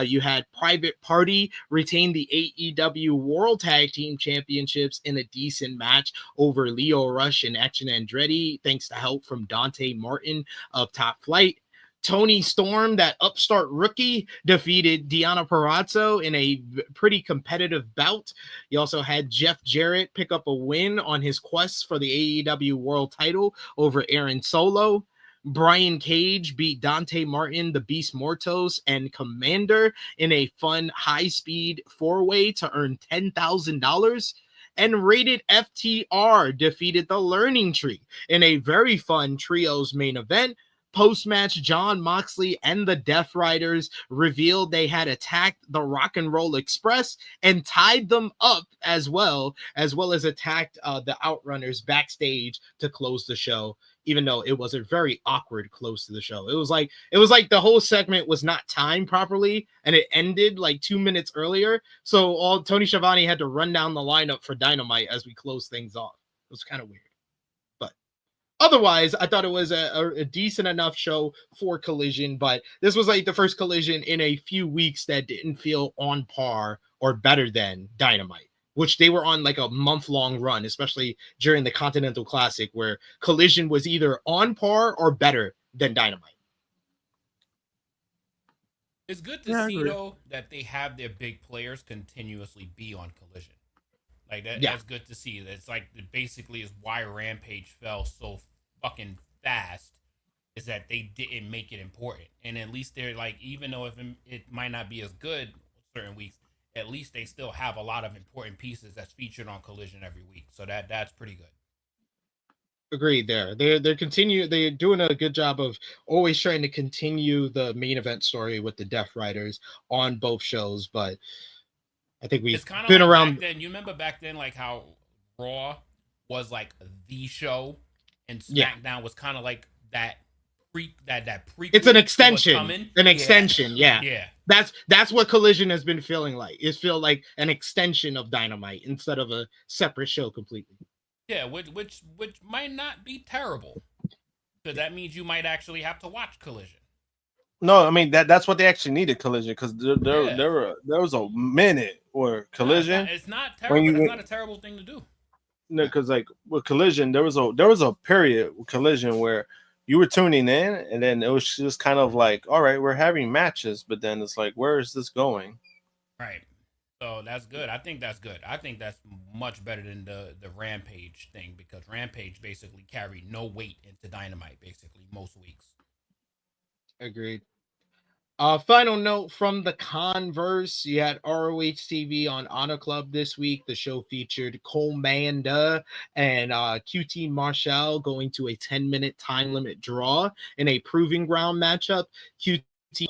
S5: You had Private Party retain the AEW World Tag Team Championships in a decent match over Leo Rush and Action Andretti, thanks to help from Dante Martin of Top Flight. Tony Storm, that upstart rookie, defeated Deonna Purrazzo in a pretty competitive bout. You also had Jeff Jarrett pick up a win on his quest for the AEW World title over Aaron Solo. Brian Cage beat Dante Martin, the Beast Mortos, and Commander in a fun high-speed four-way to earn $10,000. And Rated FTR defeated the Learning Tree in a very fun trios main event. Post-match, John Moxley and the Death Riders revealed they had attacked the Rock and Roll Express and tied them up as well as attacked the Outrunners backstage to close the show, even though it was a very awkward close to the show. It was like the whole segment was not timed properly and it ended like 2 minutes earlier. So Tony Schiavone had to run down the lineup for Dynamite as we close things off. It was kind of weird. Otherwise, I thought it was a decent enough show for Collision, but this was like the first Collision in a few weeks that didn't feel on par or better than Dynamite, which they were on like a month-long run, especially during the Continental Classic, where Collision was either on par or better than Dynamite.
S7: It's good to see, though, that they have their big players continuously be on Collision. Like that's good to see. It's like basically is why Rampage fell so fucking fast, is that they didn't make it important. And at least they're like, even though if it might not be as good certain weeks, at least they still have a lot of important pieces that's featured on Collision every week. So that's pretty good.
S5: Agreed there. They're doing a good job of always trying to continue the main event story with the Death Riders on both shows, but I think we've been like around.
S7: Then you remember back then, like how Raw was like the show, and SmackDown was kind of like that prequel.
S5: It's an extension. Extension. Yeah. That's what Collision has been feeling like. It feels like an extension of Dynamite instead of a separate show completely.
S7: Yeah, which might not be terrible, because that means you might actually have to watch Collision.
S6: No, I mean that's what they actually needed, Collision, because there was a minute where Collision.
S7: It's not terrible. It's not a terrible thing to do.
S6: No, because like with Collision, there was a period with Collision where you were tuning in, and then it was just kind of like, all right, we're having matches, but then it's like, where is this going?
S7: Right. So that's good. I think that's good. I think that's much better than the Rampage thing, because Rampage basically carried no weight into Dynamite basically most weeks.
S5: Agreed. Final note from the Converse, you had ROH TV on Honor Club this week. The show featured Commander and QT Marshall going to a 10-minute time limit draw in a proving ground matchup. QT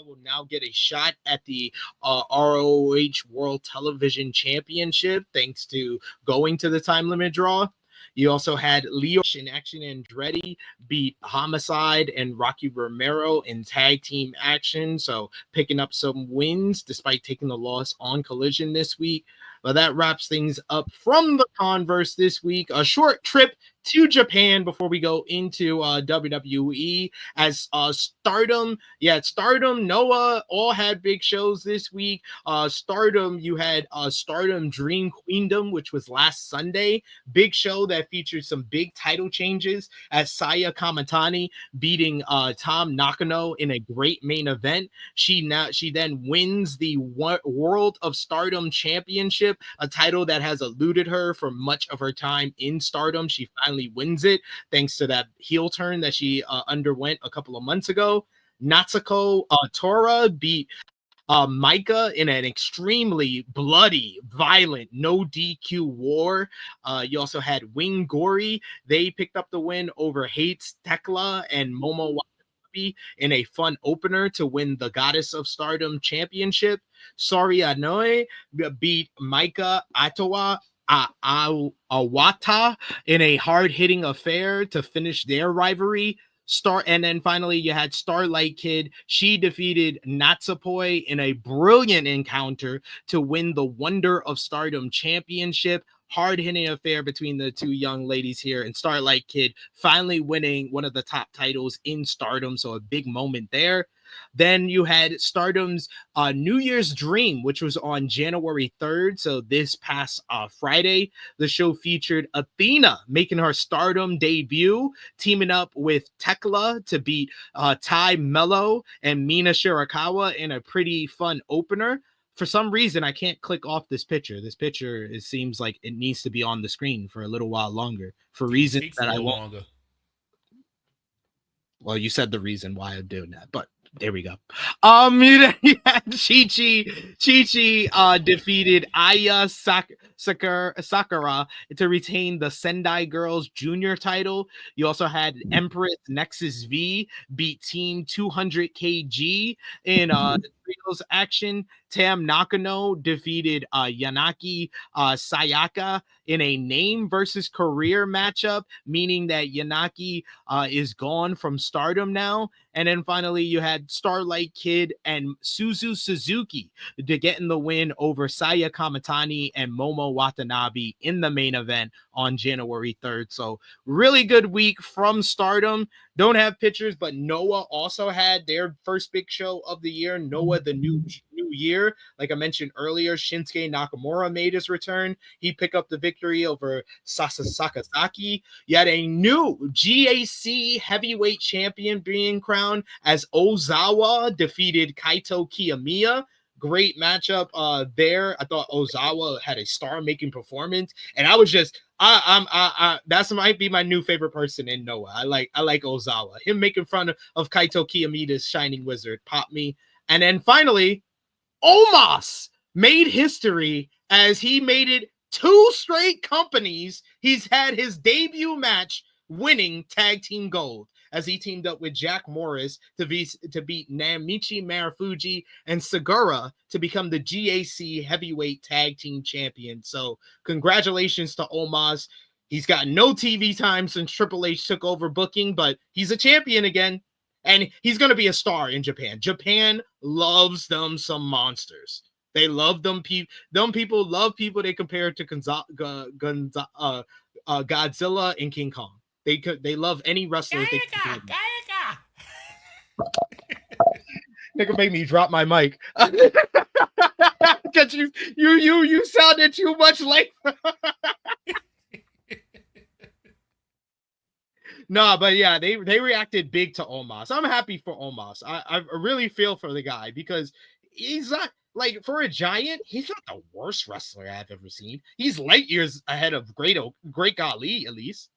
S5: will now get a shot at the ROH World Television Championship thanks to going to the time limit draw. You also had Leo and Action Andretti beat Homicide and Rocky Romero in tag team action, so picking up some wins despite taking the loss on Collision this week. But that wraps things up from the Converse this week. A short trip to Japan before we go into WWE as Stardom. Yeah, Stardom, Noah all had big shows this week. Stardom, you had Stardom Dream Queendom, which was last Sunday. Big show that featured some big title changes as Saya Kamatani beating Tom Nakano in a great main event. She then wins the World of Stardom Championship, a title that has eluded her for much of her time in Stardom. She finally wins it thanks to that heel turn that she underwent a couple of months ago. Natsuko Tora beat Micah in an extremely bloody, violent, no DQ war. You also had Wing Gory. They picked up the win over Hates Tekla and Momo Watanabe in a fun opener to win the Goddess of Stardom Championship. Sori Anoe beat Micah Atoa Awata in a hard-hitting affair to finish their rivalry. And then finally you had Starlight Kid. She defeated Natsupoi in a brilliant encounter to win the Wonder of Stardom Championship. Hard-hitting affair between the two young ladies here, and Starlight Kid finally winning one of the top titles in Stardom, so a big moment there. Then you had Stardom's New Year's Dream, which was on January 3rd, so this past Friday. The show featured Athena making her Stardom debut, teaming up with Tekla to beat Tai Mello and Mina Shirakawa in a pretty fun opener. For some reason, I can't click off this picture. This picture, it seems like it needs to be on the screen for a little while longer. For reasons that I won't. Longer. Well, you said the reason why I'm doing that, but there we go. You had Chi-Chi defeated Aya Sakura to retain the Sendai Girls Junior title. You also had Empress Nexus V beat Team 200 kg in trios action. Tam Nakano defeated Yanaki Sayaka in a name versus career matchup, meaning that Yanaki is gone from Stardom now. And then finally, you had Starlight Kid and Suzu Suzuki to get in the win over Saya Kamatani and Momo Watanabe in the main event on January 3rd. So really good week from Stardom. Don't have pictures, but Noah also had their first big show of the year. Noah, the new year. Like I mentioned earlier, Shinsuke Nakamura made his return. He picked up the victory over Sakazaki. You had a new GAC heavyweight champion being crowned as Ozawa defeated Kaito Kiyomiya. Great matchup there. I thought Ozawa had a star-making performance, and I was just that's might be my new favorite person in Noah. I like Ozawa. Him making fun of Kaito Kiyomiya's Shining Wizard popped me. And then finally, Omos made history as he made it 2 straight companies. He's had his debut match winning tag team gold as he teamed up with Jack Morris to beat Namichi Marufuji and Segura to become the GAC heavyweight tag team champion. So congratulations to Omos. He's got no TV time since Triple H took over booking, but he's a champion again. And he's going to be a star in Japan. Japan loves them some monsters. They love them. People love people they compare to Godzilla and King Kong. They love any wrestlers. Nigga made me drop my mic. Cause you sounded too much like. No, but yeah, they reacted big to Omos. I'm happy for Omos. I really feel for the guy because he's not like, for a giant, he's not the worst wrestler I've ever seen. He's light years ahead of Great Ali, at least.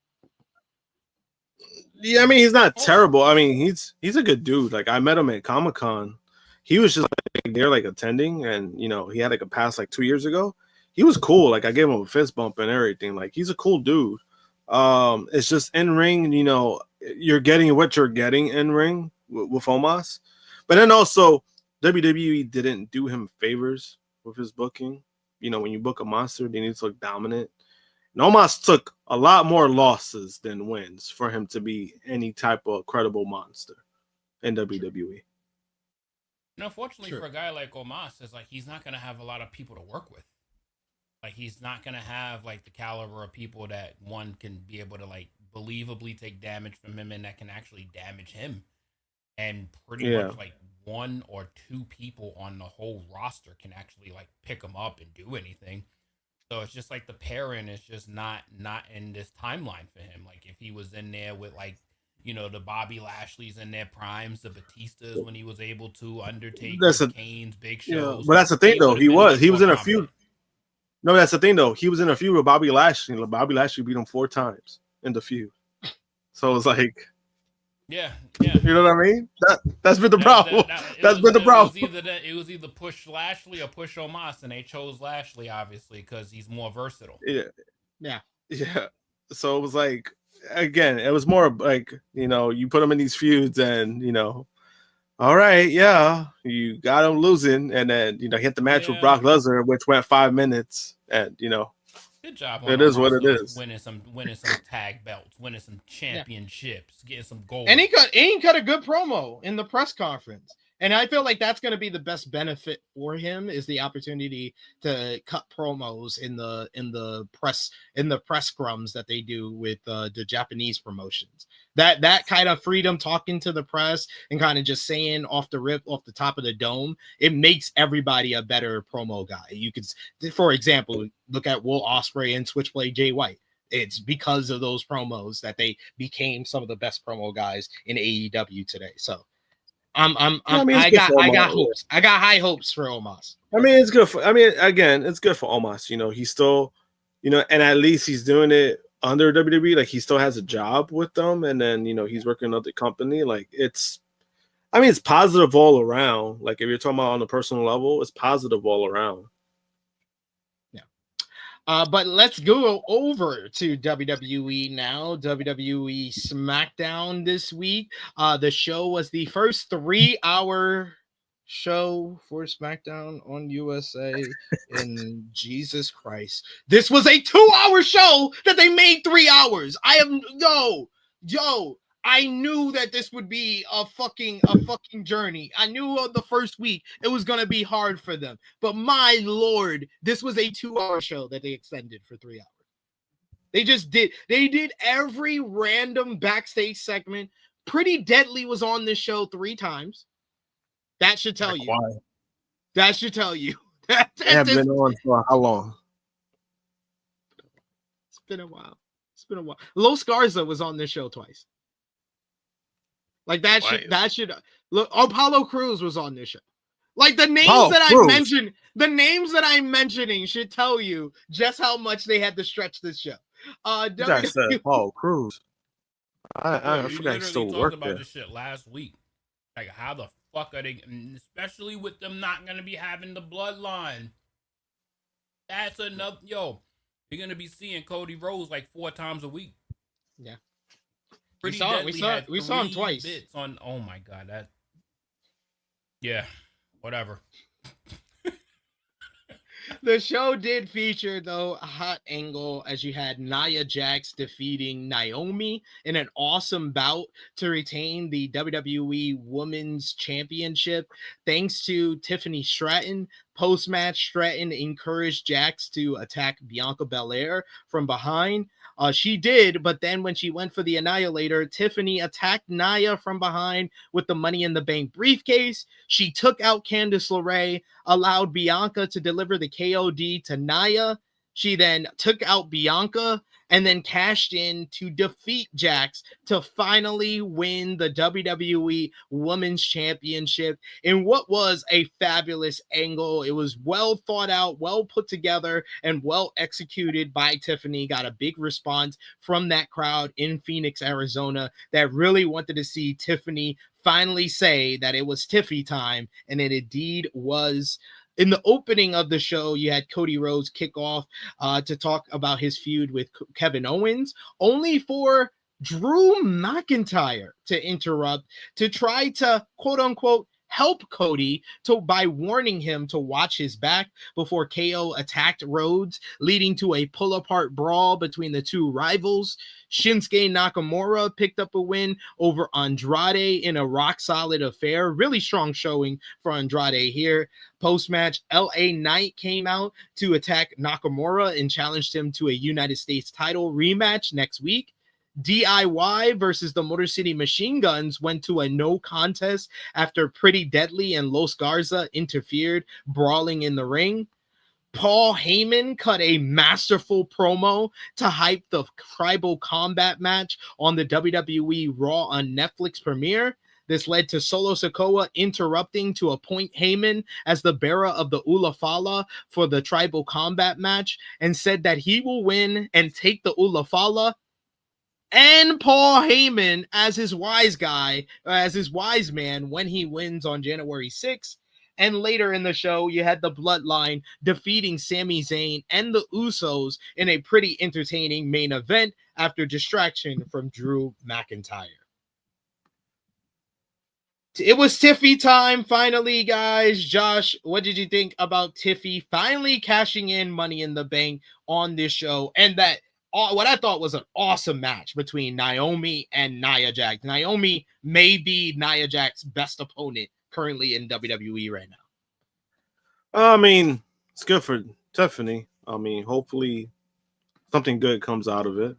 S6: Yeah, I mean, he's not terrible. I mean, he's a good dude. Like, I met him at Comic-Con. He was just like there, like attending, and you know, he had like a pass like 2 years ago. He was cool. Like, I gave him a fist bump and everything. Like, he's a cool dude. It's just in ring, you know, you're getting what you're getting in ring with Omos. But then also, WWE didn't do him favors with his booking. You know, when you book a monster, they need to look dominant. And Omos took a lot more losses than wins for him to be any type of credible monster in WWE.
S7: And unfortunately for a guy like Omos, it's like he's not going to have a lot of people to work with. Like, he's not gonna have like the caliber of people that one can be able to like believably take damage from him and that can actually damage him. And pretty much like one or two people on the whole roster can actually like pick him up and do anything. So it's just like the pairing is just not in this timeline for him. Like, if he was in there with like, you know, the Bobby Lashley's in their primes, the Batistas when he was able to, Undertaker, Kane's, Big Shows.
S6: But that's the thing though. He was in a feud. No, that's the thing though. He was in a feud with Bobby Lashley. Bobby Lashley beat him 4 times in the feud. So it's like,
S7: yeah.
S6: You know what I mean? That's been the problem. That's been the problem.
S7: It was either push Lashley or push Omos, and they chose Lashley obviously because he's more versatile.
S6: Yeah. So it was like, again, it was more like, you know, you put him in these feuds and, you know, all right, you got him losing, and then, you know, he had the match with Brock Lesnar, which went 5 minutes, and, you know,
S7: good job.
S6: It is what it is.
S7: Winning some tag belts, winning some championships, getting some gold.
S5: And he cut a good promo in the press conference. And I feel like that's going to be the best benefit for him, is the opportunity to cut promos in the press scrums that they do with the Japanese promotions. That kind of freedom, talking to the press and kind of just saying off the top of the dome, it makes everybody a better promo guy. You could, for example, look at Will Ospreay and Switchblade Jay White. It's because of those promos that they became some of the best promo guys in AEW today. So I got hopes. I got high hopes for Omos.
S6: I mean, it's good for. I mean, again, it's good for Omos. You know, he's still, you know, and at least he's doing it under WWE. Like, he still has a job with them, and then, you know, he's working at the company. Like, it's positive all around. Like, if you're talking about on a personal level, it's positive all around.
S5: But let's go over to WWE now. WWE SmackDown this week. The show was the first 3-hour show for SmackDown on USA. And Jesus Christ, this was a 2-hour show that they made 3 hours. I knew that this would be a fucking journey. I knew the first week it was going to be hard for them. But my Lord, this was a 2-hour show that they extended for 3 hours. They did every random backstage segment. Pretty Deadly was on this show 3 times. That should tell you.
S6: Why?
S5: That should tell you.
S6: They have been on for how long?
S5: It's been a while. Los Garza was on this show twice. Like, that should look. Apollo Crews was on this show. Like, the names the names that I'm mentioning should tell you just how much they had to stretch this show.
S6: Apollo Crews. I forgot he still worked
S7: about
S6: there.
S7: This shit last week. Like, how the fuck are they? Especially with them not gonna be having the bloodline. That's another. You're gonna be seeing Cody Rhodes like 4 times a week.
S5: Yeah.
S7: We saw him twice. Oh my god, whatever.
S5: The show did feature, though, a hot angle as you had Nia Jax defeating Naomi in an awesome bout to retain the WWE Women's Championship. Thanks to Tiffany Stratton. Post-match, Stratton encouraged Jax to attack Bianca Belair from behind. She did, but then when she went for the Annihilator, Tiffany attacked Nia from behind with the Money in the Bank briefcase. She took out Candice LeRae, allowed Bianca to deliver the KOD to Nia. She then took out Bianca and then cashed in to defeat Jax to finally win the WWE Women's Championship in what was a fabulous angle. It was well thought out, well put together, and well executed by Tiffany. Got a big response from that crowd in Phoenix, Arizona, that really wanted to see Tiffany finally say that it was Tiffy time, and it indeed was. In the opening of the show, you had Cody Rhodes kick off to talk about his feud with Kevin Owens, only for Drew McIntyre to interrupt to try to, quote unquote, help Cody by warning him to watch his back before KO attacked Rhodes, leading to a pull-apart brawl between the two rivals. Shinsuke Nakamura picked up a win over Andrade in a rock-solid affair. Really strong showing for Andrade here. Post-match, LA Knight came out to attack Nakamura and challenged him to a United States title rematch next week. DIY versus the Motor City Machine Guns went to a no contest after Pretty Deadly and Los Garza interfered, brawling in the ring. Paul Heyman cut a masterful promo to hype the Tribal Combat match on the WWE Raw on Netflix premiere. This led to Solo Sikoa interrupting to appoint Heyman as the bearer of the Ulafala for the Tribal Combat match and said that he will win and take the Ulafala. And Paul Heyman as his wise man when he wins on January 6th. And later in the show, you had the Bloodline defeating Sami Zayn and the Usos in a pretty entertaining main event after distraction from Drew McIntyre. It was Tiffy time finally, guys. Josh, what did you think about Tiffy finally cashing in Money in the Bank on this show? And that what I thought was an awesome match between Naomi and Nia Jax. Naomi may be Nia Jax's best opponent currently in WWE right now.
S6: I mean, it's good for Tiffany. I mean, hopefully something good comes out of it.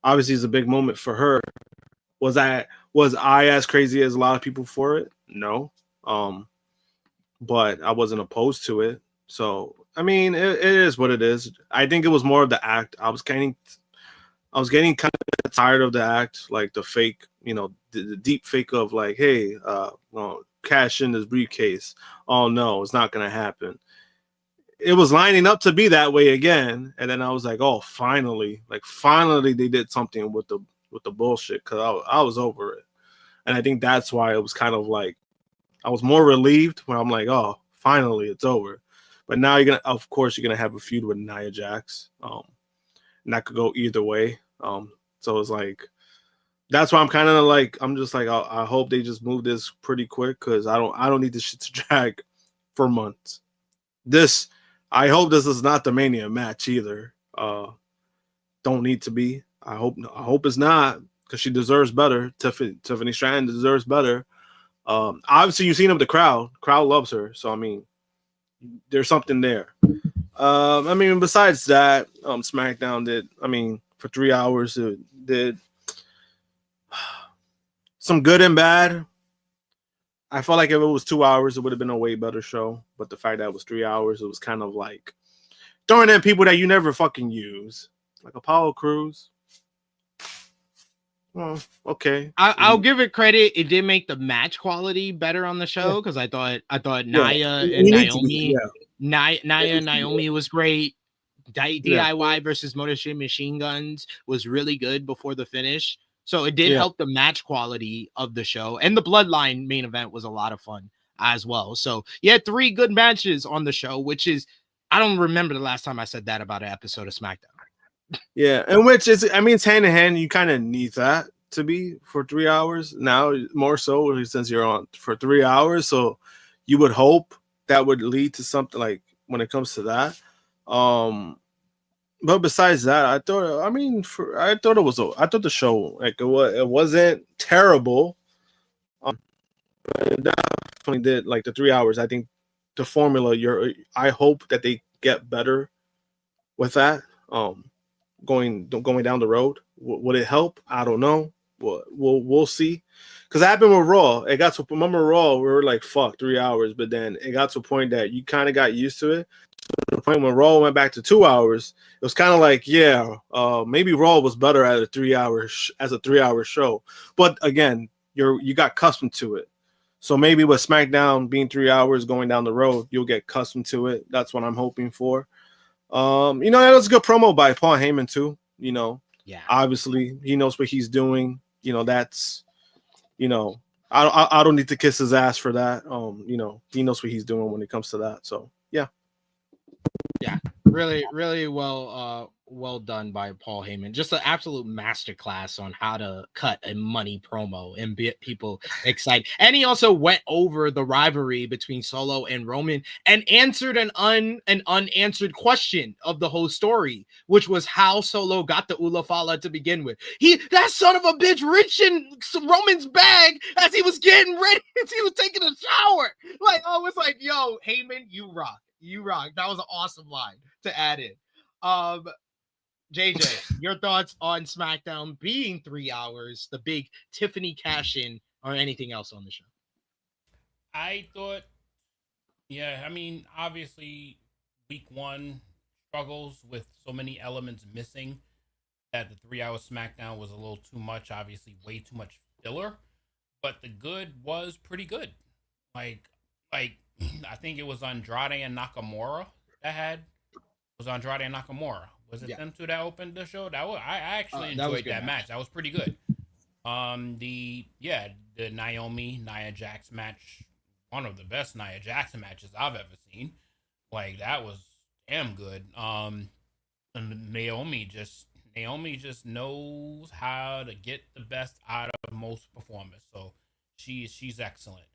S6: Obviously, it's a big moment for her. Was I as crazy as a lot of people for it? No. But I wasn't opposed to it. So, I mean, it is what it is. I think it was more of the act. I was getting kind of tired of the act, like the fake, the deep fake of like, hey, cash in this briefcase. Oh no, it's not gonna happen. It was lining up to be that way again, and then I was like, oh, finally they did something with the bullshit, because I was over it. And I think that's why it was kind of like I was more relieved when I'm like, oh, finally it's over. But now you're gonna have a feud with Nia Jax. And that could go either way. So it's like, that's why I'm kind of like, I'm just like, I hope they just move this pretty quick, because I don't need this shit to drag for months. I hope this is not the Mania match either. Don't need to be. I hope it's not, because she deserves better. Tiffany Stratton deserves better. Obviously, you've seen him, the crowd. The crowd loves her. So, I mean, there's something there. I mean, besides that, SmackDown did, I mean, for 3 hours, it did some good and bad. I felt like if it was 2 hours, it would have been a way better show. But the fact that it was 3 hours, it was kind of like throwing in people that you never fucking use, like Apollo Crews. Well, okay.
S5: I'll give it credit. It did make the match quality better on the show, because I thought Nia and Naomi, Nia and Naomi was great. DIY versus Motor City Machine Guns was really good before the finish. So it did help the match quality of the show. And the Bloodline main event was a lot of fun as well. So you had 3 good matches on the show, which is, I don't remember the last time I said that about an episode of SmackDown.
S6: Yeah, and which is, I mean, it's hand in hand. You kind of need that to be for 3 hours now, more so since you're on for 3 hours. So you would hope that would lead to something, like when it comes to that. But besides that, I thought the show, like, it wasn't terrible. But it definitely did, like, the 3 hours. I think the formula, I hope that they get better with that. Going down the road, would it help? I don't know. We'll see. Because it happened with Raw. It got to, remember Raw, we were like, fuck, 3 hours. But then it got to a point that you kind of got used to it. To the point when Raw went back to 2 hours, it was kind of like, maybe Raw was better at a 3 hour as a 3 hour show. But again, you got accustomed to it. So maybe with SmackDown being 3 hours going down the road, you'll get accustomed to it. That's what I'm hoping for. That was a good promo by Paul Heyman too. Obviously he knows what he's doing. That's, I don't need to kiss his ass for that. He knows what he's doing when it comes to that. So yeah.
S5: really well done by Paul Heyman. Just an absolute masterclass on how to cut a money promo and get people excited. And he also went over the rivalry between Solo and Roman and answered an unanswered question of the whole story, which was how Solo got the Ula Fala to begin with. That son of a bitch reached in Roman's bag as he was getting ready, as he was taking a shower. Like, I was like, yo, Heyman, you rock. You rock. That was an awesome line to add in. JJ, your thoughts on SmackDown being 3 hours, the big Tiffany cash-in, or anything else on the show?
S7: I thought, I mean, obviously, week one struggles with so many elements missing that the 3 hour SmackDown was a little too much, obviously, way too much filler, but the good was pretty good. Like, I think it was Andrade and Nakamura Was it them two that opened the show? I actually enjoyed that match. That was pretty good. The Naomi Nia Jax match, one of the best Nia Jackson matches I've ever seen. Like, that was damn good. And Naomi just knows how to get the best out of most performers. So she's excellent.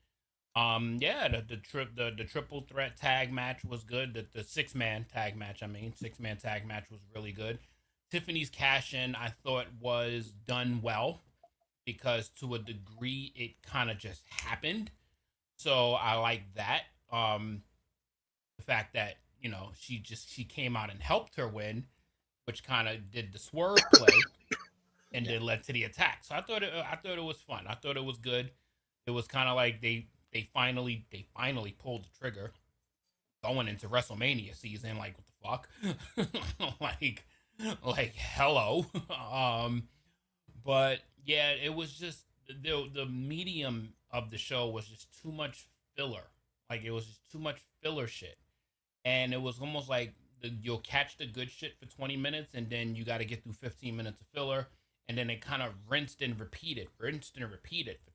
S7: The triple threat tag match was good. The six-man tag match was really good. Tiffany's cash-in, I thought, was done well because to a degree it kind of just happened. So I like that. The fact that, she came out and helped her win, which kind of did the swerve play and then led to the attack. So I thought it was fun. I thought it was good. It was kind of like they finally pulled the trigger going into WrestleMania season. Like, what the fuck? like hello. But yeah, it was just the medium of the show was just too much filler. Like, it was just too much filler shit. And it was almost like you'll catch the good shit for 20 minutes and then you got to get through 15 minutes of filler. And then it kind of rinsed and repeated for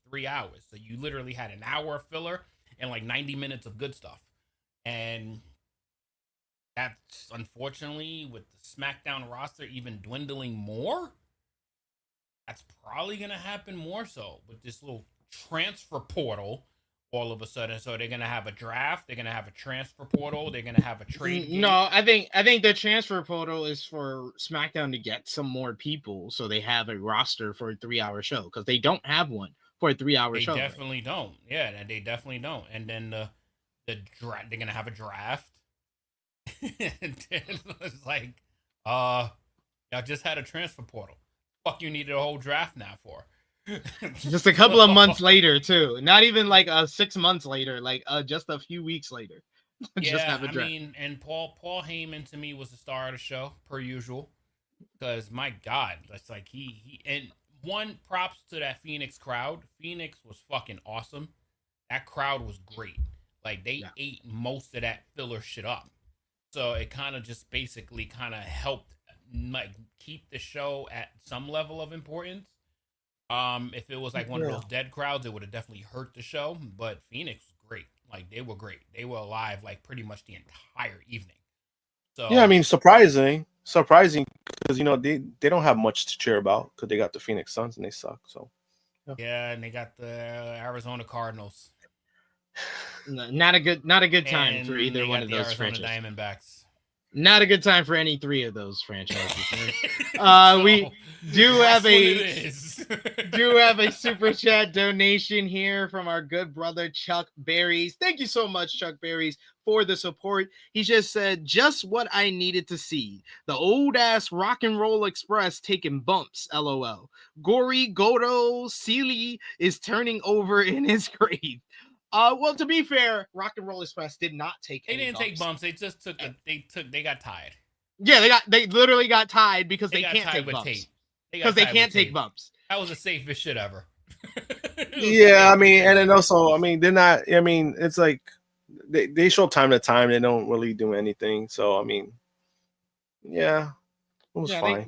S7: 3 hours. So you literally had an hour of filler and like 90 minutes of good stuff. And that's, unfortunately, with the SmackDown roster even dwindling more, that's probably going to happen more so with this little transfer portal all of a sudden. So they're going to have a draft. They're going to have a transfer portal. They're going to have a trade game.
S5: No, I think the transfer portal is for SmackDown to get some more people so they have a roster for a 3 hour show, because they don't have one for a 3 hour show.
S7: They definitely don't. Yeah, they definitely don't. And then they're going to have a draft. And then it's like, y'all just had a transfer portal. Fuck, you needed a whole draft now for?
S5: Just a couple of months later, too. Not even like 6 months later, like just a few weeks later. Just have a draft. I mean,
S7: and Paul Heyman to me was the star of the show, per usual. Because, my God, that's like he and one, props to that Phoenix crowd. Phoenix was fucking awesome. That crowd was great. Like, they ate most of that filler shit up. So it kind of just basically kind of helped like keep the show at some level of importance. If it was like one of those dead crowds, it would have definitely hurt the show. But Phoenix was great. Like, they were great. They were alive like pretty much the entire evening. So
S6: yeah, I mean, surprising because they don't have much to cheer about because they got the Phoenix Suns and they suck. So
S7: yeah, and they got the Arizona Cardinals.
S5: Not a good time for either one of those franchises.
S7: Diamondbacks.
S5: Not a good time for any three of those franchises. We do have a super chat donation here from our good brother Chuck Berries. Thank you so much, Chuck Berries, for the support. He just said, just what I needed to see. The old ass Rock and Roll Express taking bumps, LOL. Gory Goto Sealy is turning over in his grave. Well, to be fair, Rock and Roll Express did not take.
S7: They didn't take bumps. They just took. They got tied.
S5: Yeah, they literally got tied because they can't take bumps. Because they can't take bumps.
S7: That was the safest shit ever.
S6: Yeah, I mean, and then also, I mean, they're not. I mean, it's like they show up time to time. They don't really do anything. So I mean, yeah. It was fine.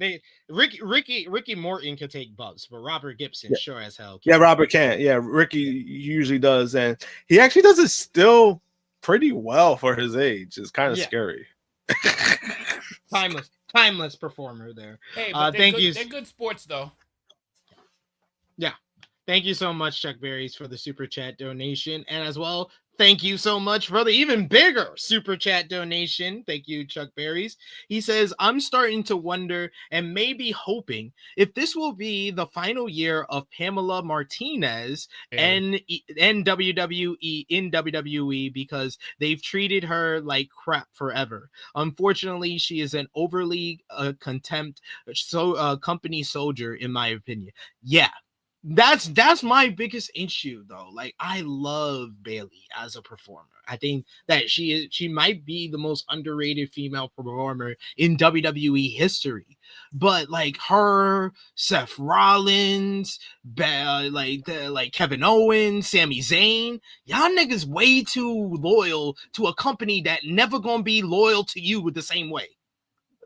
S5: Ricky Morton could take bumps, but Robert Gibson sure as hell
S6: can. Yeah, Robert can't. Yeah, Ricky usually does, and he actually does it still pretty well for his age. It's kind of scary.
S5: timeless performer there.
S7: Hey, but
S5: thank you.
S7: They're good sports though.
S5: Yeah. Thank you so much, Chuck Berries, for the super chat donation. And as well, thank you so much for the even bigger super chat donation. Thank you, Chuck Berries. He says, I'm starting to wonder and maybe hoping if this will be the final year of Pamela Martinez and WWE in WWE because they've treated her like crap forever. Unfortunately, she is an overly contempt company soldier, in my opinion. Yeah. That's my biggest issue though. Like, I love Bayley as a performer. I think that she might be the most underrated female performer in WWE history. But like her, Seth Rollins, like Kevin Owens, Sami Zayn, y'all niggas way too loyal to a company that never gonna be loyal to you with the same way.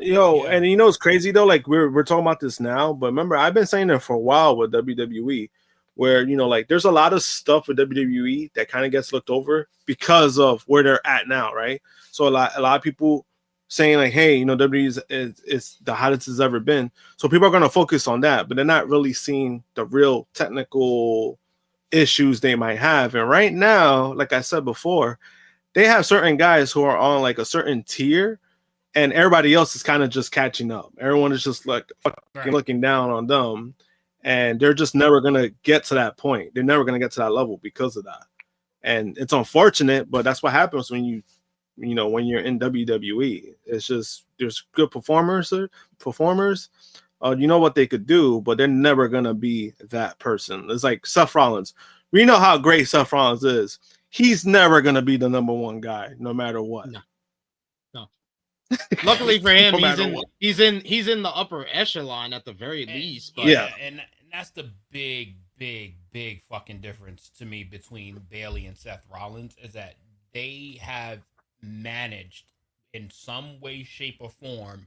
S6: Yo, and you know it's crazy though. Like we're talking about this now, but remember I've been saying it for a while with WWE, where like there's a lot of stuff with WWE that kind of gets looked over because of where they're at now, right? So a lot of people saying like, hey, WWE is the hottest it's ever been. So people are going to focus on that, but they're not really seeing the real technical issues they might have. And right now, like I said before, they have certain guys who are on like a certain tier. And everybody else is kind of just catching up. Everyone is just like looking down on them. And they're just never going to get to that point. They're never going to get to that level because of that. And it's unfortunate, but that's what happens when when you're in WWE. It's just there's good performers. You know what they could do, but they're never going to be that person. It's like Seth Rollins. We know how great Seth Rollins is. He's never going to be the number one guy, no matter what.
S5: No. Luckily for him, he's in the upper echelon at the very least. But
S7: and that's the big fucking difference to me between Bayley and Seth Rollins is that they have managed in some way, shape, or form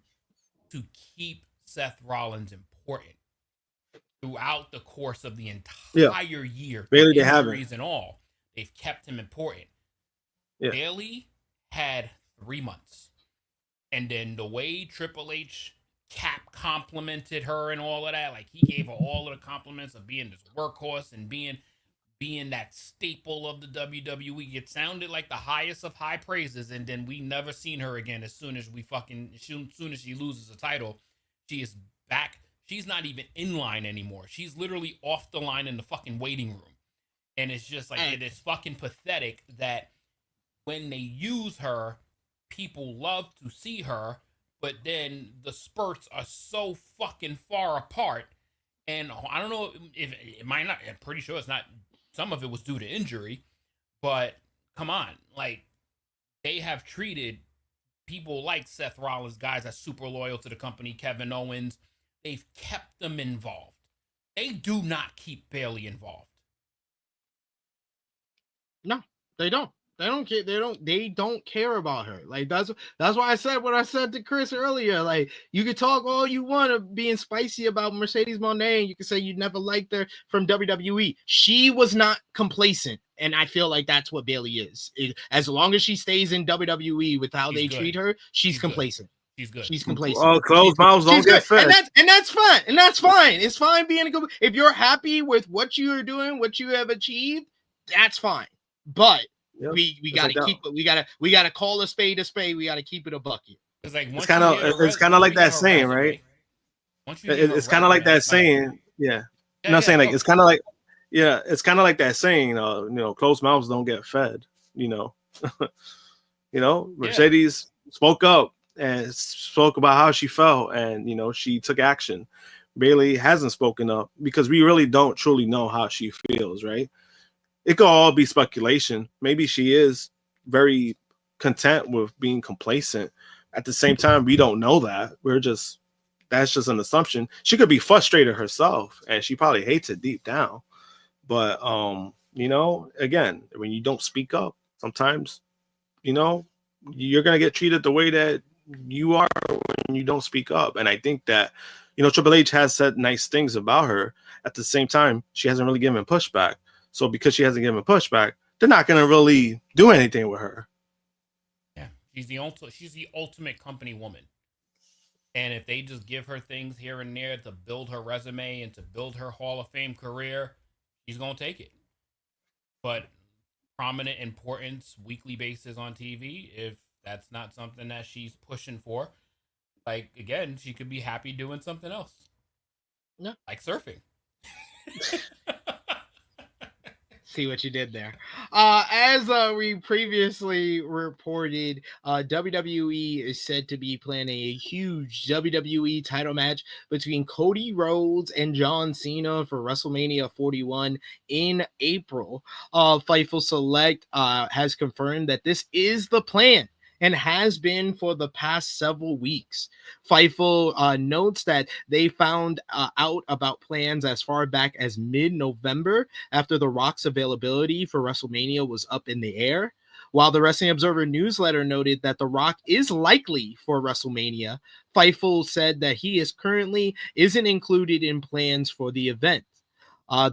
S7: to keep Seth Rollins important throughout the course of the entire year.
S6: Bayley, they haven't.
S7: And all, they've kept him important.
S6: Yeah.
S7: Bayley had 3 months. And then the way Triple H complimented her and all of that, like he gave her all of the compliments of being this workhorse and being that staple of the WWE. It sounded like the highest of high praises, and then we never seen her again. As soon as she loses the title, she is back. She's not even in line anymore. She's literally off the line in the fucking waiting room, and it's just like it is fucking pathetic that when they use her, people love to see her, but then the spurts are so fucking far apart. And I don't know if it might not, I'm pretty sure it's not, some of it was due to injury, but come on, like they have treated people like Seth Rollins, guys that's super loyal to the company, Kevin Owens, they've kept them involved. They do not keep Bayley involved.
S5: No, they don't. They don't care. They don't care about her. Like that's why I said what I said to Chris earlier. Like you can talk all you want of being spicy about Mercedes Moné, and you can say you never liked her from WWE. She was not complacent, and I feel like that's what Bayley is. As long as she stays in WWE with how they treat her, she's complacent.
S7: She's good.
S5: She's complacent.
S6: Oh, closed mouths don't get fed.
S5: And that's fine. And that's fine. It's fine being if you're happy with what you are doing, what you have achieved, that's fine. But yep. we gotta keep it. We gotta call a spade a spade. We gotta keep it a bucket.
S6: It's kind of like that saying, right? It's kind of like that saying. Yeah. I'm not saying like it's kind of like it's kind of like that saying. Closed mouths don't get fed. Mercedes spoke up and spoke about how she felt, and she took action. Bayley hasn't spoken up because we really don't truly know how she feels, right? It could all be speculation. Maybe she is very content with being complacent. At the same time, we don't know that. That's just an assumption. She could be frustrated herself, and she probably hates it deep down. But, again, when you don't speak up, sometimes, you're going to get treated the way that you are when you don't speak up. And I think that, Triple H has said nice things about her. At the same time, she hasn't really given pushback. So because she hasn't given pushback, they're not going to really do anything with her.
S7: Yeah, she's the ultimate company woman. And if they just give her things here and there to build her resume and to build her Hall of Fame career, she's going to take it. But prominent importance, weekly basis on TV, if that's not something that she's pushing for, like, again, she could be happy doing something else.
S5: Yeah.
S7: Like surfing.
S5: See what you did there. As we previously reported, WWE is said to be planning a huge WWE title match between Cody Rhodes and John Cena for WrestleMania 41 in April. Fightful Select has confirmed that this is the plan and has been for the past several weeks. Fightful notes that they found out about plans as far back as mid-November after The Rock's availability for WrestleMania was up in the air. While the Wrestling Observer newsletter noted that The Rock is likely for WrestleMania, Fightful said that he isn't included in plans for the event.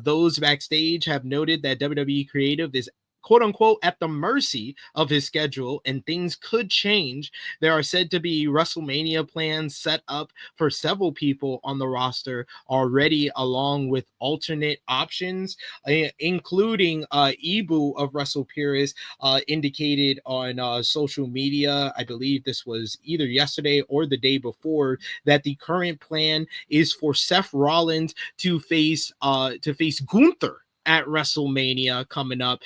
S5: Those backstage have noted that WWE Creative is quote unquote at the mercy of his schedule and things could change. There are said to be WrestleMania plans set up for several people on the roster already, along with alternate options, including Ibu of Wrestle Purist indicated on social media, I believe this was either yesterday or the day before, that the current plan is for Seth Rollins to face Gunther at WrestleMania coming up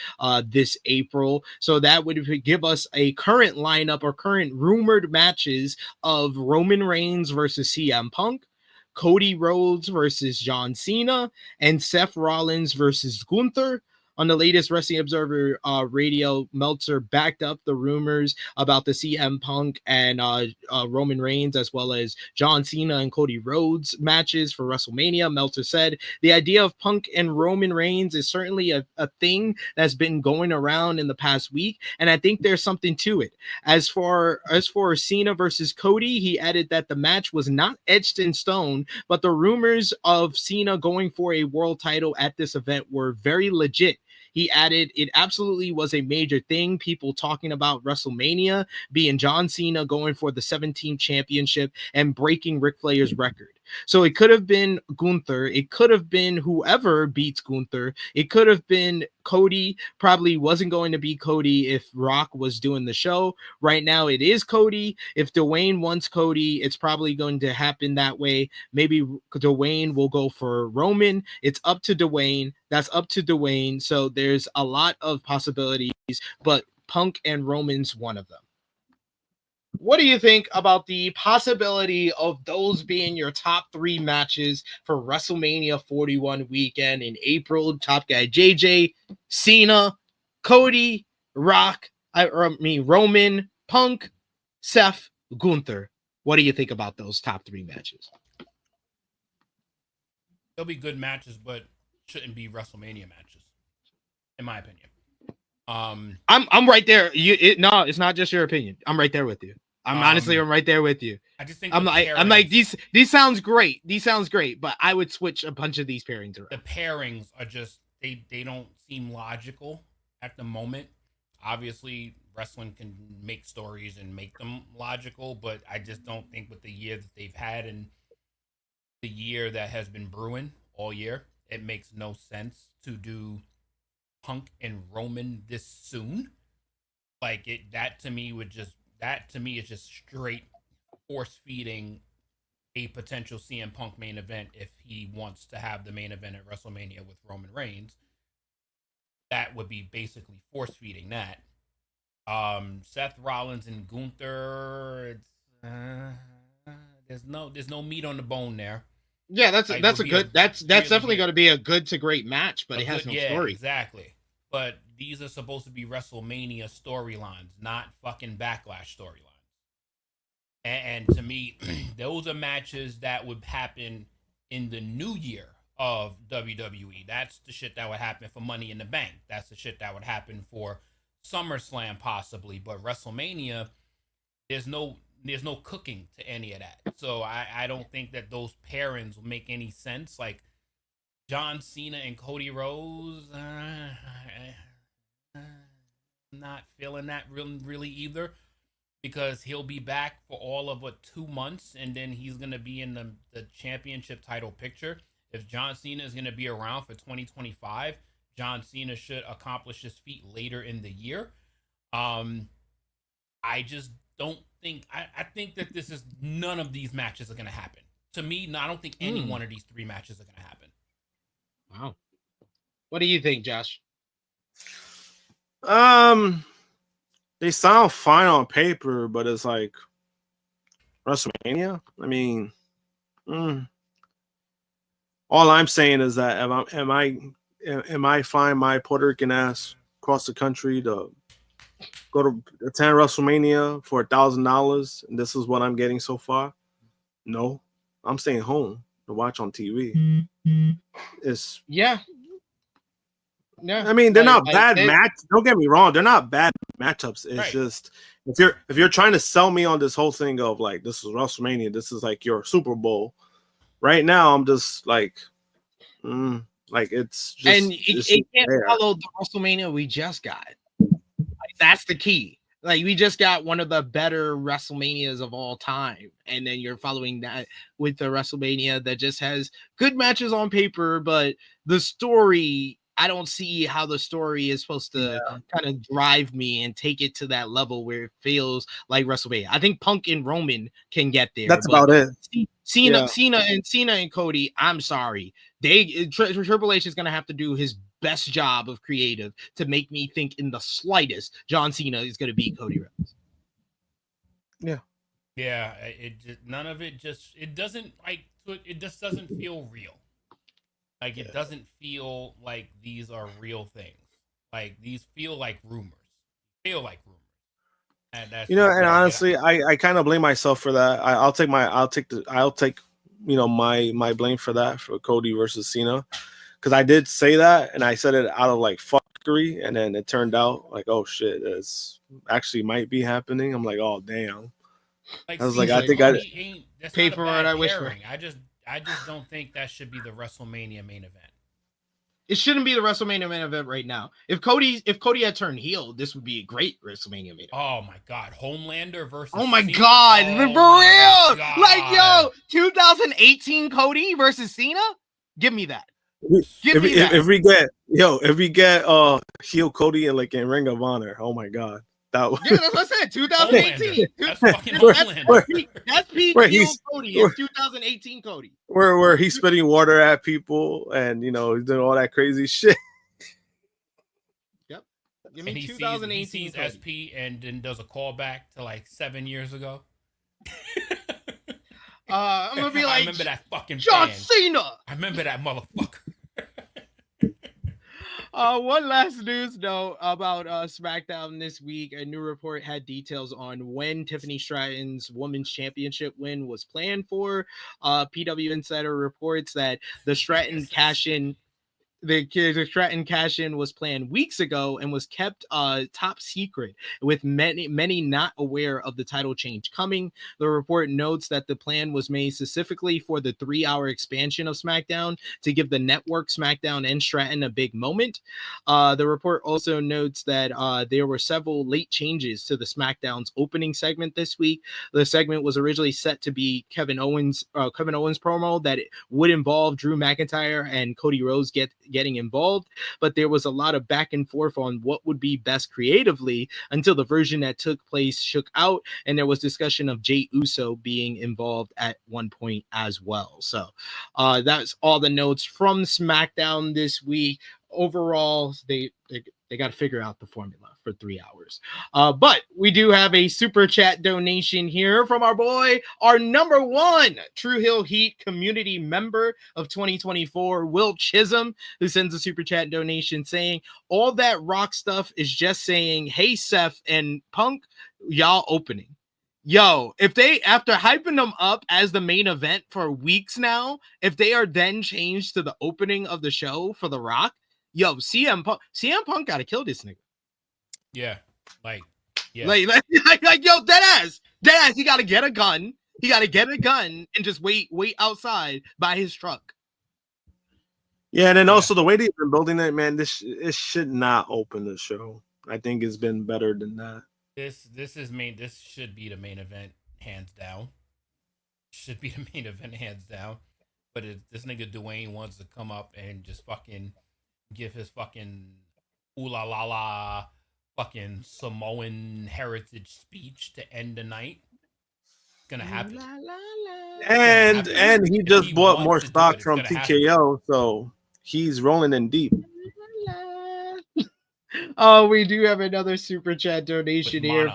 S5: this April. So that would give us a current lineup or current rumored matches of Roman Reigns versus CM Punk, Cody Rhodes versus John Cena, and Seth Rollins versus Gunther. On the latest Wrestling Observer radio, Meltzer backed up the rumors about the CM Punk and Roman Reigns, as well as John Cena and Cody Rhodes matches for WrestleMania. Meltzer said, the idea of Punk and Roman Reigns is certainly a thing that's been going around in the past week, and I think there's something to it. As for Cena versus Cody, he added that the match was not etched in stone, but the rumors of Cena going for a world title at this event were very legit. He added, it absolutely was a major thing. People talking about WrestleMania being John Cena going for the 17th championship and breaking Ric Flair's record. So it could have been Gunther. It could have been whoever beats Gunther. It could have been Cody. Probably wasn't going to be Cody if Rock was doing the show. Right now it is Cody. If Dwayne wants Cody, it's probably going to happen that way. Maybe Dwayne will go for Roman. It's up to Dwayne. That's up to Dwayne. So there's a lot of possibilities, but Punk and Roman's one of them. What do you think about the possibility of those being your top three matches for WrestleMania 41 weekend in April? Top guy JJ, Cena, Cody, Roman, Punk, Seth, Gunther. What do you think about those top three matches?
S7: They'll be good matches, but shouldn't be WrestleMania matches, in my opinion.
S5: I'm right there. No, it's not just your opinion. I'm right there with you. I'm right there with you.
S7: I just think
S5: I'm like these sounds great. These sounds great, but I would switch a bunch of these pairings around.
S7: The pairings are just they don't seem logical at the moment. Obviously, wrestling can make stories and make them logical, but I just don't think with the year that they've had and the year that has been brewing all year, it makes no sense to do Punk and Roman this soon. Like that to me is just straight force feeding a potential CM Punk main event if he wants to have the main event at WrestleMania with Roman Reigns. That would be basically force feeding that. Seth Rollins and Gunther, there's no meat on the bone there.
S5: Yeah, that's definitely going to be a good to great match, but it has no story.
S7: Exactly. But these are supposed to be WrestleMania storylines, not fucking Backlash storylines. And to me, those are matches that would happen in the new year of WWE. That's the shit that would happen for Money in the Bank. That's the shit that would happen for SummerSlam possibly. But WrestleMania, there's no cooking to any of that. So I don't think that those pairings will make any sense. Like John Cena and Cody Rhodes, not feeling that really either. because he'll be back for all of 2 months, and then he's gonna be in the championship title picture. If John Cena is gonna be around for 2025, John Cena should accomplish his feat later in the year. I just don't think I think that none of these matches are gonna happen. To me, I don't think any one of these 3 matches are gonna happen.
S5: Wow. What do you think, Josh?
S6: They sound fine on paper, but it's like WrestleMania. I mean, all I'm saying is that am I flying my Puerto Rican ass across the country to go to attend WrestleMania for $1,000, and this is what I'm getting so far? No, I'm staying home to watch on TV. It's
S5: yeah.
S6: I mean, they're not bad matches. Don't get me wrong; they're not bad matchups. It's just if you're trying to sell me on this whole thing of like this is WrestleMania, this is like your Super Bowl. Right now, I'm just like it's just
S5: and it can't follow the WrestleMania we just got. Like, that's the key. Like we just got one of the better WrestleManias of all time, and then you're following that with the WrestleMania that just has good matches on paper, but the story. I don't see how the story is supposed to kind of drive me and take it to that level where it feels like WrestleMania. I think Punk and Roman can get there.
S6: That's about it.
S5: Cena and Cody, I'm sorry. Triple H is going to have to do his best job of creative to make me think in the slightest John Cena is going to beat Cody Rhodes.
S6: Yeah.
S7: Yeah, none of it it just doesn't feel real. Like, it doesn't feel like these are real things. Like, these feel like rumors. And that's
S6: and honestly, I kind of blame myself for that. I'll take my blame for that, for Cody versus Cena, because I did say that, and I said it out of like fuckery, and then it turned out like, oh shit, it's actually might be happening. I'm like, oh damn.
S7: Like,
S6: I was like, I think I
S5: pay for what I wish for.
S7: I just don't think that should be the WrestleMania main event.
S5: It shouldn't be the WrestleMania main event right now. If Cody had turned heel, this would be a great WrestleMania main event.
S7: Oh my god, Homelander versus.
S5: Oh my
S7: Cena?
S5: god,
S7: oh
S5: for real!
S7: God.
S5: Like, yo, 2018 Cody versus Cena? Give me that.
S6: If we get heel Cody and like in Ring of Honor, oh my god.
S5: Yeah, that's what I said. 2018.
S7: That's fucking Homelander.
S5: That's Pete heel Cody. It's 2018 Cody.
S6: Where he's spitting water at people and he's doing all that crazy shit.
S5: Yep. Give me
S7: and
S5: 2018.
S7: He sees SP and then does a callback to like 7 years ago.
S5: I'm gonna be like,
S7: I remember that fucking
S5: John
S7: fan.
S5: Cena.
S7: I remember that motherfucker.
S5: One last news note about SmackDown this week. A new report had details on when Tiffany Stratton's Women's Championship win was planned for. PW Insider reports that the Stratton cash-in was planned weeks ago and was kept top secret, with many not aware of the title change coming. The report notes that the plan was made specifically for the 3-hour expansion of SmackDown to give the network SmackDown and Stratton a big moment. The report also notes that there were several late changes to the SmackDown's opening segment this week. The segment was originally set to be Kevin Owens promo that it would involve Drew McIntyre and Cody Rhodes getting involved, but there was a lot of back and forth on what would be best creatively until the version that took place shook out, and there was discussion of Jey Uso being involved at one point as well. So that's all the notes from SmackDown this week. Overall, they got to figure out the formula for 3 hours. But we do have a super chat donation here from our boy, our number one Tru Heel Heat community member of 2024, Will Chisholm, who sends a super chat donation saying, all that Rock stuff is just saying, hey, Seth and Punk, y'all opening. Yo, if they, after hyping them up as the main event for weeks now, if they are then changed to the opening of the show for The Rock, yo, CM Punk got to kill this nigga.
S7: Yeah, like,
S5: yo, dead ass. He got to get a gun. He got to get a gun and just wait outside by his truck.
S6: Yeah, and then also the way they've been building it, man, it should not open the show. I think it's been better than that.
S7: This should be the main event, hands down. Should be the main event, hands down. But this nigga Dwayne wants to come up and just fucking give his fucking ooh la la la fucking Samoan heritage speech to end the night. It's gonna happen.
S6: And he just bought more stock from
S7: TKO,
S6: so he's rolling in deep.
S5: Oh, we do have another super chat donation here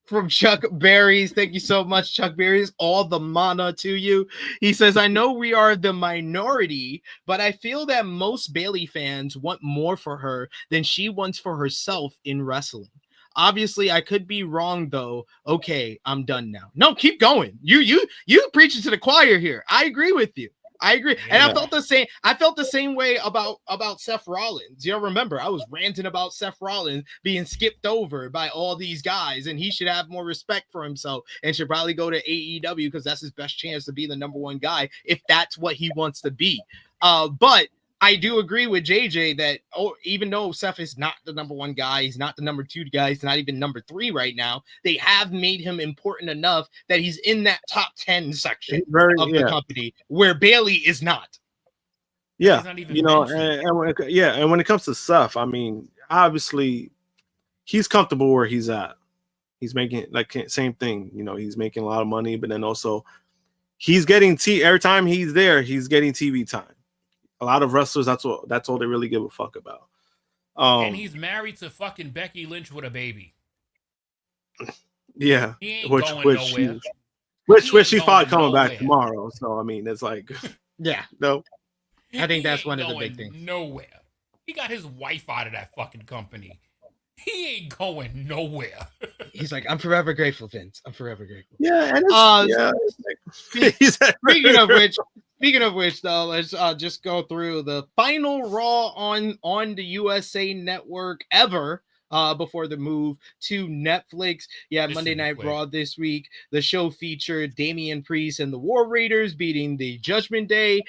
S5: from Chuck Berries. Thank you so much, Chuck Berries. All the mana to you. He says, I know we are the minority, but I feel that most Bayley fans want more for her than she wants for herself in wrestling. Obviously, I could be wrong, though. Okay, I'm done now. No, keep going. You preaching to the choir here. I agree with you. I agree. And I felt the same way about Seth Rollins. You'll remember I was ranting about Seth Rollins being skipped over by all these guys, and he should have more respect for himself and should probably go to AEW because that's his best chance to be the number one guy if that's what he wants to be. But I do agree with JJ that even though Seth is not the number one guy, he's not the number two guy, he's not even number 3 right now, they have made him important enough that he's in that top 10 section of the company where Bayley is not.
S6: Yeah, and when it comes to Seth, I mean, obviously he's comfortable where he's at. He's making same thing, he's making a lot of money, but then also he's getting every time he's there, he's getting TV time. A lot of wrestlers, that's all they really give a fuck about.
S7: And he's married to fucking Becky Lynch with a baby.
S6: Yeah,
S7: he ain't
S6: which she's probably coming back tomorrow. So I mean, it's like, no.
S5: I think that's one of the big things.
S7: Nowhere. He got his wife out of that fucking company. He ain't going nowhere.
S5: He's like, I'm forever grateful, Vince. I'm forever grateful.
S6: Yeah, and
S5: Speaking of which, though, let's just go through the final Raw on the USA Network ever before the move to Netflix. Monday Night Raw this week. The show featured Damian Priest and the War Raiders beating the Judgment Day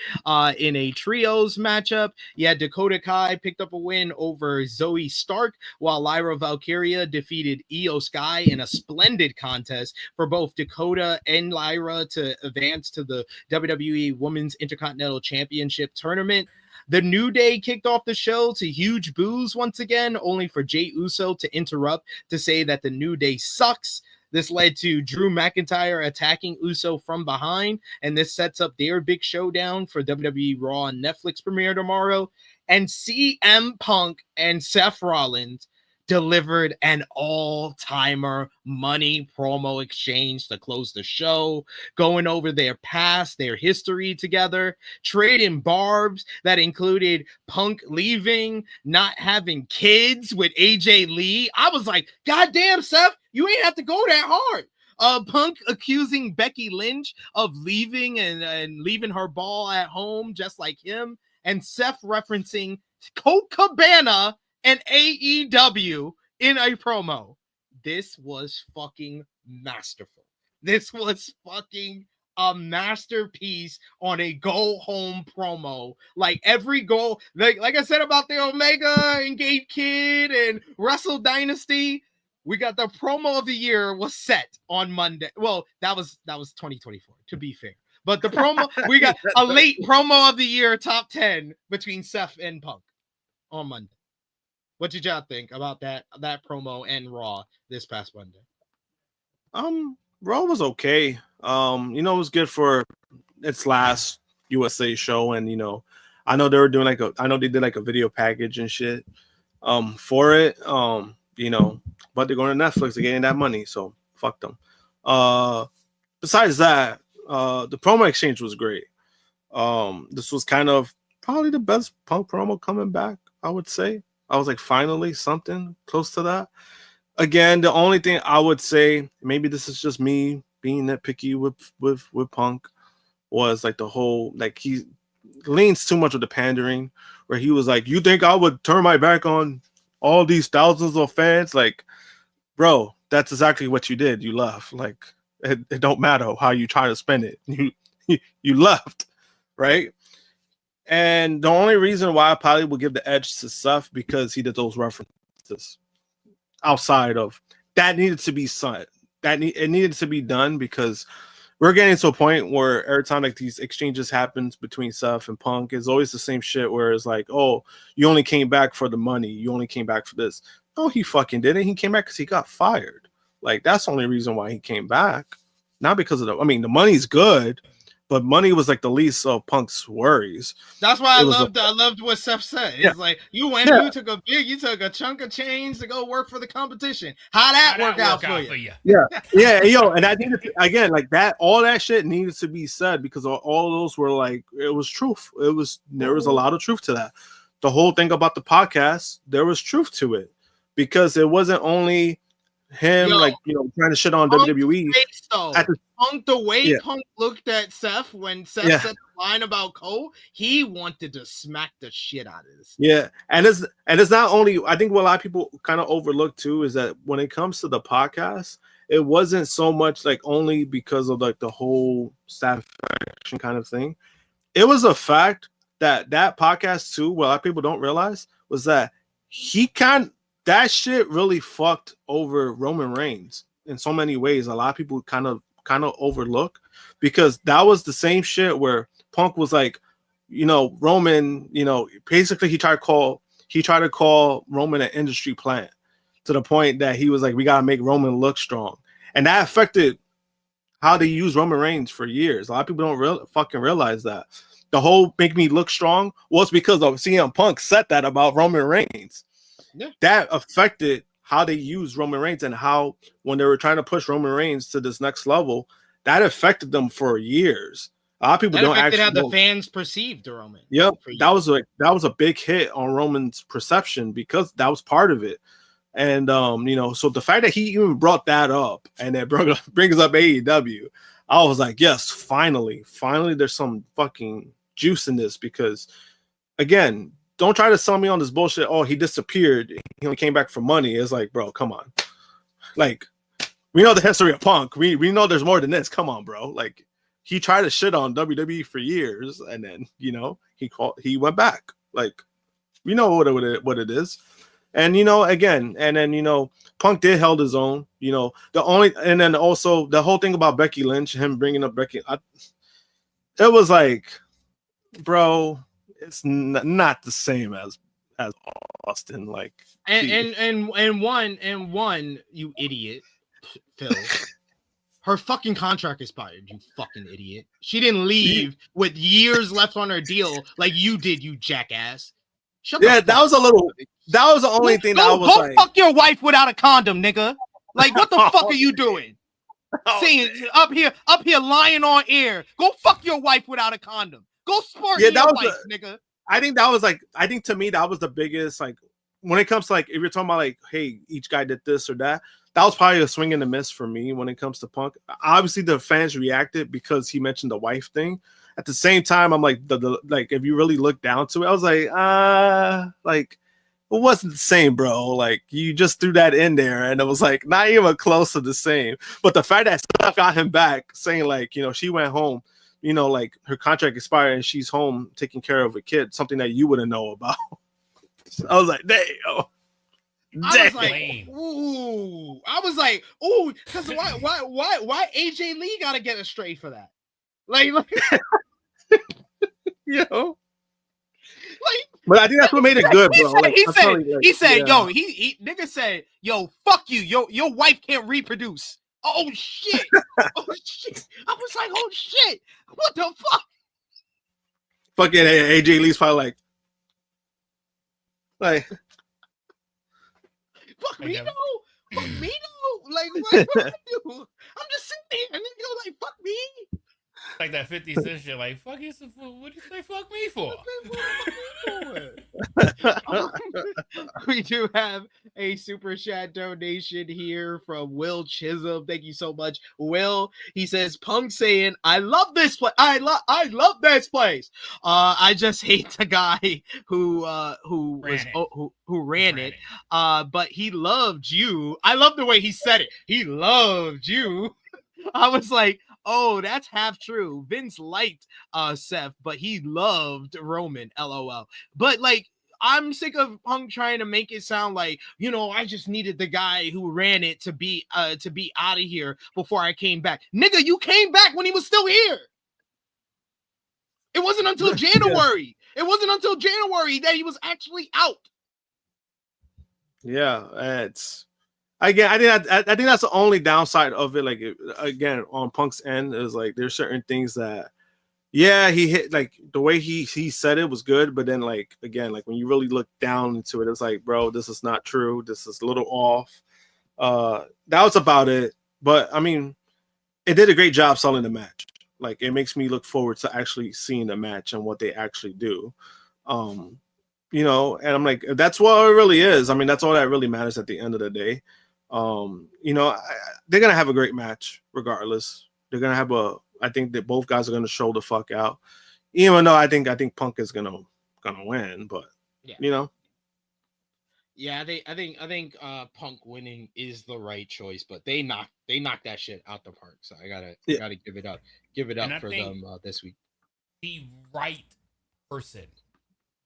S5: in a trios matchup. Dakota Kai picked up a win over Zoe Stark, while Lyra Valkyria defeated Io Sky in a splendid contest for both Dakota and Lyra to advance to the WWE Women's Intercontinental Championship tournament. The New Day kicked off the show to huge boos once again, only for Jey Uso to interrupt to say that the New Day sucks. This led to Drew McIntyre attacking Uso from behind, and this sets up their big showdown for WWE Raw and Netflix premiere tomorrow. And CM Punk and Seth Rollins delivered an all-timer money promo exchange to close the show, going over their past, their history together, trading barbs that included Punk leaving, not having kids with AJ Lee. I was like, God damn, Seth, you ain't have to go that hard. Punk accusing Becky Lynch of leaving and leaving her ball at home just like him, and Seth referencing Colt Cabana and AEW in a promo. This was fucking masterful. This was fucking a masterpiece on a go home promo. Like every goal, like I said about the Omega and Gabe Kid and Wrestle Dynasty, we got the promo of the year was set on Monday. Well, that was 2024, to be fair. But the promo, we got a late promo of the year top 10 between Seth and Punk on Monday. What did y'all think about that promo and Raw this past Monday?
S6: Raw was okay. It was good for its last USA show, and I know they were doing they did like a video package and shit for it. But they're going to Netflix, they're getting that money, so fuck them. Besides that, the promo exchange was great. This was kind of probably the best Punk promo coming back, I would say. I was like, finally, something close to that. Again, the only thing I would say, maybe this is just me being nitpicky with Punk, was like the whole, like he leans too much with the pandering, where he was like, you think I would turn my back on all these thousands of fans? Like, bro, that's exactly what you did. You left. Like, it don't matter how you try to spend it. You left, right? And the only reason why I probably would give the edge to Seth, because he did those references outside of that needed to be it needed to be done because we're getting to a point where every time like these exchanges happens between Seth and Punk, it's always the same shit where it's like, oh, you only came back for the money. You only came back for this. No, he fucking didn't. He came back because he got fired. Like, that's the only reason why he came back. Not because of the money's good, but money was like the least of Punk's worries.
S5: That's why I loved what Seth said. It's like you took a chunk of change to go work for the competition. How'd that work out for you?
S6: Yeah, yo, and I needed again like that. All that shit needed to be said because all of those were like it was truth. There was a lot of truth to that. The whole thing about the podcast, there was truth to it because it wasn't only him trying to shit on WWE.
S5: Punk looked at Seth when Seth said the line about Cole, he wanted to smack the shit out of this.
S6: Yeah, and it's not only, I think what a lot of people kind of overlook too is that when it comes to the podcast, it wasn't so much like only because of like the whole satisfaction kind of thing. It was a fact that podcast too, what a lot of people don't realize was that that shit really fucked over Roman Reigns in so many ways. A lot of people kind of overlook because that was the same shit where Punk was like, Roman, basically he tried to call Roman an industry plant to the point that he was like, we gotta make Roman look strong, and that affected how they use Roman Reigns for years. A lot of people don't fucking realize that the whole make me look strong was because of CM Punk said that about Roman Reigns. Yeah. That affected how they use Roman Reigns and how when they were trying to push Roman Reigns to this next level, that affected them for years. A lot of people don't actually
S5: how the fans perceived Roman.
S6: Yep, that was a big hit on Roman's perception because that was part of it. And so the fact that he even brought that up and that brings up AEW, I was like, yes, finally there's some fucking juice in this because again, don't try to sell me on this bullshit. Oh, he disappeared. He only came back for money. It's like, bro, come on. Like, we know the history of Punk. We know there's more than this. Come on, bro. Like, he tried to shit on WWE for years, and then he went back. Like, we know what it is. And again, and then Punk did held his own. And then also the whole thing about Becky Lynch, him bringing up Becky, it was like, bro. It's not the same as Austin, like
S5: and one, you idiot, Phil. Her fucking contract expired, you fucking idiot. She didn't leave with years left on her deal like you did, you jackass.
S6: That was the only thing that I was like,
S5: fuck your wife without a condom, nigga. Like, what the fuck are you doing? Saying up here lying on air. Go fuck your wife without a condom. Go sport your wife, nigga.
S6: I think to me that was the biggest, like, when it comes to like if you're talking about like, hey, each guy did this or that was probably a swing and a miss for me when it comes to Punk. Obviously the fans reacted because he mentioned the wife thing. At the same time, I'm like like if you really look down to it, I was like it wasn't the same, bro. Like, you just threw that in there and it was like not even close to the same. But the fact that stuff got him back saying like, she went home, like her contract expired and she's home taking care of a kid, something that you wouldn't know about. So I was like, damn.
S5: I was like, ooh, because why AJ Lee gotta get a straight for that? Like
S6: but I think that's what made it good, bro.
S5: He said, nigga said, yo, fuck you. Your wife can't reproduce. Oh shit. Oh shit. I was like, oh shit. What the fuck?
S6: Fucking AJ Lee's probably like
S5: fuck me, no. Fuck me, no. Like, what do I do? I'm just sitting there and then you're like, fuck me.
S7: Like that 50 Cent shit, like, fuck you, what do you say fuck me for?
S5: We do have a super chat donation here from Will Chisholm. Thank you so much, Will. He says, Punk saying, I love this place. I love this place. I just hate the guy who ran it. But he loved you. I love the way he said it. He loved you. I was like, oh, that's half true. Vince liked Seth, but he loved Roman, LOL. But like, I'm sick of Punk trying to make it sound like, I just needed the guy who ran it to be out of here before I came back. Nigga, you came back when he was still here. It wasn't until January. It wasn't until January that he was actually out.
S6: Yeah, it's again. I think that's the only downside of it. Like again, on Punk's end, is like there's certain things that, yeah, he hit, like the way he said it was good, but then like again, like when you really look down into it, it's like, bro, this is not true. This is a little off. That was about it. But I mean, it did a great job selling the match. Like it makes me look forward to actually seeing the match and what they actually do. And I'm like, that's what it really is. I mean, that's all that really matters at the end of the day. They're gonna have a great match regardless. They're gonna have I think that both guys are gonna show the fuck out. Even though I think Punk is gonna win, but
S5: Yeah, I think Punk winning is the right choice, but they knocked that shit out the park. So I gotta give it up for them this week.
S7: The right person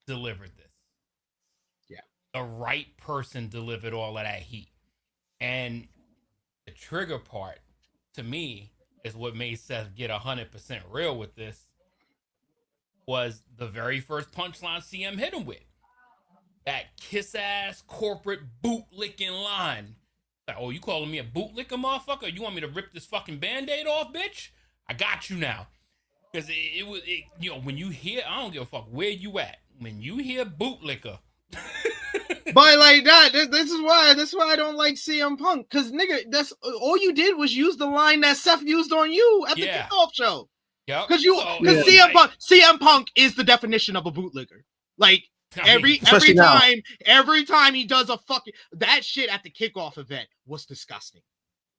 S7: delivered this.
S5: Yeah,
S7: the right person delivered all of that heat, and the trigger part to me is what made Seth get 100% real with this. Was the very first punchline CM hit him with. That kiss-ass corporate boot-licking line. Like, oh, you calling me a boot-licker, motherfucker? You want me to rip this fucking Band-Aid off, bitch? I got you now. Because it was, when you hear, I don't give a fuck where you at. When you hear boot-licker.
S5: But like that, this is why I don't like CM Punk. Because, nigga, that's all you did was use the line that Seth used on you at the kickoff show.
S7: Yep.
S5: Because CM Punk is the definition of a bootlicker. Like, every time he does a fucking that shit at the kickoff event was disgusting.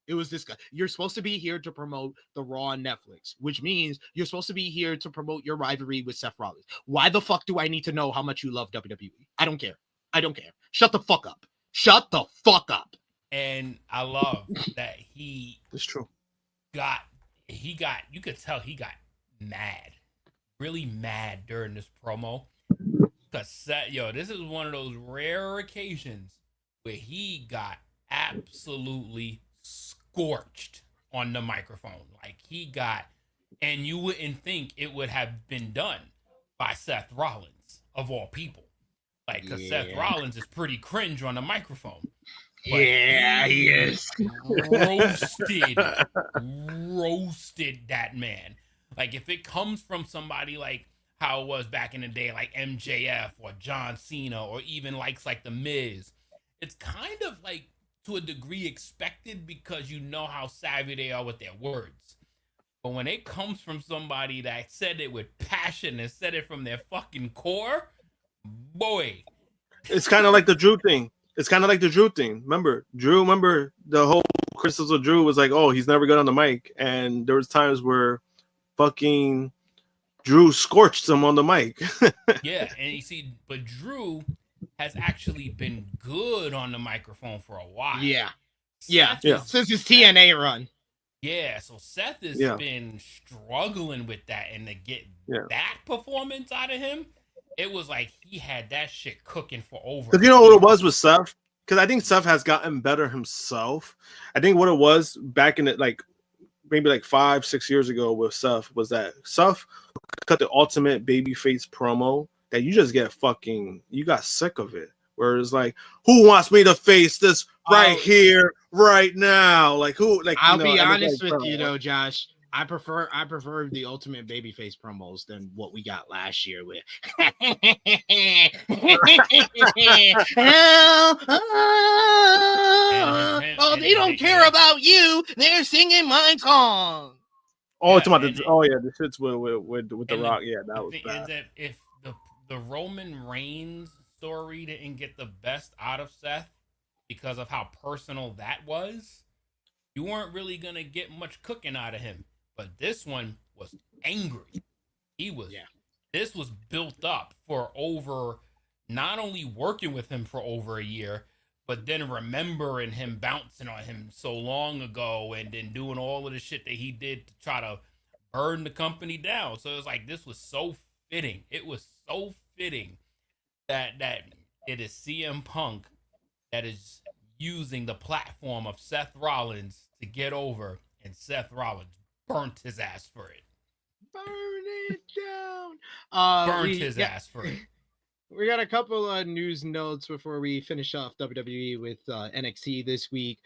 S5: It was disgusting. You're supposed to be here to promote the Raw on Netflix, which means you're supposed to be here to promote your rivalry with Seth Rollins. Why the fuck do I need to know how much you love WWE? I don't care. Shut the fuck up. Shut the fuck up.
S7: And I love that
S6: it's true.
S7: You could tell he got mad, really mad during this promo. This is one of those rare occasions where he got absolutely scorched on the microphone. Like and you wouldn't think it would have been done by Seth Rollins of all people. Like, because Seth Rollins is pretty cringe on the microphone. But
S5: he is.
S7: Roasted that man. Like, if it comes from somebody like how it was back in the day, like MJF or John Cena, or even like The Miz, it's kind of like to a degree expected because you know how savvy they are with their words. But when it comes from somebody that said it with passion and said it from their fucking core, boy.
S6: It's kind of like the Drew thing. Remember the whole criticism of Drew was like, oh, he's never good on the mic. And there was times where fucking Drew scorched him on the mic.
S7: Yeah, and you see, but Drew has actually been good on the microphone for a while.
S5: Yeah. Since his TNA run.
S7: Yeah, so Seth has been struggling with that, and to get that performance out of him, it was like he had that shit cooking for over.
S6: Because you know what it was with Seth? Because I think Seth has gotten better himself. I think what it was back in it, like maybe like 5-6 years ago with Seth, was that Seth cut the ultimate babyface promo that you just you got sick of it. Where it's like, who wants me to face this right here, right now? Like who? Like
S5: I'll be honest with you though, Josh. I prefer the ultimate babyface promos than what we got last year with. Oh, they don't care about you. They're singing my song.
S6: Oh, it's about the shits with the Rock. Yeah, that was bad.
S7: That if the Roman Reigns story didn't get the best out of Seth because of how personal that was, you weren't really gonna get much cooking out of him. But this one was angry. This was built up for over, not only working with him for over a year, but then remembering him bouncing on him so long ago and then doing all of the shit that he did to try to burn the company down. So it was like, this was so fitting. It was so fitting that it is CM Punk that is using the platform of Seth Rollins to get over, and Seth Rollins burnt his ass for it.
S5: Burn it down.
S7: Burnt his ass for it.
S5: We got a couple of news notes before we finish off WWE with NXT this week.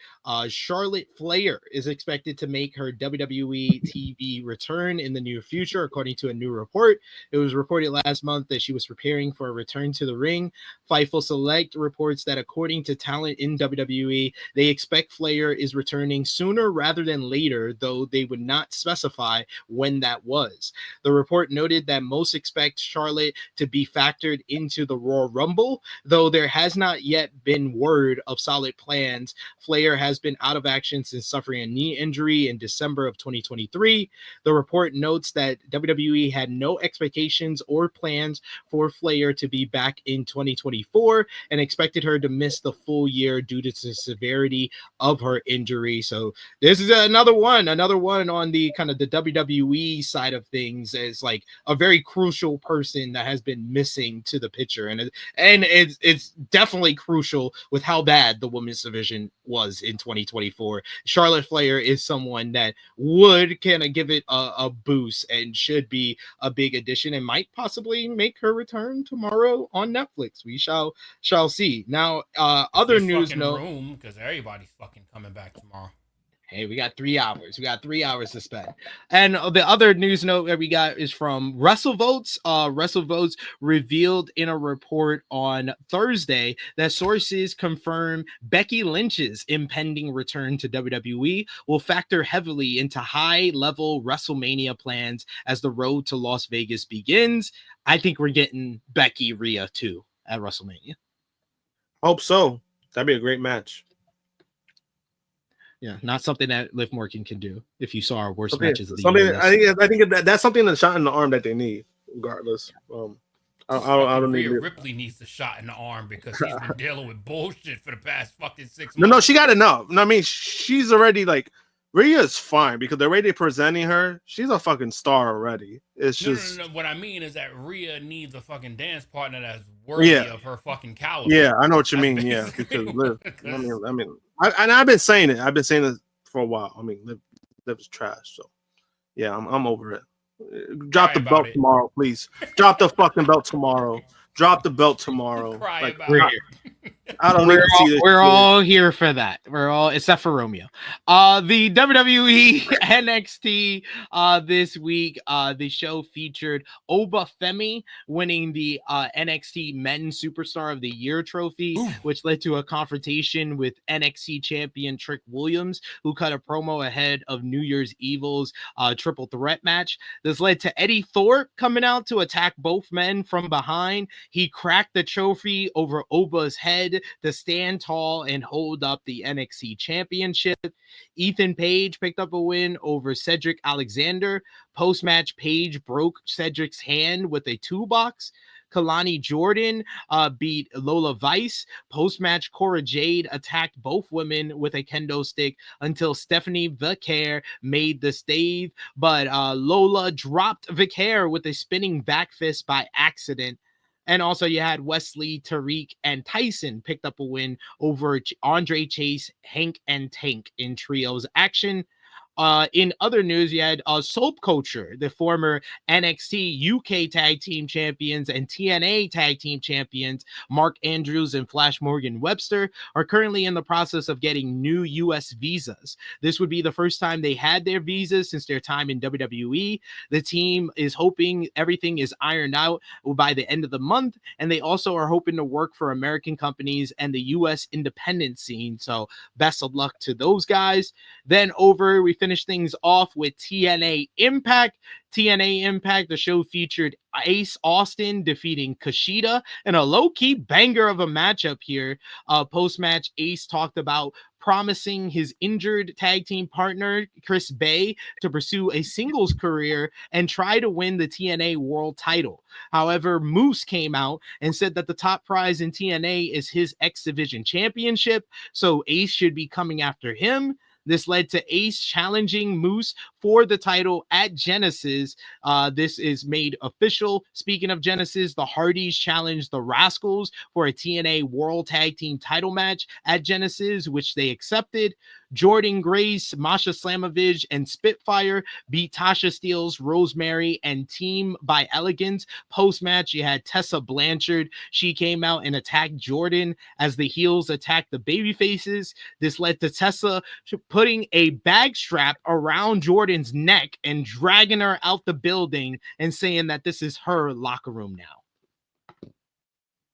S5: Charlotte Flair is expected to make her WWE TV return in the near future, according to a new report. It was reported last month that she was preparing for a return to the ring. Fightful Select reports that according to talent in WWE, they expect Flair is returning sooner rather than later, though they would not specify when that was. The report noted that most expect Charlotte to be factored into the Royal Rumble, though there has not yet been word of solid plans. Flair has been out of action since suffering a knee injury in December of 2023. The report notes that WWE had no expectations or plans for Flair to be back in 2024 and expected her to miss the full year due to the severity of her injury. So this is another one on the kind of the WWE side of things, as like a very crucial person that has been missing to the picture. And it's definitely crucial with how bad the women's division was in 2024. Charlotte Flair is someone that would kind of give it a boost and should be a big addition and might possibly make her return tomorrow on Netflix. We shall see. Now, other news note,
S7: because everybody's fucking coming back tomorrow.
S5: Hey, we got 3 hours. We got 3 hours to spend. And the other news note that we got is from WrestleVotes. WrestleVotes revealed in a report on Thursday that sources confirm Becky Lynch's impending return to WWE will factor heavily into high-level WrestleMania plans as the road to Las Vegas begins. I think we're getting Becky Rhea too at WrestleMania.
S6: Hope so. That'd be a great match.
S5: Yeah, not something that Liv Morgan can do. If you saw our worst matches of the year,
S6: I think that's something that's shot in the arm that they need, regardless. I don't need
S7: Ripley needs a shot in the arm because he's been dealing with bullshit for the past fucking 6 months.
S6: No, she got enough. No, I mean, she's already like Rhea is fine because the way they're presenting her, she's a fucking star already. It's just
S7: no. What I mean is that Rhea needs a fucking dance partner that's worthy of her fucking caliber.
S6: Yeah, I know what you mean. Yeah, because Liv. I mean, I've been saying it. I've been saying it for a while. I mean, Liv is trash. So yeah, I'm over it. Drop the belt tomorrow, please. Drop the fucking belt tomorrow. Drop the belt tomorrow. Like, I don't need to see this.
S5: We're all here for that. We're all, except for Romeo. The WWE NXT this week, the show featured Oba Femi winning the NXT Men's Superstar of the Year trophy, which led to a confrontation with NXT champion Trick Williams, who cut a promo ahead of New Year's Evil's triple threat match. This led to Eddie Thorpe coming out to attack both men from behind. He cracked the trophy over Oba's head to stand tall and hold up the NXT championship. Ethan Page picked up a win over Cedric Alexander. Post-match, Page broke Cedric's hand with a toolbox. Kalani Jordan beat Lola Vice. Post-match, Cora Jade attacked both women with a kendo stick until Stephanie Vicaire made the stave, but Lola dropped Vicaire with a spinning back fist by accident. And also you had Wesley, Tariq, and Tyson picked up a win over Andre Chase, Hank, and Tank in trios action. In other news, you had Soap Culture, the former NXT UK Tag Team Champions and TNA Tag Team Champions, Mark Andrews and Flash Morgan Webster, are currently in the process of getting new U.S. visas. This would be the first time they had their visas since their time in WWE. The team is hoping everything is ironed out by the end of the month, and they also are hoping to work for American companies and the U.S. independent scene. So best of luck to those guys. Then we finish things off with TNA Impact. TNA Impact, the show featured Ace Austin defeating Kushida in a low-key banger of a matchup here. Post-match, Ace talked about promising his injured tag team partner, Chris Bay, to pursue a singles career and try to win the TNA World title. However, Moose came out and said that the top prize in TNA is his X Division championship, so Ace should be coming after him. This led to Ace challenging Moose for the title at Genesis. This is made official. Speaking of Genesis, the Hardys challenged the Rascals for a TNA World Tag Team title match at Genesis, which they accepted. Jordan Grace, Masha Slamovich, and Spitfire beat Tasha Steelz, Rosemary, and Team by Elegance. Post-match, you had Tessa Blanchard. She came out and attacked Jordan as the heels attacked the babyfaces. This led to Tessa putting a bag strap around Jordan's neck and dragging her out the building and saying that this is her locker room now.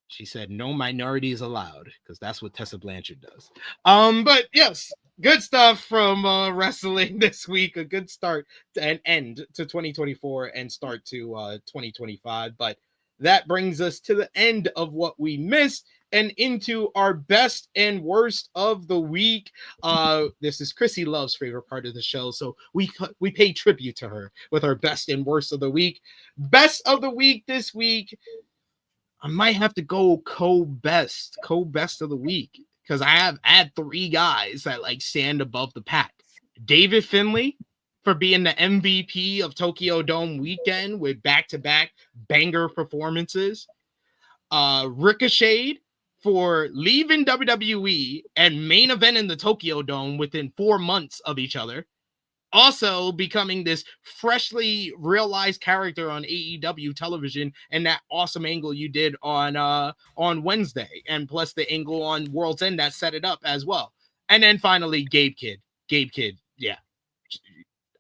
S5: She said no minorities allowed, because that's what Tessa Blanchard does. But yes, good stuff from wrestling this week. A good start and end to 2024 and start to 2025. But that brings us to the end of what we missed and into our best and worst of the week. This is Chrissy Love's favorite part of the show, so we pay tribute to her with our best and worst of the week. Best of the week this week, I might have to go co-best of the week, because I have had 3 guys that like stand above the pack. David Finlay for being the MVP of Tokyo Dome weekend with back-to-back banger performances. Ricochet for leaving WWE and main event in the Tokyo Dome within 4 months of each other. Also becoming this freshly realized character on AEW television, and that awesome angle you did on Wednesday, and plus the angle on World's End that set it up as well. And then finally, Gabe Kidd, yeah,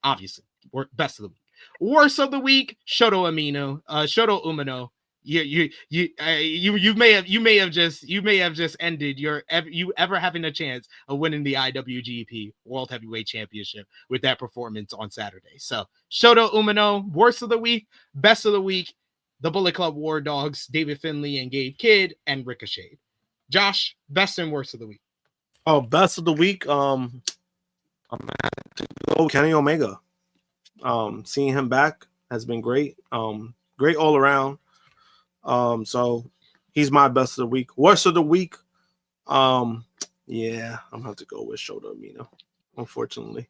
S5: obviously, best of the week. Worst of the week, Shoto Umino. You may have just ended you ever having a chance of winning the IWGP World Heavyweight Championship with that performance on Saturday. So Shoto Umino, worst of the week, best of the week, the Bullet Club War Dogs, David Finlay and Gabe Kidd, and Ricochet. Josh, best and worst of the week.
S6: Oh, best of the week. I'm gonna have to go Kenny Omega. Seeing him back has been great. Great all around. So he's my best of the week. Worst of the week, yeah, I'm gonna have to go with Shoto Umino, unfortunately.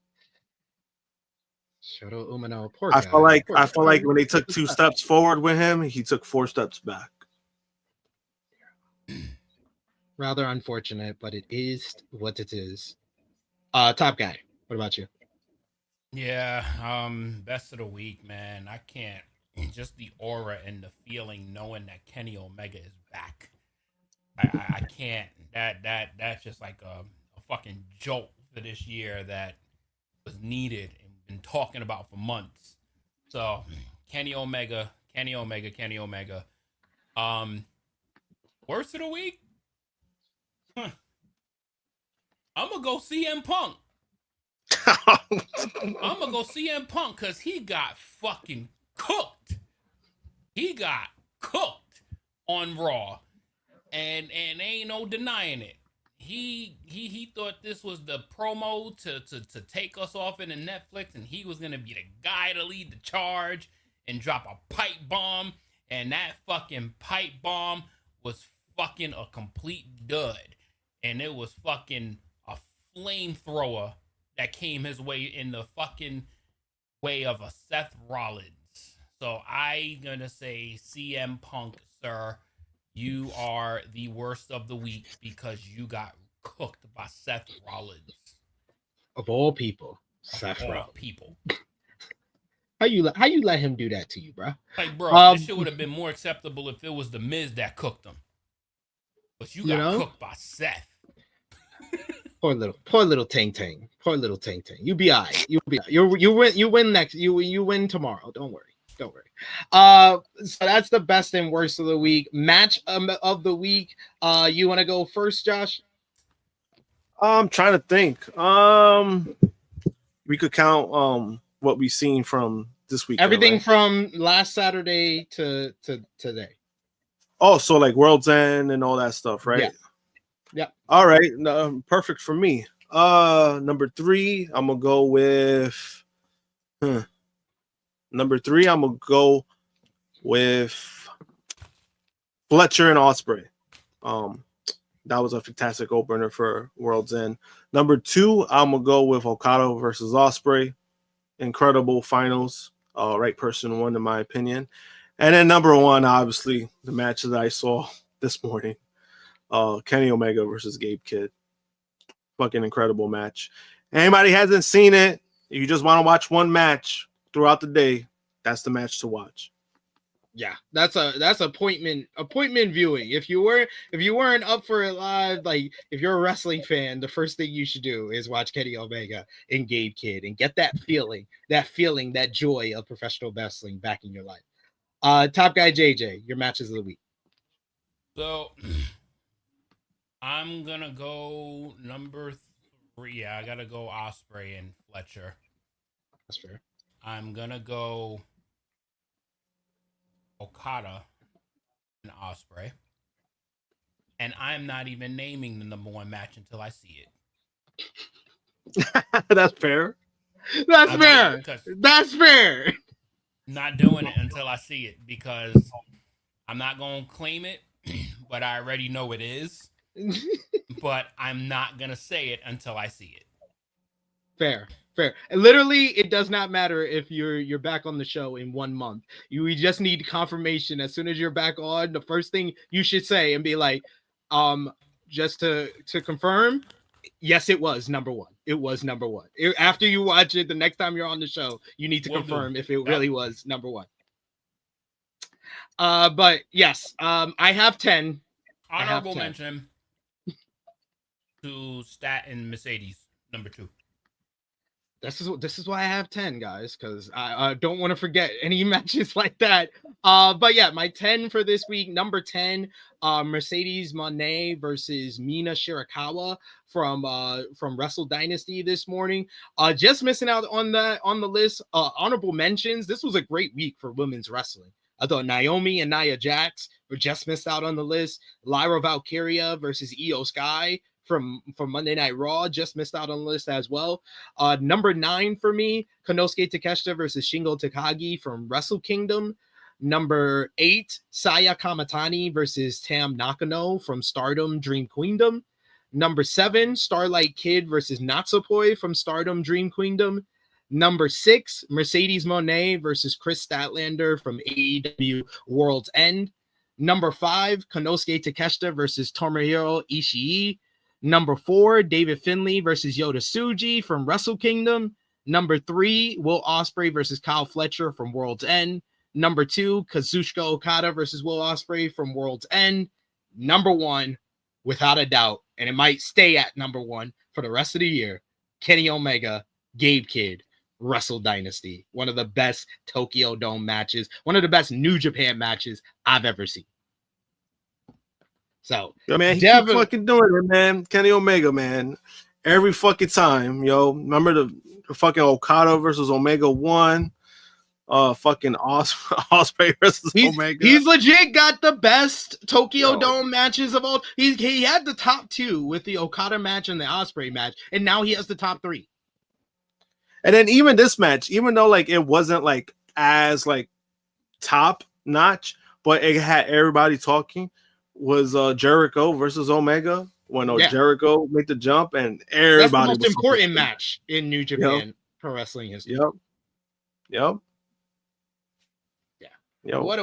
S5: Shoto Umino, poor
S6: I
S5: guy.
S6: feel like when they took 2 steps forward with him, he took 4 steps back.
S5: Rather unfortunate, but it is what it is. Top guy, what about you?
S7: Yeah, best of the week, man. I can't. Just the aura and the feeling, knowing that Kenny Omega is back. I can't. That's just like a fucking jolt for this year that was needed and been talking about for months. So Kenny Omega. Worst of the week? I'm gonna go CM Punk. I'm gonna go CM Punk because he got fucking cooked. He got cooked on Raw, and ain't no denying it. He thought this was the promo to take us off into Netflix, and he was gonna be the guy to lead the charge and drop a pipe bomb, and that fucking pipe bomb was fucking a complete dud, and it was fucking a flamethrower that came his way in the fucking way of a Seth Rollins. So I'm going to say CM Punk, sir, you are the worst of the week because you got cooked by Seth Rollins.
S5: Of all people, Seth
S7: Rollins.
S5: Rollins.
S7: People.
S5: How you let him do that to you, bro?
S7: Like, bro, this shit would have been more acceptable if it was the Miz that cooked him. But you got cooked by Seth.
S5: Poor little Tang Tang. You be all right. You win next. You win tomorrow. Don't worry. So that's the best and worst of the week. Match of the week. You want to go first, Josh?
S6: I'm trying to think. We could count what we've seen from this week.
S5: Everything
S6: right?
S5: from last Saturday to today.
S6: Oh, so like World's End and all that stuff, right?
S5: Yeah.
S6: All right. Perfect for me. Number 3, I'm gonna go with. Number 3, I'm gonna go with Fletcher and Ospreay. That was a fantastic opener for World's End. Number 2, I'm gonna go with Okada versus Ospreay. incredible finals. Right person won, in my opinion. And then number one, obviously, the match that I saw this morning, Kenny Omega versus Gabe Kidd. Fucking incredible match. Anybody hasn't seen it, you just want to watch one match throughout the day, that's the match to watch.
S5: Yeah, that's appointment viewing. If you weren't up for it live, like if you're a wrestling fan, the first thing you should do is watch Kenny Omega and Gabe Kidd and get that feeling, that joy of professional wrestling back in your life. Top Guy JJ, your matches of the week.
S7: So I'm gonna go number 3. Yeah, I gotta go Ospreay and Fletcher.
S5: That's fair.
S7: I'm gonna go Okada and Ospreay. And I'm not even naming the number 1 match until I see it.
S6: That's fair.
S5: That's fair.
S7: Not doing it until I see it because I'm not going to claim it, but I already know it is. But I'm not going to say it until I see it.
S5: Fair. Literally, it does not matter if you're back on the show in 1 month. We just need confirmation as soon as you're back on. The first thing you should say and be like, just to confirm, yes, it was number 1. It was number 1. After you watch it, the next time you're on the show, you need to confirm if it really was number 1. But yes, I have 10.
S7: Honorable mention to Stratton Mercedes, number 2.
S5: This is why I have 10, guys, because I don't want to forget any matches like that. But yeah, my 10 for this week, number 10, Mercedes Moné versus Mina Shirakawa from Wrestle Dynasty this morning. Just missing out on the list. Honorable mentions. This was a great week for women's wrestling. I thought Naomi and Nia Jax were just missed out on the list. Lyra Valkyria versus Io Sky from Monday Night Raw just missed out on the list as well. Number 9 for me, Konosuke Takeshita versus Shingo Takagi from Wrestle Kingdom. Number 8, Saya Kamatani versus Tam Nakano from STARDOM Dream Queendom. Number 7, Starlight Kid versus Natsupoi from STARDOM Dream Queendom. Number 6, Mercedes Moné versus Chris Statlander from AEW Worlds End. Number 5, Konosuke Takeshita versus Tomohiro Ishii. Number 4, David Finlay versus Yota Tsuji from Wrestle Kingdom. Number 3, Will Ospreay versus Kyle Fletcher from World's End. Number 2, Kazuchika Okada versus Will Ospreay from World's End. Number 1, without a doubt, and it might stay at number 1 for the rest of the year, Kenny Omega, Gabe Kidd, Wrestle Dynasty. One of the best Tokyo Dome matches, one of the best New Japan matches I've ever seen. So,
S6: yo, man, he keep fucking doing it, man. Kenny Omega, man. Every fucking time, yo. Remember the fucking Okada versus Omega 1? Fucking Ospreay versus Omega.
S5: He's legit got the best Tokyo Dome matches of all. He had the top 2 with the Okada match and the Ospreay match, and now he has the top 3.
S6: And then even this match, even though like it wasn't like as like top notch, but it had everybody talking, was Jericho versus Omega when Jericho made the jump and everybody. That's the
S5: most important match in New Japan Pro Wrestling history.
S6: Yep.
S5: Yo. What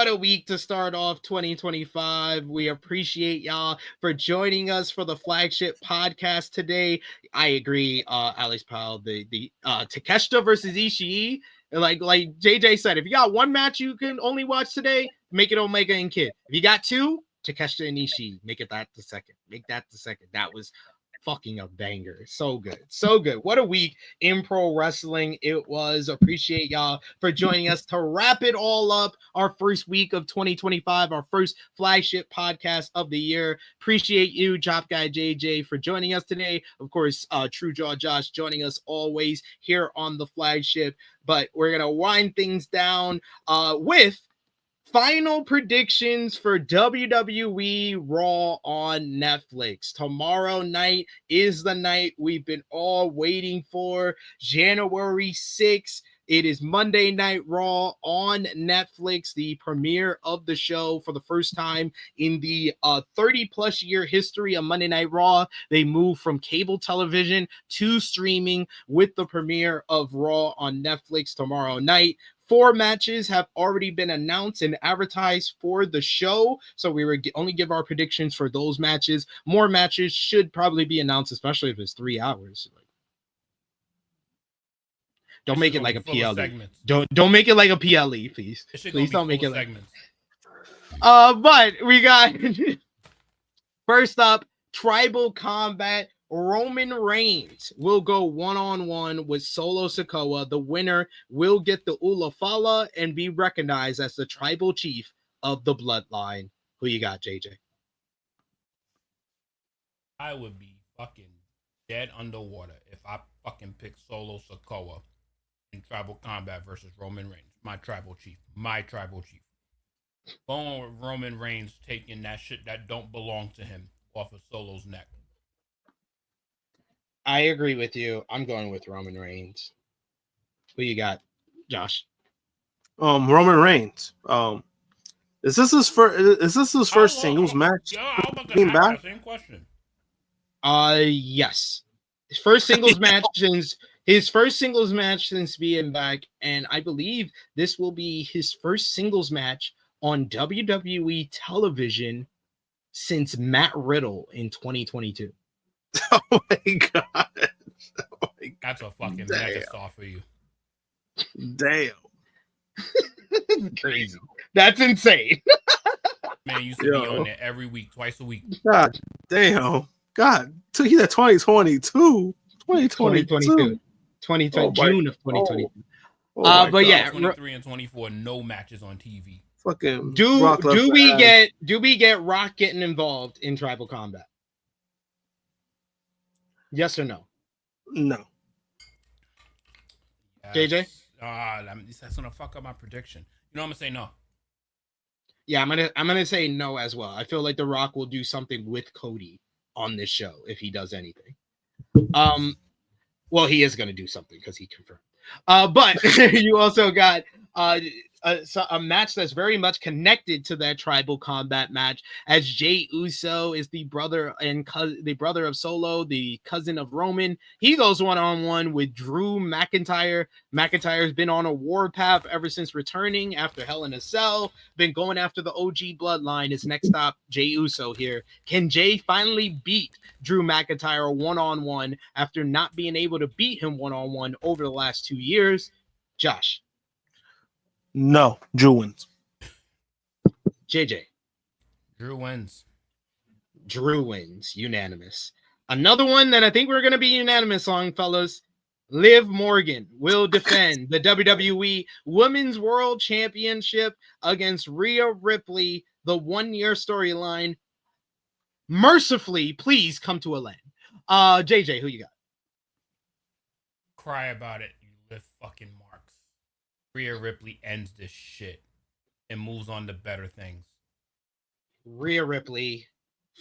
S5: a week to start off 2025. We appreciate y'all for joining us for the flagship podcast today. I agree, Alex Powell, the Takeshita versus Ishii. Like JJ said, if you got one match you can only watch today, make it Omega and Kid. If you got 2, Takeshita and Ishii, make that the second. That was fucking a banger. So good. What a week in pro wrestling it was. Appreciate y'all for joining us to wrap it all up. Our first week of 2025, our first flagship podcast of the year. Appreciate you, Drop Guy JJ, for joining us today. Of course, True Jaw Josh joining us always here on the flagship. But we're gonna wind things down with final predictions for WWE Raw on Netflix. Tomorrow night is the night we've been all waiting for. January 6th It is Monday Night Raw on Netflix, the premiere of the show for the first time in the 30-plus year history of Monday Night Raw. They move from cable television to streaming with the premiere of Raw on Netflix tomorrow night. 4 matches have already been announced and advertised for the show, so we were only give our predictions for those matches. More matches should probably be announced, especially if it's 3 hours. Don't make it like a PLE. Don't make it like a PLE, please. Please don't make it like segments. But we got first up, Tribal Combat. Roman Reigns will go one-on-one with Solo Sikoa. The winner will get the Ulafala and be recognized as the tribal chief of the bloodline. Who you got, JJ?
S7: I would be fucking dead underwater if I fucking picked Solo Sikoa in Tribal Combat versus Roman Reigns. My tribal chief. Going with Roman Reigns taking that shit that don't belong to him off of Solo's neck.
S5: I agree with you. I'm going with Roman Reigns. Who you got, Josh?
S6: Roman Reigns. Is this his first singles match?
S7: Yeah, I was about to ask that same question.
S5: Yes. His first singles match since being back, and I believe this will be his first singles match on WWE television since Matt Riddle in 2022.
S6: Oh my god.
S7: That's a fucking mega star for you.
S6: Damn.
S5: Crazy. That's insane.
S7: Man, used to be on there every week, twice a week.
S6: God damn. God. He's at 2022. 2022.
S5: 2020, June of 2022.
S6: But
S5: God. Yeah,
S7: 23 and 24, no matches on TV.
S6: Fucking
S5: do we get Rock getting involved in Tribal Combat? Yes or no?
S6: No.
S5: JJ?
S7: That's gonna fuck up my prediction. You know, I'm gonna say no.
S5: Yeah, I'm gonna say no as well. I feel like The Rock will do something with Cody on this show if he does anything. Well, he is gonna do something because he confirmed. But you also got a match that's very much connected to that Tribal Combat match, as Jey Uso is the brother of Solo, the cousin of Roman. He goes one-on-one with Drew McIntyre. McIntyre's been on a war path ever since returning after Hell in a Cell, been going after the OG bloodline. His next stop, Jey Uso here. Can Jey finally beat Drew McIntyre one-on-one after not being able to beat him one-on-one over the last 2 years? Josh?
S6: No, Drew wins.
S5: JJ?
S7: Drew wins.
S5: Drew wins. Unanimous. Another one that I think we're going to be unanimous on, fellas. Liv Morgan will defend the WWE Women's World Championship against Rhea Ripley. The 1-year storyline mercifully please come to a land. JJ, who you got?
S7: Cry about it, you live fucking marks. Rhea Ripley ends this shit and moves on to better things.
S5: Rhea Ripley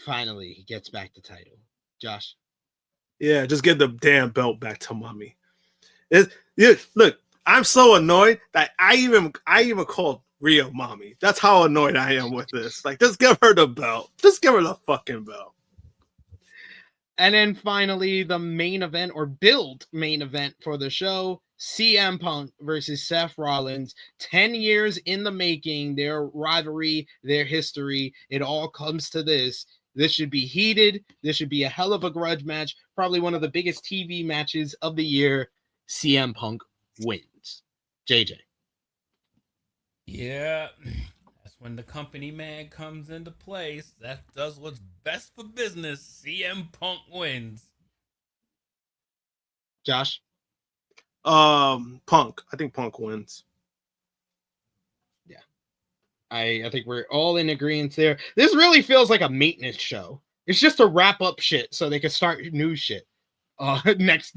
S5: finally gets back the title. Josh?
S6: Yeah, just get the damn belt back to mommy. Look, I'm so annoyed that I even called Rhea mommy. That's how annoyed I am with this. Like, just give her the belt. Just give her the fucking belt.
S5: And then finally, the main event or build main event for the show, CM Punk versus Seth Rollins. 10 years in the making, their rivalry, their history, it all comes to this. This should be heated. This should be a hell of a grudge match. Probably one of the biggest TV matches of the year. CM Punk wins. JJ.
S7: Yeah, that's when the company man comes into place. That does what's best for business. CM Punk wins.
S5: Josh?
S6: Punk. I think Punk wins.
S5: Yeah. I think we're all in agreement there. This really feels like a maintenance show. It's just to wrap up shit so they can start new shit. Next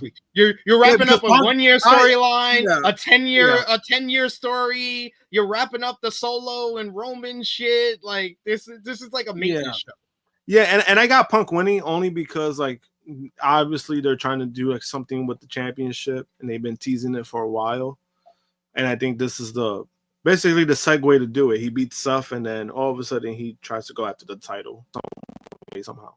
S5: week. You're wrapping up a 1-year storyline, a 10-year story. You're wrapping up the Solo and Roman shit. Like this is like a maintenance show.
S6: Yeah, and I got Punk winning only because like obviously they're trying to do like something with the championship, and they've been teasing it for a while. And I think this is basically the segue to do it. He beats Seth, and then all of a sudden he tries to go after the title somehow.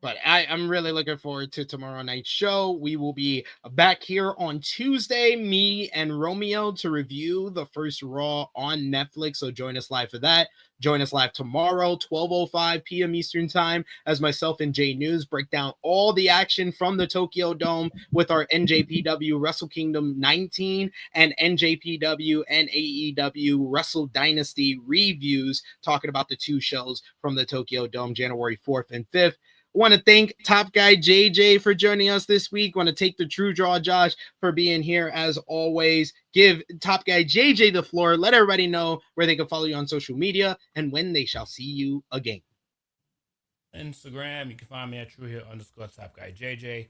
S5: But I'm really looking forward to tomorrow night's show. We will be back here on Tuesday, me and Romeo, to review the first Raw on Netflix. So join us live for that. Join us live tomorrow, 12:05 p.m. Eastern Time, as myself and Jay News break down all the action from the Tokyo Dome with our NJPW Wrestle Kingdom 19 and NJPW and AEW Wrestle Dynasty reviews, talking about the two shows from the Tokyo Dome, January 4th and 5th. Want to thank Top Guy JJ for joining us this week. Want to take the True Draw Josh for being here as always. Give Top Guy JJ the floor. Let everybody know where they can follow you on social media and when they shall see you again.
S7: Instagram, you can find me at Top Guy JJ,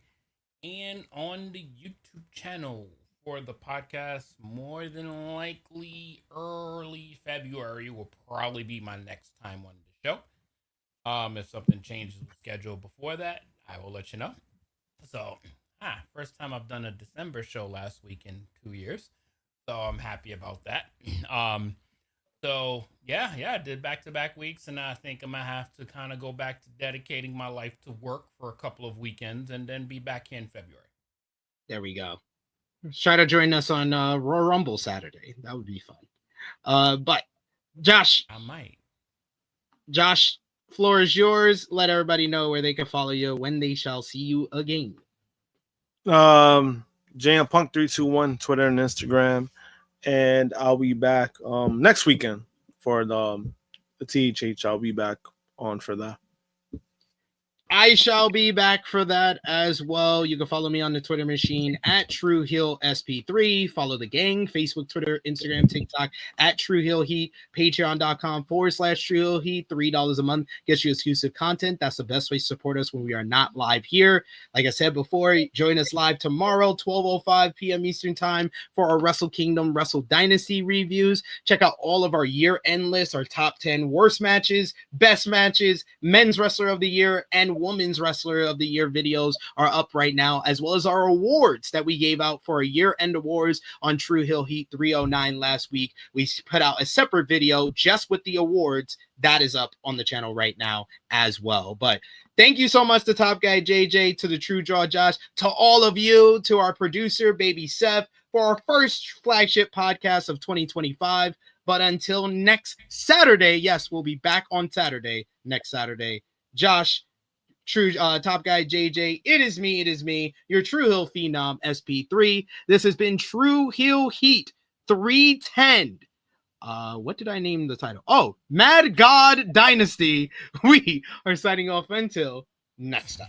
S7: and on the YouTube channel for the podcast. More than likely, early February will probably be my next time on the show. If something changes the schedule before that, I will let you know. So, first time I've done a December show last week in 2 years. So I'm happy about that. So I did back-to-back weeks, and I think I'm going to have to kind of go back to dedicating my life to work for a couple of weekends and then be back here in February.
S5: There we go. Try to join us on Royal Rumble Saturday. That would be fun. But Josh.
S7: I might.
S5: Josh, floor is yours. Let everybody know where they can follow you when they shall see you again.
S6: JM Punk 321 Twitter and Instagram, and I'll be back next weekend for the THH. I'll be back on for that.
S5: I shall be back for that as well. You can follow me on the Twitter machine at Tru Heel SP3. Follow the gang, Facebook, Twitter, Instagram, TikTok at Tru Heel Heat. Patreon.com/Tru Heel Heat. $3 a month gets you exclusive content. That's the best way to support us when we are not live here. Like I said before, join us live tomorrow, 12:05 p.m. Eastern Time, for our Wrestle Kingdom, Wrestle Dynasty reviews. Check out all of our year-end lists, our top 10 worst matches, best matches, men's wrestler of the year, and women's wrestler of the year videos are up right now, as well as our awards that we gave out for our year-end awards on Tru Heel Heat 309 last week. We put out a separate video just with the awards that is up on the channel right now as well. But thank you so much to Top Guy JJ, to the True Draw Josh, to all of you, to our producer Baby Seth, for our first flagship podcast of 2025. But until next Saturday, yes, we'll be back on Saturday, next Saturday. Josh, Top Guy JJ, it is me, your Tru Heel Phenom SP3. This has been Tru Heel Heat 310. What did I name the title? Oh, Mad God Dynasty. We are signing off until next time.